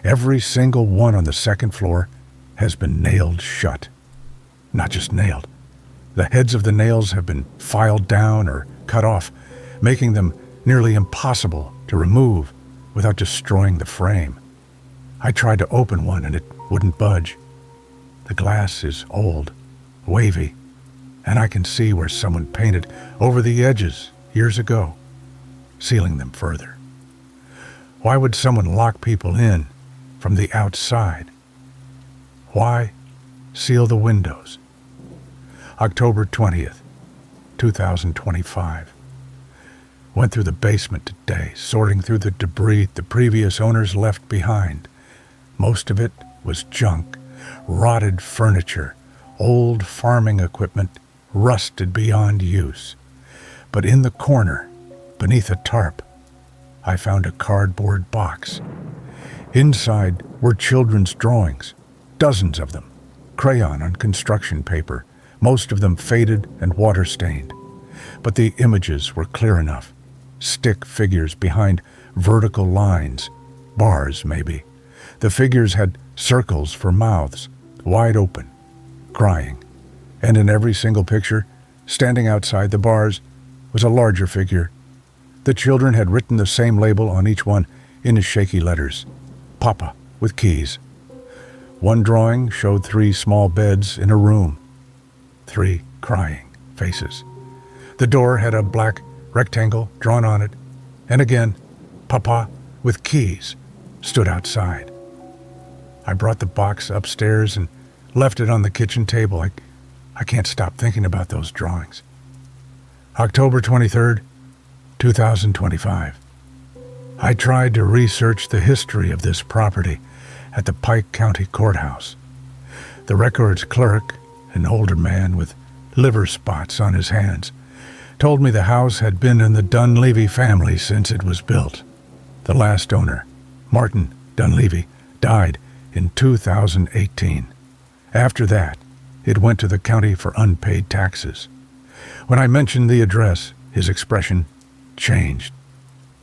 Every single one on the 2nd floor has been nailed shut. Not just nailed. The heads of the nails have been filed down or cut off, making them nearly impossible to remove without destroying the frame. I tried to open one and it wouldn't budge. The glass is old, wavy, and I can see where someone painted over the edges years ago, sealing them further. Why would someone lock people in from the outside? Why seal the windows? October 20th, 2025. Went through the basement today, sorting through the debris the previous owners left behind. Most of it was junk, rotted furniture, old farming equipment, rusted beyond use. But in the corner, beneath a tarp, I found a cardboard box. Inside were children's drawings, dozens of them, crayon on construction paper, most of them faded and water-stained. But the images were clear enough. Stick figures behind vertical lines, bars maybe. The figures had circles for mouths, wide open, crying. And in every single picture, Standing outside the bars was a larger figure. The children had written the same label on each one in shaky letters, Papa, with keys. One drawing showed 3 small beds in a room, 3 crying faces. The door had a black rectangle drawn on it, and again, Papa, with keys, stood outside. I brought the box upstairs and left it on the kitchen table. I can't stop thinking about those drawings. October 23rd, 2025. I tried to research the history of this property at the Pike County Courthouse. The records clerk, an older man with liver spots on his hands, told me the house had been in the Dunleavy family since it was built. The last owner, Martin Dunleavy, died in 2018. After that, it went to the county for unpaid taxes. When I mentioned the address, his expression changed.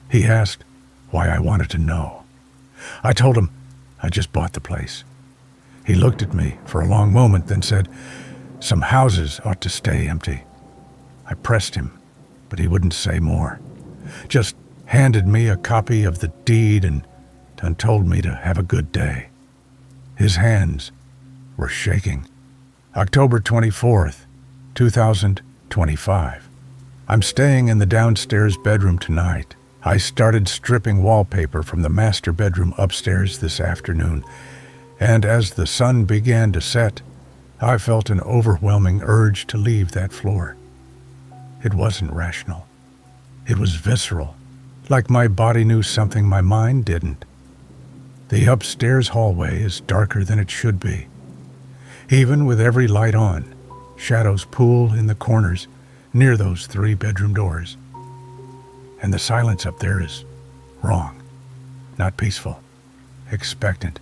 He asked why I wanted to know. I told him I just bought the place. He looked at me for a long moment, then said, "Some houses ought to stay empty." I pressed him, but he wouldn't say more. Just handed me a copy of the deed and told me to have a good day. His hands were shaking. October 24th, 2025. I'm staying in the downstairs bedroom tonight. I started stripping wallpaper from the master bedroom upstairs this afternoon, and as the sun began to set, I felt an overwhelming urge to leave that floor. It wasn't rational. It was visceral, like my body knew something my mind didn't. The upstairs hallway is darker than it should be. Even with every light on, shadows pool in the corners near those 3 bedroom doors. And the silence up there is wrong, not peaceful, expectant.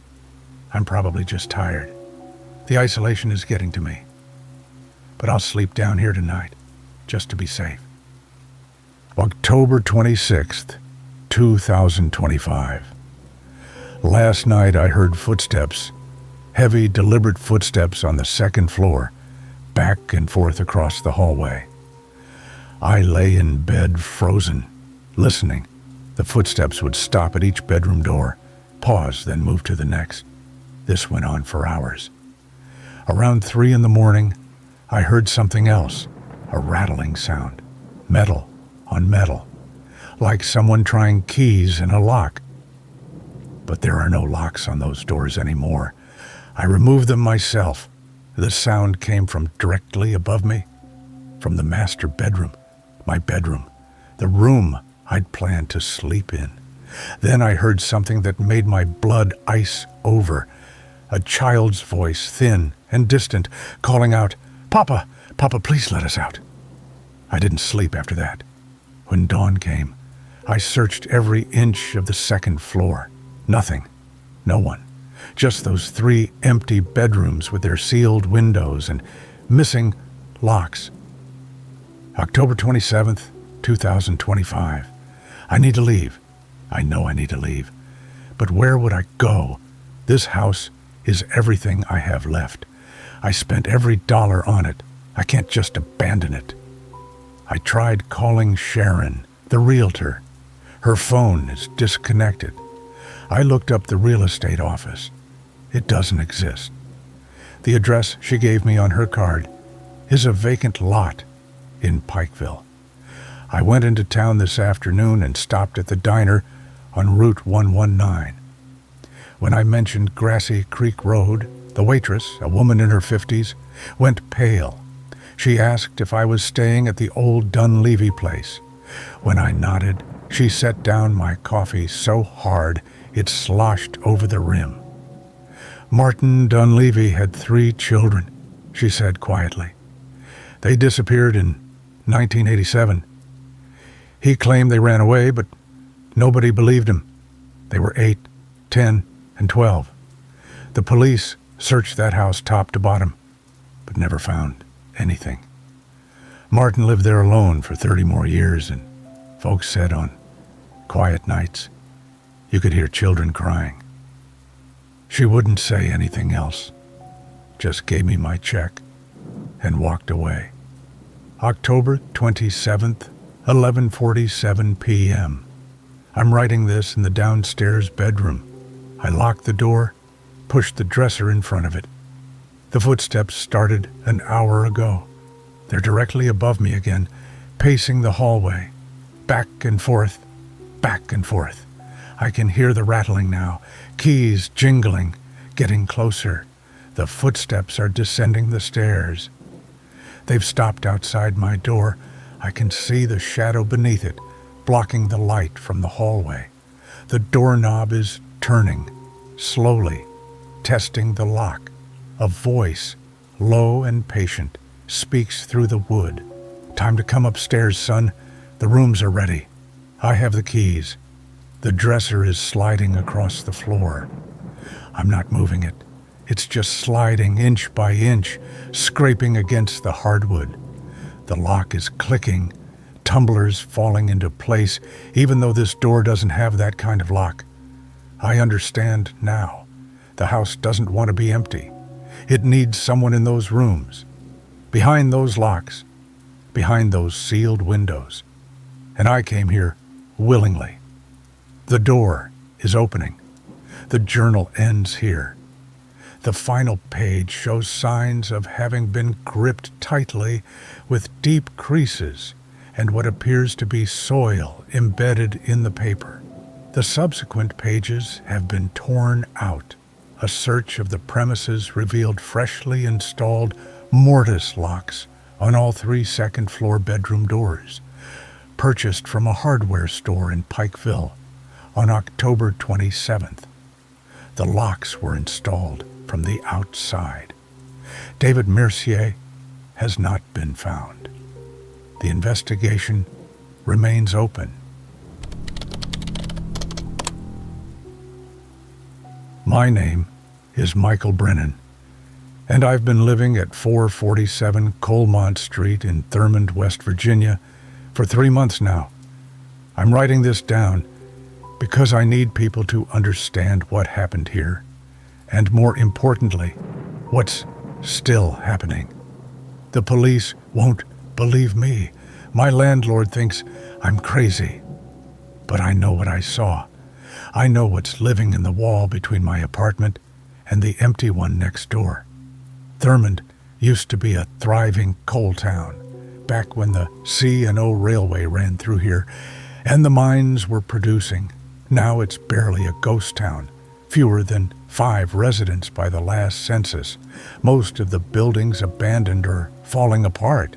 I'm probably just tired. The isolation is getting to me. But I'll sleep down here tonight, just to be safe. October 26th, 2025. Last night I heard footsteps, heavy, deliberate footsteps on the 2nd floor, back and forth across the hallway. I lay in bed frozen, listening. The footsteps would stop at each bedroom door, pause, then move to the next. This went on for hours. Around 3 in the morning, I heard something else, a rattling sound, metal on metal, like someone trying keys in a lock. But there are no locks on those doors anymore. I removed them myself. The sound came from directly above me, from the master bedroom, my bedroom, the room I'd planned to sleep in. Then I heard something that made my blood ice over, a child's voice, thin and distant, calling out, "Papa, Papa, please let us out." I didn't sleep after that. When dawn came, I searched every inch of the 2nd floor. Nothing. No one. Just those 3 empty bedrooms with their sealed windows and missing locks. October 27th, 2025. I need to leave. I know I need to leave. But where would I go? This house is everything I have left. I spent every dollar on it. I can't just abandon it. I tried calling Sharon, the realtor. Her phone is disconnected. I looked up the real estate office. It doesn't exist. The address she gave me on her card is a vacant lot in Pikeville. I went into town this afternoon and stopped at the diner on Route 119. When I mentioned Grassy Creek Road, the waitress, a woman in her 50s, went pale. She asked if I was staying at the old Dunleavy place. When I nodded, she set down my coffee so hard it sloshed over the rim. Martin Dunleavy had 3 children, she said quietly. They disappeared in 1987. He claimed they ran away, but nobody believed him. They were 8, 10, and 12. The police searched that house top to bottom, but never found anything. Martin lived there alone for 30 more years, and folks said on quiet nights, you could hear children crying. She wouldn't say anything else, just gave me my check and walked away. October 27th, 11:47 p.m. I'm writing this in the downstairs bedroom. I locked the door, pushed the dresser in front of it. The footsteps started an hour ago. They're directly above me again, pacing the hallway, back and forth, back and forth. I can hear the rattling now, keys jingling, getting closer. The footsteps are descending the stairs. They've stopped outside my door. I can see the shadow beneath it, blocking the light from the hallway. The doorknob is turning, slowly, testing the lock. A voice, low and patient, speaks through the wood. Time to come upstairs, son. The rooms are ready. I have the keys. The dresser is sliding across the floor. I'm not moving it. It's just sliding inch by inch, scraping against the hardwood. The lock is clicking, tumblers falling into place, even though this door doesn't have that kind of lock. I understand now. The house doesn't want to be empty. It needs someone in those rooms, behind those locks, behind those sealed windows. And I came here willingly. The door is opening. The journal ends here. The final page shows signs of having been gripped tightly with deep creases and what appears to be soil embedded in the paper. The subsequent pages have been torn out. A search of the premises revealed freshly installed mortise locks on all 3 second-floor bedroom doors, purchased from a hardware store in Pikeville on October 27th. The locks were installed from the outside. David Mercier has not been found. The investigation remains open. My name is Michael Brennan, and I've been living at 447 Colmont Street in Thurmond, West Virginia, for 3 months now. I'm writing this down because I need people to understand what happened here, and more importantly, what's still happening. The police won't believe me. My landlord thinks I'm crazy, but I know what I saw. I know what's living in the wall between my apartment and the empty one next door. Thurmond used to be a thriving coal town, back when the C&O Railway ran through here, and the mines were producing. Now it's barely a ghost town, fewer than 5 residents by the last census. Most of the buildings abandoned or falling apart.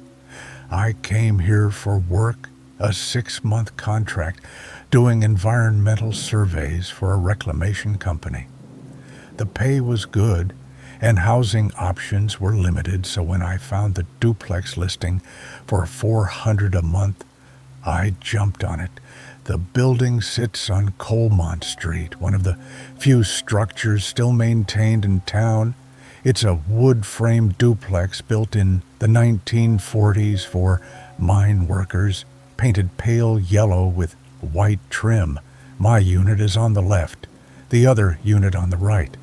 I came here for work, a 6-month contract, doing environmental surveys for a reclamation company. The pay was good, and housing options were limited, so when I found the duplex listing for $400 a month, I jumped on it. The building sits on Colmont Street, one of the few structures still maintained in town. It's a wood-frame duplex built in the 1940s for mine workers, painted pale yellow with white trim. My unit is on the left, the other unit on the right.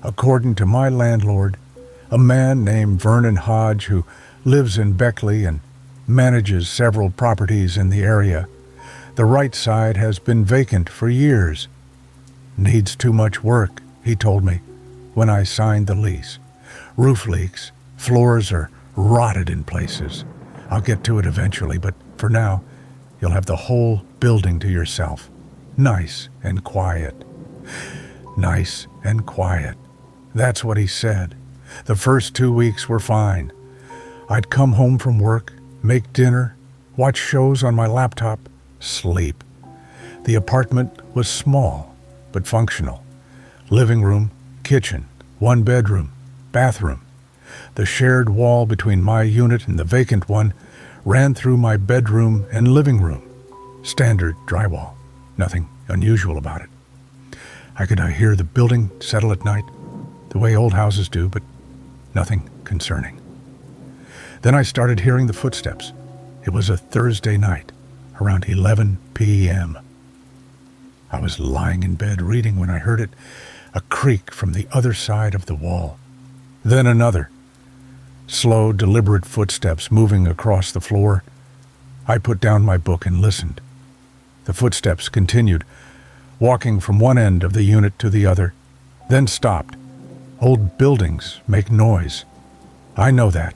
According to my landlord, a man named Vernon Hodge, who lives in Beckley and manages several properties in the area, the right side has been vacant for years. Needs too much work, he told me when I signed the lease. Roof leaks, floors are rotted in places. I'll get to it eventually, but for now, you'll have the whole building to yourself. Nice and quiet. Nice and quiet. That's what he said. The first 2 weeks were fine. I'd come home from work, make dinner, watch shows on my laptop, sleep. The apartment was small, but functional. Living room, kitchen, 1 bedroom, bathroom. The shared wall between my unit and the vacant one ran through my bedroom and living room. Standard drywall. Nothing unusual about it. I could hear the building settle at night, the way old houses do, but nothing concerning. Then I started hearing the footsteps. It was a Thursday night, around 11 p.m. I was lying in bed reading when I heard it, a creak from the other side of the wall. Then another. slow, deliberate footsteps moving across the floor. I put down my book and listened. The footsteps continued, walking from one end of the unit to the other, then stopped. Old buildings make noise. I know that.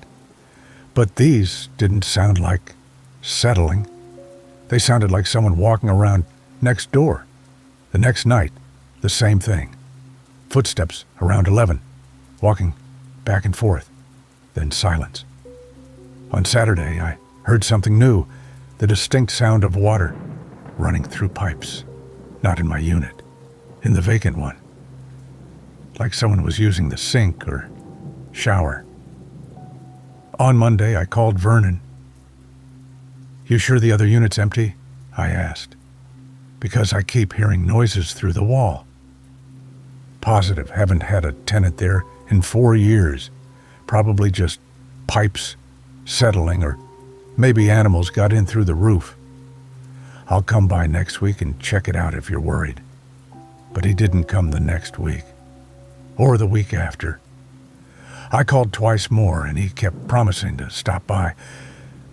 But these didn't sound like settling. They sounded like someone walking around next door. The next night, the same thing. Footsteps around 11, walking back and forth, then silence. On Saturday, I heard something new, the distinct sound of water running through pipes. Not in my unit, in the vacant one. Like someone was using the sink or shower. On Monday, I called Vernon. "You sure the other unit's empty?" I asked. "Because I keep hearing noises through the wall." "Positive, haven't had a tenant there in 4 years. Probably just pipes settling, or maybe animals got in through the roof. I'll come by next week and check it out if you're worried." But he didn't come the next week, or the week after. I called twice more, and he kept promising to stop by,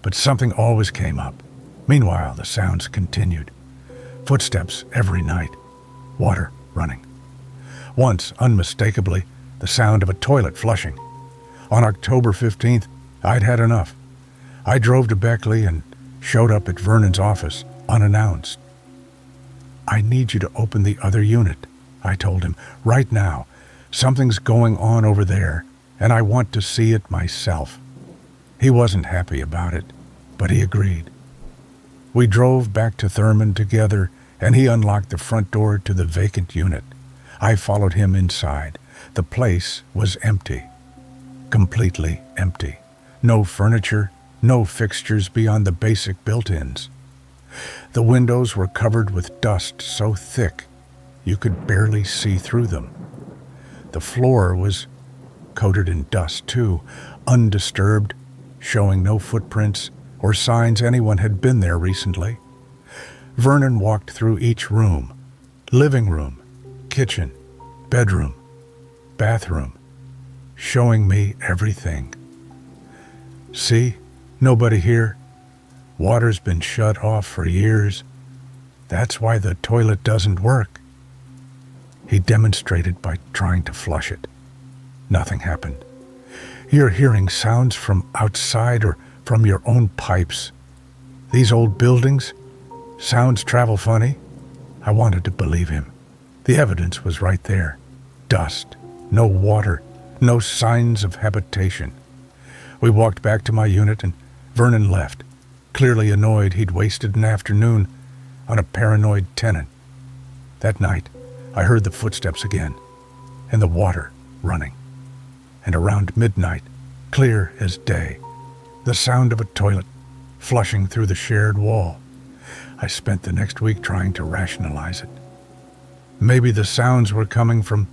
but something always came up. Meanwhile, the sounds continued. Footsteps every night, water running. Once, unmistakably, the sound of a toilet flushing. On October 15th, I'd had enough. I drove to Beckley and showed up at Vernon's office, unannounced. "I need you to open the other unit," I told him. "Right now. Something's going on over there, and I want to see it myself." He wasn't happy about it, but he agreed. We drove back to Thurmond together, and he unlocked the front door to the vacant unit. I followed him inside. The place was empty. Completely empty. No furniture, no fixtures beyond the basic built-ins. The windows were covered with dust so thick you could barely see through them. The floor was coated in dust too, undisturbed, showing no footprints or signs anyone had been there recently. Vernon walked through each room: living room, kitchen, bedroom, bathroom, showing me everything. "See? Nobody here. Water's been shut off for years. That's why the toilet doesn't work." He demonstrated by trying to flush it. Nothing happened. "You're hearing sounds from outside or from your own pipes. These old buildings, sounds travel funny." I wanted to believe him. The evidence was right there. Dust, no water, no signs of habitation. We walked back to my unit and Vernon left, clearly annoyed he'd wasted an afternoon on a paranoid tenant. That night, I heard the footsteps again, and the water running. And around midnight, clear as day, the sound of a toilet flushing through the shared wall. I spent the next week trying to rationalize it. Maybe the sounds were coming from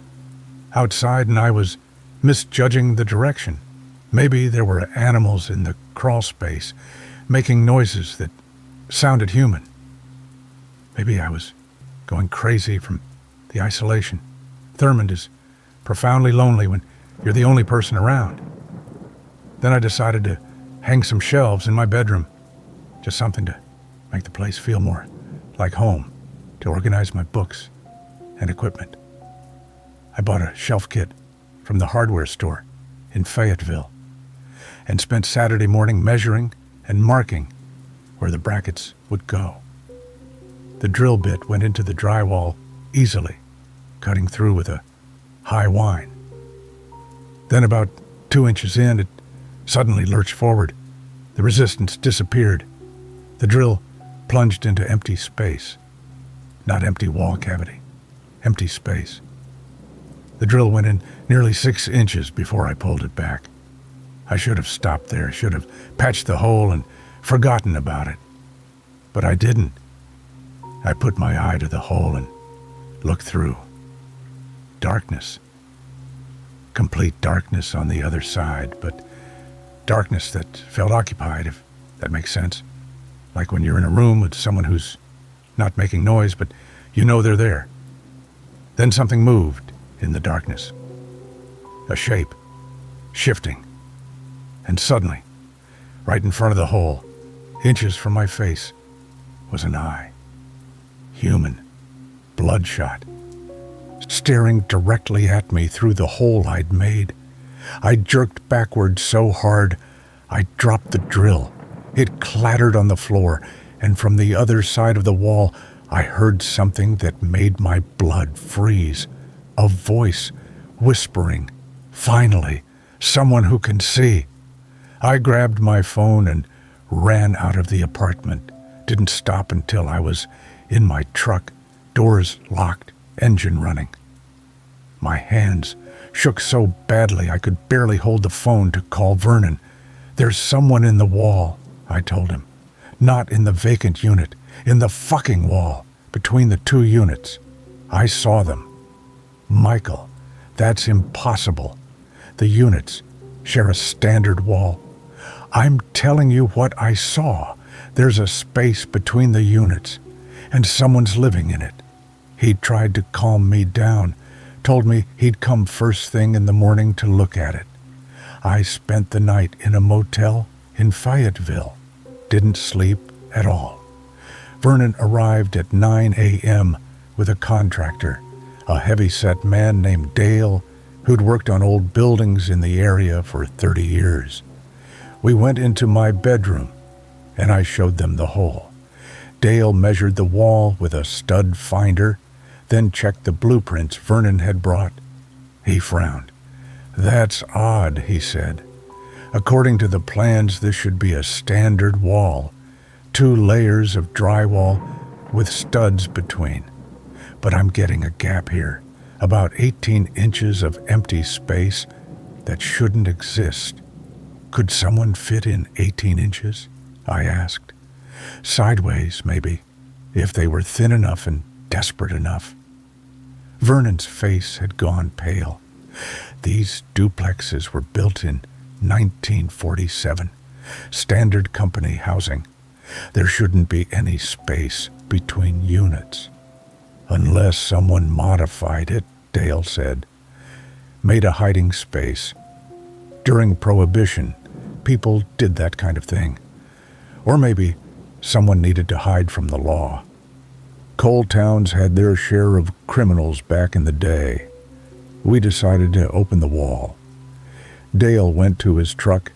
outside and I was misjudging the direction. Maybe there were animals in the crawl space making noises that sounded human. Maybe I was going crazy from the isolation. Thurmond is profoundly lonely when you're the only person around. Then I decided to hang some shelves in my bedroom, just something to make the place feel more like home, to organize my books and equipment. I bought a shelf kit from the hardware store in Fayetteville and spent Saturday morning measuring and marking where the brackets would go. The drill bit went into the drywall easily, cutting through with a high whine. Then about 2 inches in, it suddenly lurched forward. The resistance disappeared. The drill plunged into empty space. Not empty wall cavity, empty space. The drill went in nearly 6 inches before I pulled it back. I should have stopped there, should have patched the hole and forgotten about it. But I didn't. I put my eye to the hole and looked through. Darkness. Complete darkness on the other side, but darkness that felt occupied, if that makes sense. Like when you're in a room with someone who's not making noise, but you know they're there. Then something moved in the darkness. A shape, shifting. And suddenly, right in front of the hole, inches from my face, was an eye. Human, bloodshot, staring directly at me through the hole I'd made. I jerked backward so hard, I dropped the drill. It clattered on the floor, and from the other side of the wall, I heard something that made my blood freeze. A voice whispering, "Finally, someone who can see." I grabbed my phone and ran out of the apartment. Didn't stop until I was in my truck, doors locked, engine running. My hands shook so badly I could barely hold the phone to call Vernon. "There's someone in the wall," I told him. "Not in the vacant unit, in the fucking wall, between the two units. I saw them." "Michael, that's impossible. The units share a standard wall." "I'm telling you what I saw. There's a space between the units, and someone's living in it." He tried to calm me down, told me he'd come first thing in the morning to look at it. I spent the night in a motel in Fayetteville. Didn't sleep at all. Vernon arrived at 9 a.m. with a contractor, a heavy-set man named Dale, who'd worked on old buildings in the area for 30 years. We went into my bedroom, and I showed them the hole. Dale measured the wall with a stud finder, then checked the blueprints Vernon had brought. He frowned. "That's odd," he said. "According to the plans, this should be a standard wall, 2 layers of drywall with studs between. But I'm getting a gap here, about 18 inches of empty space that shouldn't exist." "Could someone fit in 18 inches?" I asked. "Sideways, maybe, if they were thin enough and desperate enough." Vernon's face had gone pale. "These duplexes were built in 1947. Standard company housing. There shouldn't be any space between units." "Unless someone modified it," Dale said. "Made a hiding space. During Prohibition, people did that kind of thing. Or maybe someone needed to hide from the law. Coal towns had their share of criminals back in the day. We decided to open the wall." Dale went to his truck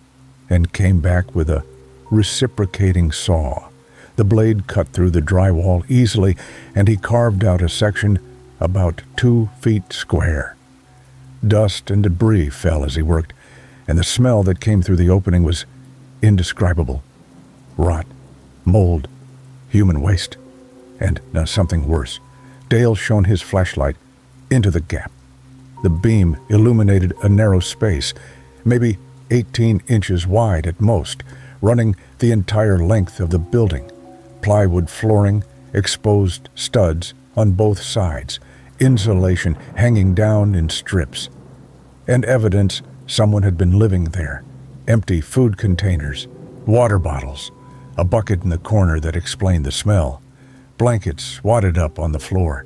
and came back with a reciprocating saw. The blade cut through the drywall easily, and he carved out a section about 2 feet square. Dust and debris fell as he worked, and the smell that came through the opening was indescribable. Rot, mold, human waste, and now something worse. Dale shone his flashlight into the gap. The beam illuminated a narrow space, maybe 18 inches wide at most, running the entire length of the building. Plywood flooring, exposed studs on both sides, insulation hanging down in strips, and evidence someone had been living there. Empty food containers, water bottles, a bucket in the corner that explained the smell, blankets wadded up on the floor,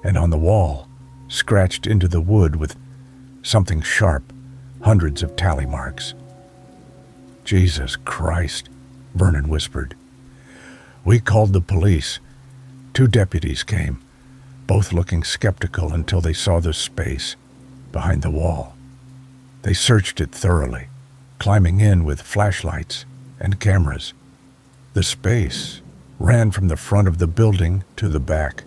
and on the wall, scratched into the wood with something sharp, hundreds of tally marks. "Jesus Christ," Vernon whispered. We called the police. 2 deputies came, both looking skeptical until they saw the space behind the wall. They searched it thoroughly, climbing in with flashlights and cameras. The space ran from the front of the building to the back,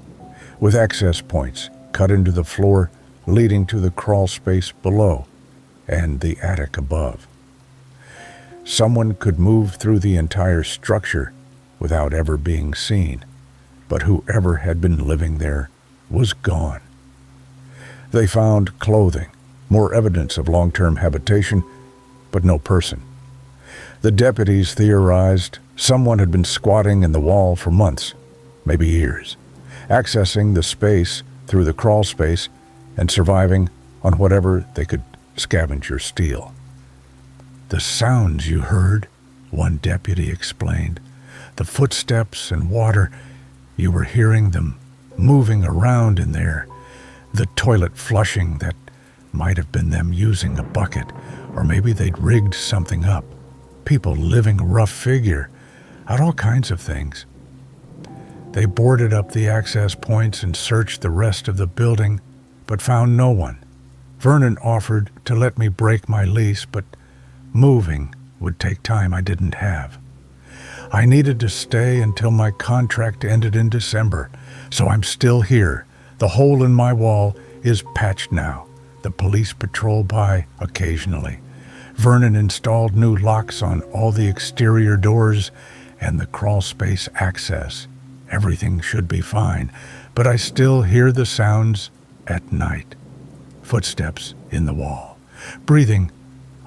with access points cut into the floor leading to the crawl space below and the attic above. Someone could move through the entire structure without ever being seen, but whoever had been living there was gone. They found clothing, more evidence of long-term habitation, but no person. The deputies theorized someone had been squatting in the wall for months, maybe years, accessing the space through the crawl space and surviving on whatever they could scavenge or steal. "The sounds you heard," one deputy explained, "the footsteps and water, you were hearing them moving around in there. The toilet flushing, that might have been them using a bucket, Or maybe they'd rigged something up. People living a rough figure out all kinds of things. They boarded up the access points and searched the rest of the building, but found no one. Vernon offered to let me break my lease, but moving would take time I didn't have. I needed to stay until my contract ended in December, so I'm still here. The hole in my wall is patched now. The police patrol by occasionally. Vernon installed new locks on all the exterior doors and the crawl space access. Everything should be fine, but I still hear the sounds at night. Footsteps in the wall, breathing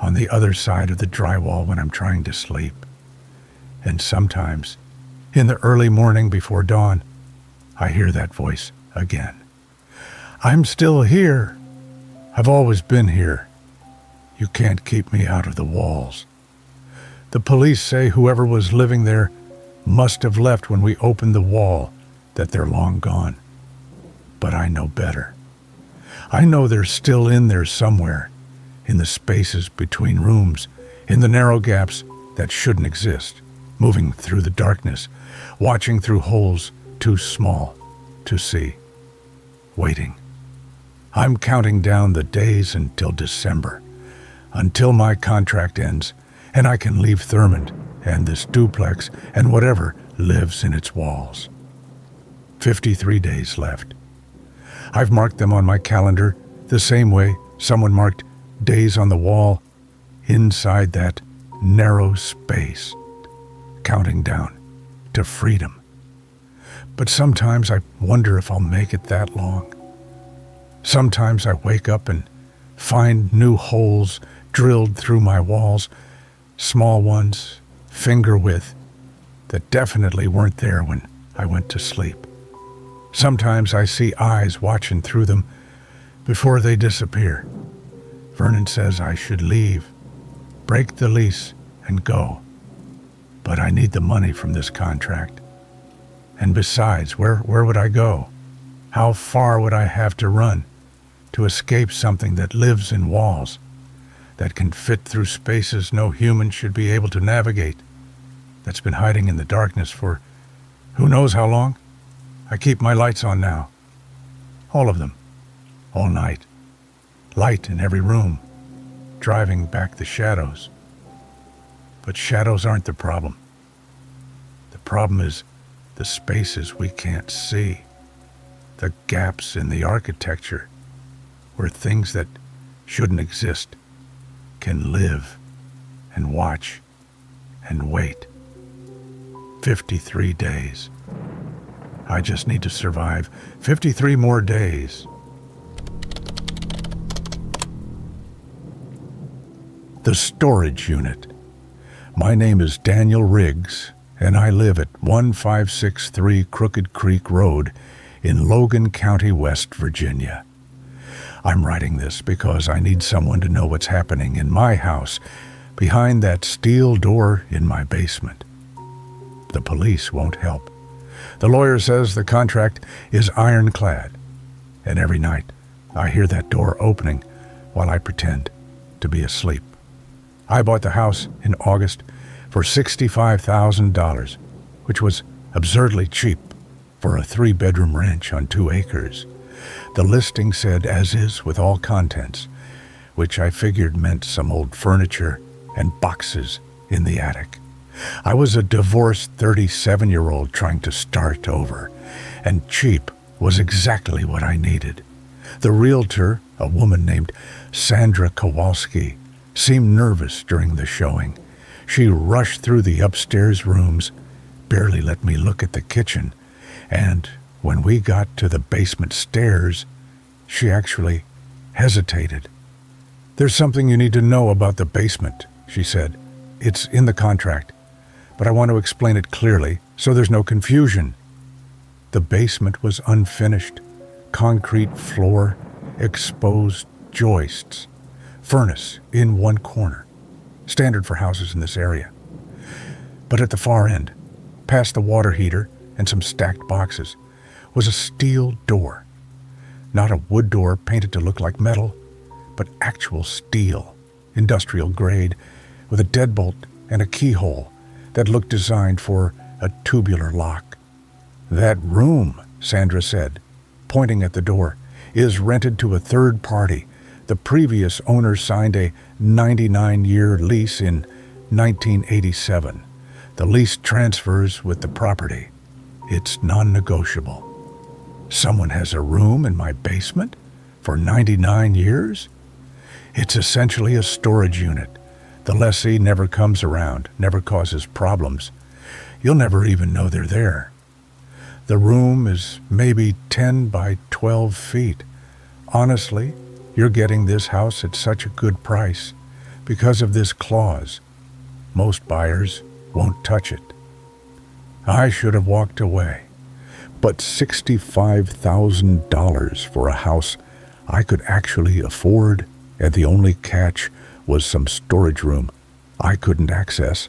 on the other side of the drywall when I'm trying to sleep. And sometimes, in the early morning before dawn, I hear that voice again. I'm still here. I've always been here. You can't keep me out of the walls. The police say whoever was living there must have left when we opened the wall, that they're long gone. But I know better. I know they're still in there somewhere, in the spaces between rooms, in the narrow gaps that shouldn't exist, moving through the darkness, watching through holes too small to see, waiting. I'm counting down the days until December, until my contract ends, and I can leave Thurmond and this duplex and whatever lives in its walls. 53 days left. I've marked them on my calendar the same way someone marked days on the wall inside that narrow space, counting down to freedom. But sometimes I wonder if I'll make it that long. Sometimes I wake up and find new holes drilled through my walls, small ones, finger width, that definitely weren't there when I went to sleep. Sometimes I see eyes watching through them before they disappear. Vernon says I should leave, break the lease, and go. But I need the money from this contract. And besides, where would I go? How far would I have to run to escape something that lives in walls, that can fit through spaces no human should be able to navigate, that's been hiding in the darkness for who knows how long? I keep my lights on now. All of them. All night. Light in every room, driving back the shadows. But shadows aren't the problem. The problem is the spaces we can't see, the gaps in the architecture where things that shouldn't exist can live and watch and wait. 53 days. I just need to survive 53 more days. The storage unit. My name is Daniel Riggs, and I live at 1563 Crooked Creek Road in Logan County, West Virginia. I'm writing this because I need someone to know what's happening in my house behind that steel door in my basement. The police won't help. The lawyer says the contract is ironclad, and every night I hear that door opening while I pretend to be asleep. I bought the house in August for $65,000, which was absurdly cheap for a 3-bedroom ranch on 2 acres. The listing said as is with all contents, which I figured meant some old furniture and boxes in the attic. I was a divorced 37-year-old trying to start over, and cheap was exactly what I needed. The realtor, a woman named Sandra Kowalski, seemed nervous during the showing. She rushed through the upstairs rooms, barely let me look at the kitchen, and when we got to the basement stairs, she actually hesitated. "There's something you need to know about the basement," she said. "It's in the contract, but I want to explain it clearly so there's no confusion." The basement was unfinished, concrete floor, exposed joists, furnace in one corner, standard for houses in this area. But at the far end, past the water heater and some stacked boxes, was a steel door. Not a wood door painted to look like metal, but actual steel. industrial grade, with a deadbolt and a keyhole that looked designed for a tubular lock. "That room," Sandra said, pointing at the door, "is rented to a third party. The previous owner signed a 99-year lease in 1987. The lease transfers with the property. It's non-negotiable." Someone has a room in my basement for 99 years? It's essentially a storage unit. The lessee never comes around, never causes problems. You'll never even know they're there. The room is maybe 10 by 12 feet. Honestly, you're getting this house at such a good price because of this clause. Most buyers won't touch it. I should have walked away, but $65,000 for a house I could actually afford, and the only catch was some storage room I couldn't access.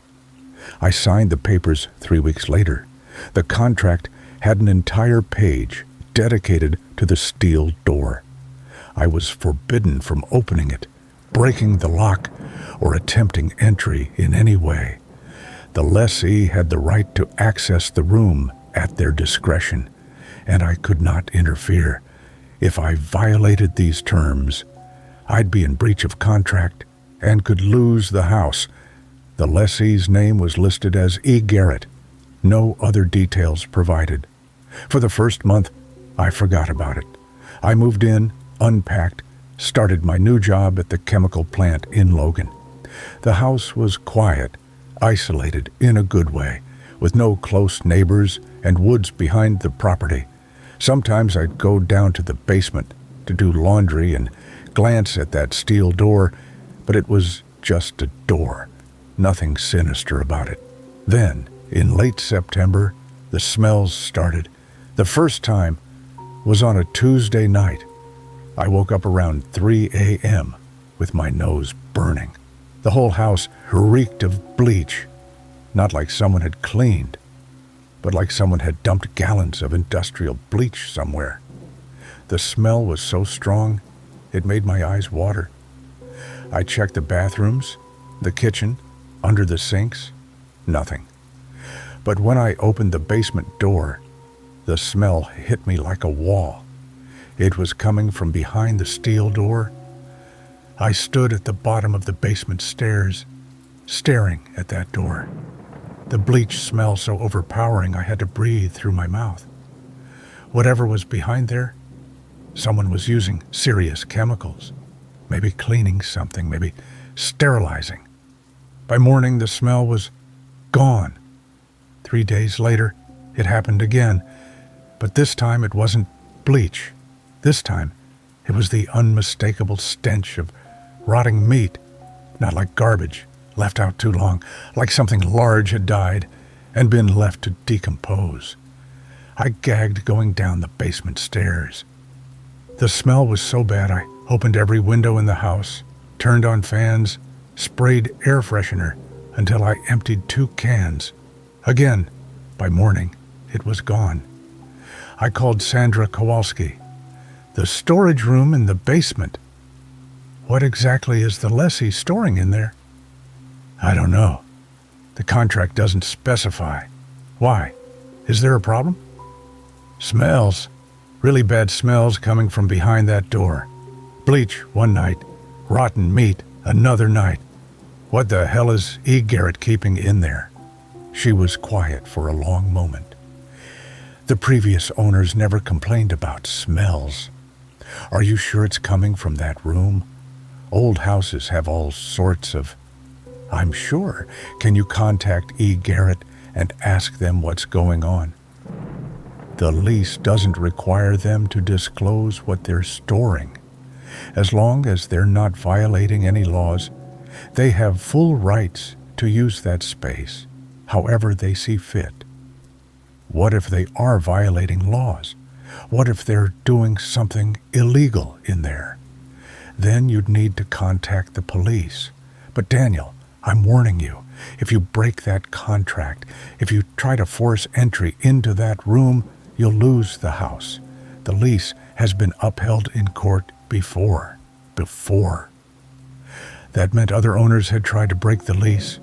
I signed the papers 3 weeks later. The contract had an entire page dedicated to the steel door. I was forbidden from opening it, breaking the lock, or attempting entry in any way. The lessee had the right to access the room at their discretion, and I could not interfere. If I violated these terms, I'd be in breach of contract and could lose the house. The lessee's name was listed as E. Garrett. No other details provided. For the first month, I forgot about it. I moved in, unpacked, started my new job at the chemical plant in Logan. The house was quiet, isolated in a good way, with no close neighbors and woods behind the property. Sometimes I'd go down to the basement to do laundry and glance at that steel door, but it was just a door, nothing sinister about it. Then, in late September, the smells started. The first time was on a Tuesday night. I woke up around 3 a.m. with my nose burning. The whole house reeked of bleach, not like someone had cleaned, but like someone had dumped gallons of industrial bleach somewhere. The smell was so strong, it made my eyes water. I checked the bathrooms, the kitchen, under the sinks, nothing. But when I opened the basement door, the smell hit me like a wall. It was coming from behind the steel door. I stood at the bottom of the basement stairs, staring at that door. The bleach smell so overpowering I had to breathe through my mouth. Whatever was behind there, someone was using serious chemicals, maybe cleaning something, maybe sterilizing. By morning, the smell was gone. 3 days later, it happened again, but this time it wasn't bleach. This time, it was the unmistakable stench of rotting meat, not like garbage, left out too long, like something large had died and been left to decompose. I gagged going down the basement stairs. The smell was so bad I opened every window in the house, turned on fans, sprayed air freshener until I emptied 2 cans. Again, by morning, it was gone. I called Sandra Kowalski. "The storage room in the basement. What exactly is the lessee storing in there?" "I don't know. The contract doesn't specify." "Why? Is there a problem?" "Smells. Really bad smells coming from behind that door. Bleach one night, rotten meat another night. What the hell is E. Garrett keeping in there?" She was quiet for a long moment. "The previous owners never complained about smells. Are you sure it's coming from that room? Old houses have all sorts of..." "I'm sure. Can you contact E. Garrett and ask them what's going on?" "The lease doesn't require them to disclose what they're storing. As long as they're not violating any laws, they have full rights to use that space however they see fit." "What if they are violating laws? What if they're doing something illegal in there?" "Then you'd need to contact the police. But Daniel, I'm warning you, if you break that contract, if you try to force entry into that room, you'll lose the house. The lease has been upheld in court before. That meant other owners had tried to break the lease.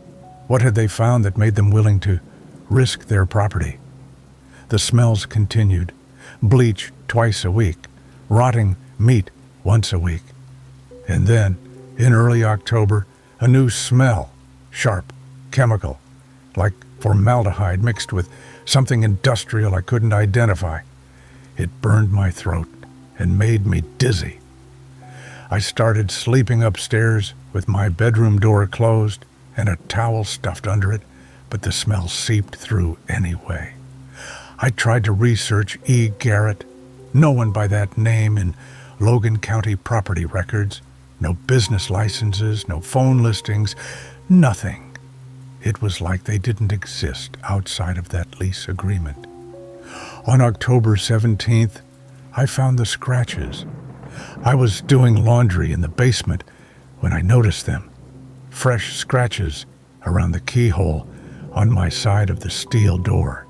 What had they found that made them willing to risk their property? The smells continued. Bleach twice a week, rotting meat once a week. And then, in early October, a new smell, sharp, chemical, like formaldehyde mixed with something industrial I couldn't identify. It burned my throat and made me dizzy. I started sleeping upstairs with my bedroom door closed and a towel stuffed under it, but the smell seeped through anyway. I tried to research E. Garrett. No one by that name in Logan County property records. No business licenses, no phone listings, nothing. It was like they didn't exist outside of that lease agreement. On October 17th, I found the scratches. I was doing laundry in the basement when I noticed them. Fresh scratches around the keyhole on my side of the steel door.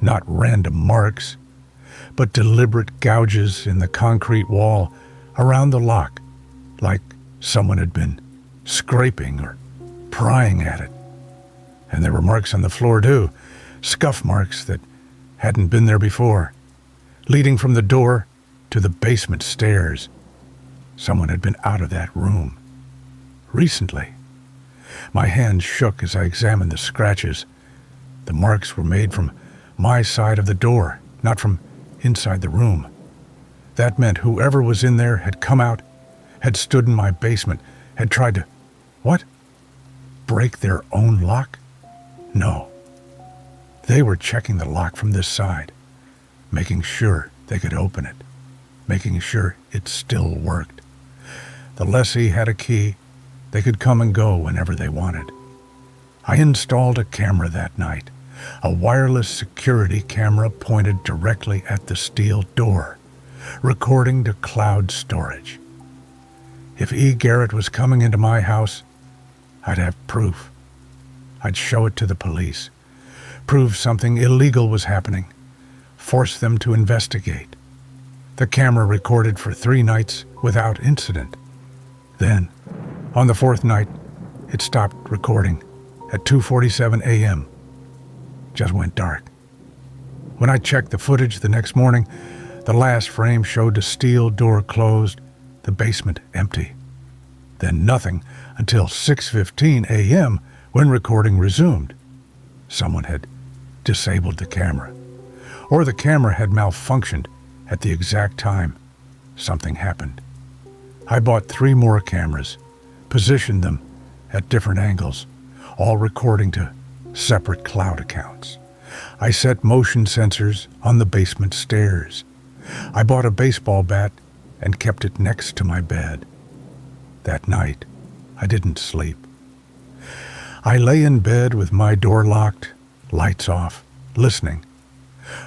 Not random marks, but deliberate gouges in the concrete wall around the lock, like someone had been scraping or prying at it. And there were marks on the floor too, scuff marks that hadn't been there before, leading from the door to the basement stairs. Someone had been out of that room recently. My hand shook as I examined the scratches. The marks were made from my side of the door, not from inside the room. That meant whoever was in there had come out, had stood in my basement, had tried to, what? Break their own lock? No. They were checking the lock from this side, making sure they could open it, making sure it still worked. The lessee had a key. They could come and go whenever they wanted. I installed a camera that night, a wireless security camera pointed directly at the steel door, recording to cloud storage. If E. Garrett was coming into my house, I'd have proof. I'd show it to the police, prove something illegal was happening, force them to investigate. The camera recorded for 3 nights without incident. Then, on the 4th night, it stopped recording at 2:47 a.m. Just went dark. When I checked the footage the next morning, the last frame showed the steel door closed, the basement empty. Then nothing until 6:15 a.m. when recording resumed. Someone had disabled the camera, or the camera had malfunctioned at the exact time something happened. I bought 3 more cameras, positioned them at different angles, all recording to separate cloud accounts. I set motion sensors on the basement stairs. I bought a baseball bat and kept it next to my bed. That night, I didn't sleep. I lay in bed with my door locked, lights off, listening.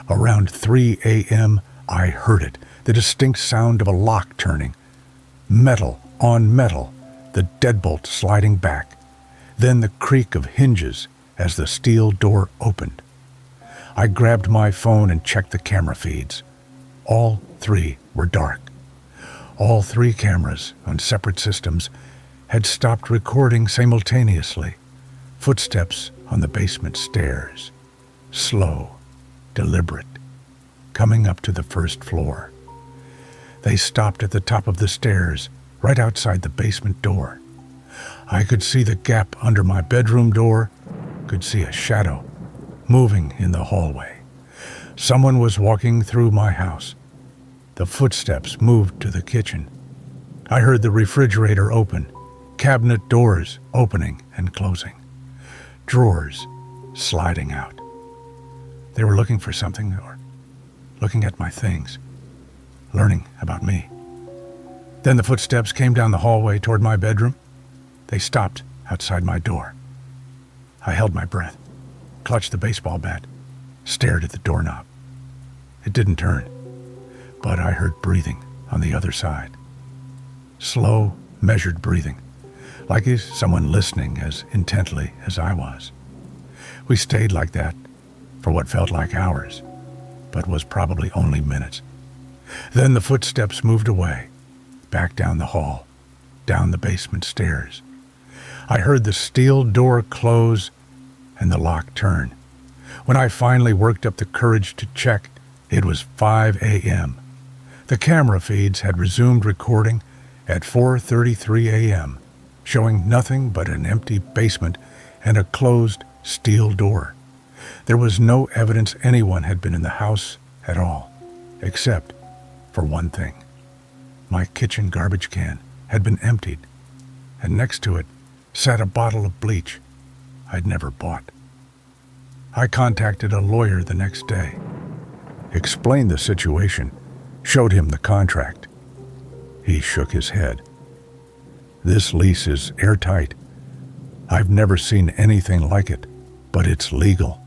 Around 3 a.m., I heard it, the distinct sound of a lock turning. Metal on metal, the deadbolt sliding back. Then the creak of hinges as the steel door opened. I grabbed my phone and checked the camera feeds. All 3 were dark. All 3 cameras on separate systems had stopped recording simultaneously. Footsteps on the basement stairs. Slow, deliberate, coming up to the 1st floor. They stopped at the top of the stairs, right outside the basement door. I could see the gap under my bedroom door, could see a shadow moving in the hallway. Someone was walking through my house. The footsteps moved to the kitchen. I heard the refrigerator open, cabinet doors opening and closing, drawers sliding out. They were looking for something or looking at my things, learning about me. Then the footsteps came down the hallway toward my bedroom. They stopped outside my door. I held my breath, clutched the baseball bat, stared at the doorknob. It didn't turn, but I heard breathing on the other side. Slow, measured breathing, like someone listening as intently as I was. We stayed like that for what felt like hours, but was probably only minutes. Then the footsteps moved away, back down the hall. down the basement stairs. I heard the steel door close and the lock turn. When I finally worked up the courage to check, it was 5 a.m. The camera feeds had resumed recording at 4:33 a.m., showing nothing but an empty basement and a closed steel door. There was no evidence anyone had been in the house at all, except for one thing. My kitchen garbage can had been emptied, and next to it sat a bottle of bleach I'd never bought. I contacted a lawyer the next day, explained the situation, showed him the contract. He shook his head. "This lease is airtight. I've never seen anything like it, but it's legal.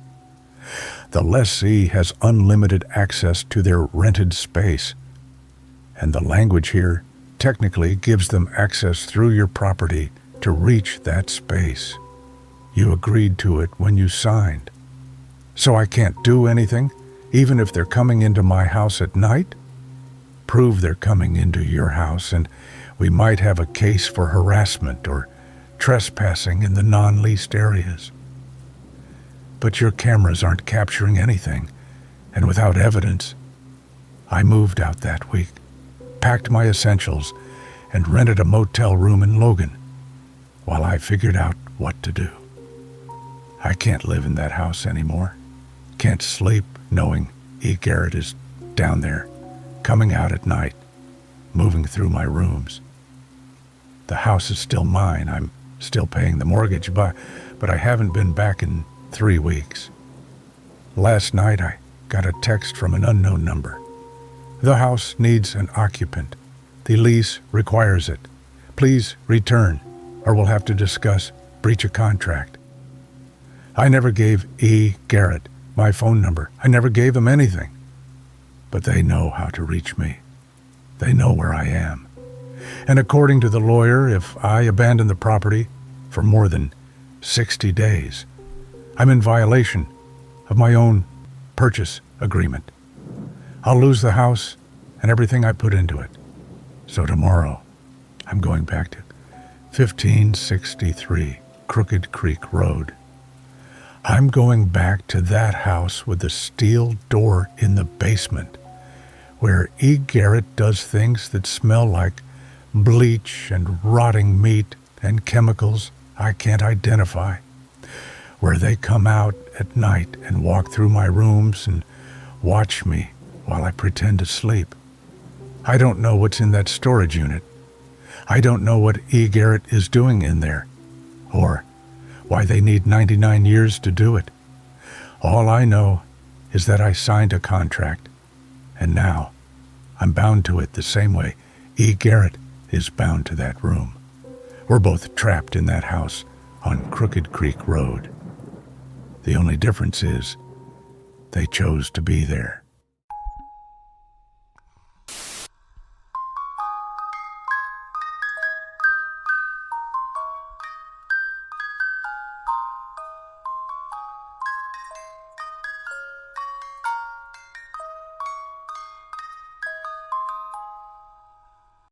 The lessee has unlimited access to their rented space, and the language here technically gives them access through your property to reach that space. You agreed to it when you signed. So I can't do anything, even if they're coming into my house at night? Prove they're coming into your house, and we might have a case for harassment or trespassing in the non-leased areas. But your cameras aren't capturing anything, and without evidence, I moved out that week, packed my essentials, and rented a motel room in Logan while I figured out what to do. I can't live in that house anymore. Can't sleep knowing E. Garrett is down there, coming out at night, moving through my rooms. The house is still mine. I'm still paying the mortgage, but I haven't been back in 3 weeks. Last night I got a text from an unknown number. The house needs an occupant. The lease requires it. Please return, or we'll have to discuss breach of contract. I never gave E. Garrett my phone number. I never gave them anything. But they know how to reach me. They know where I am. And according to the lawyer, if I abandon the property for more than 60 days, I'm in violation of my own purchase agreement. I'll lose the house and everything I put into it. So tomorrow, I'm going back to 1563 Crooked Creek Road. I'm going back to that house with the steel door in the basement, where E. Garrett does things that smell like bleach and rotting meat and chemicals I can't identify, where they come out at night and walk through my rooms and watch me while I pretend to sleep. I don't know what's in that storage unit. I don't know what E. Garrett is doing in there, or why they need 99 years to do it. All I know is that I signed a contract, and now I'm bound to it the same way E. Garrett is bound to that room. We're both trapped in that house on Crooked Creek Road. The only difference is they chose to be there.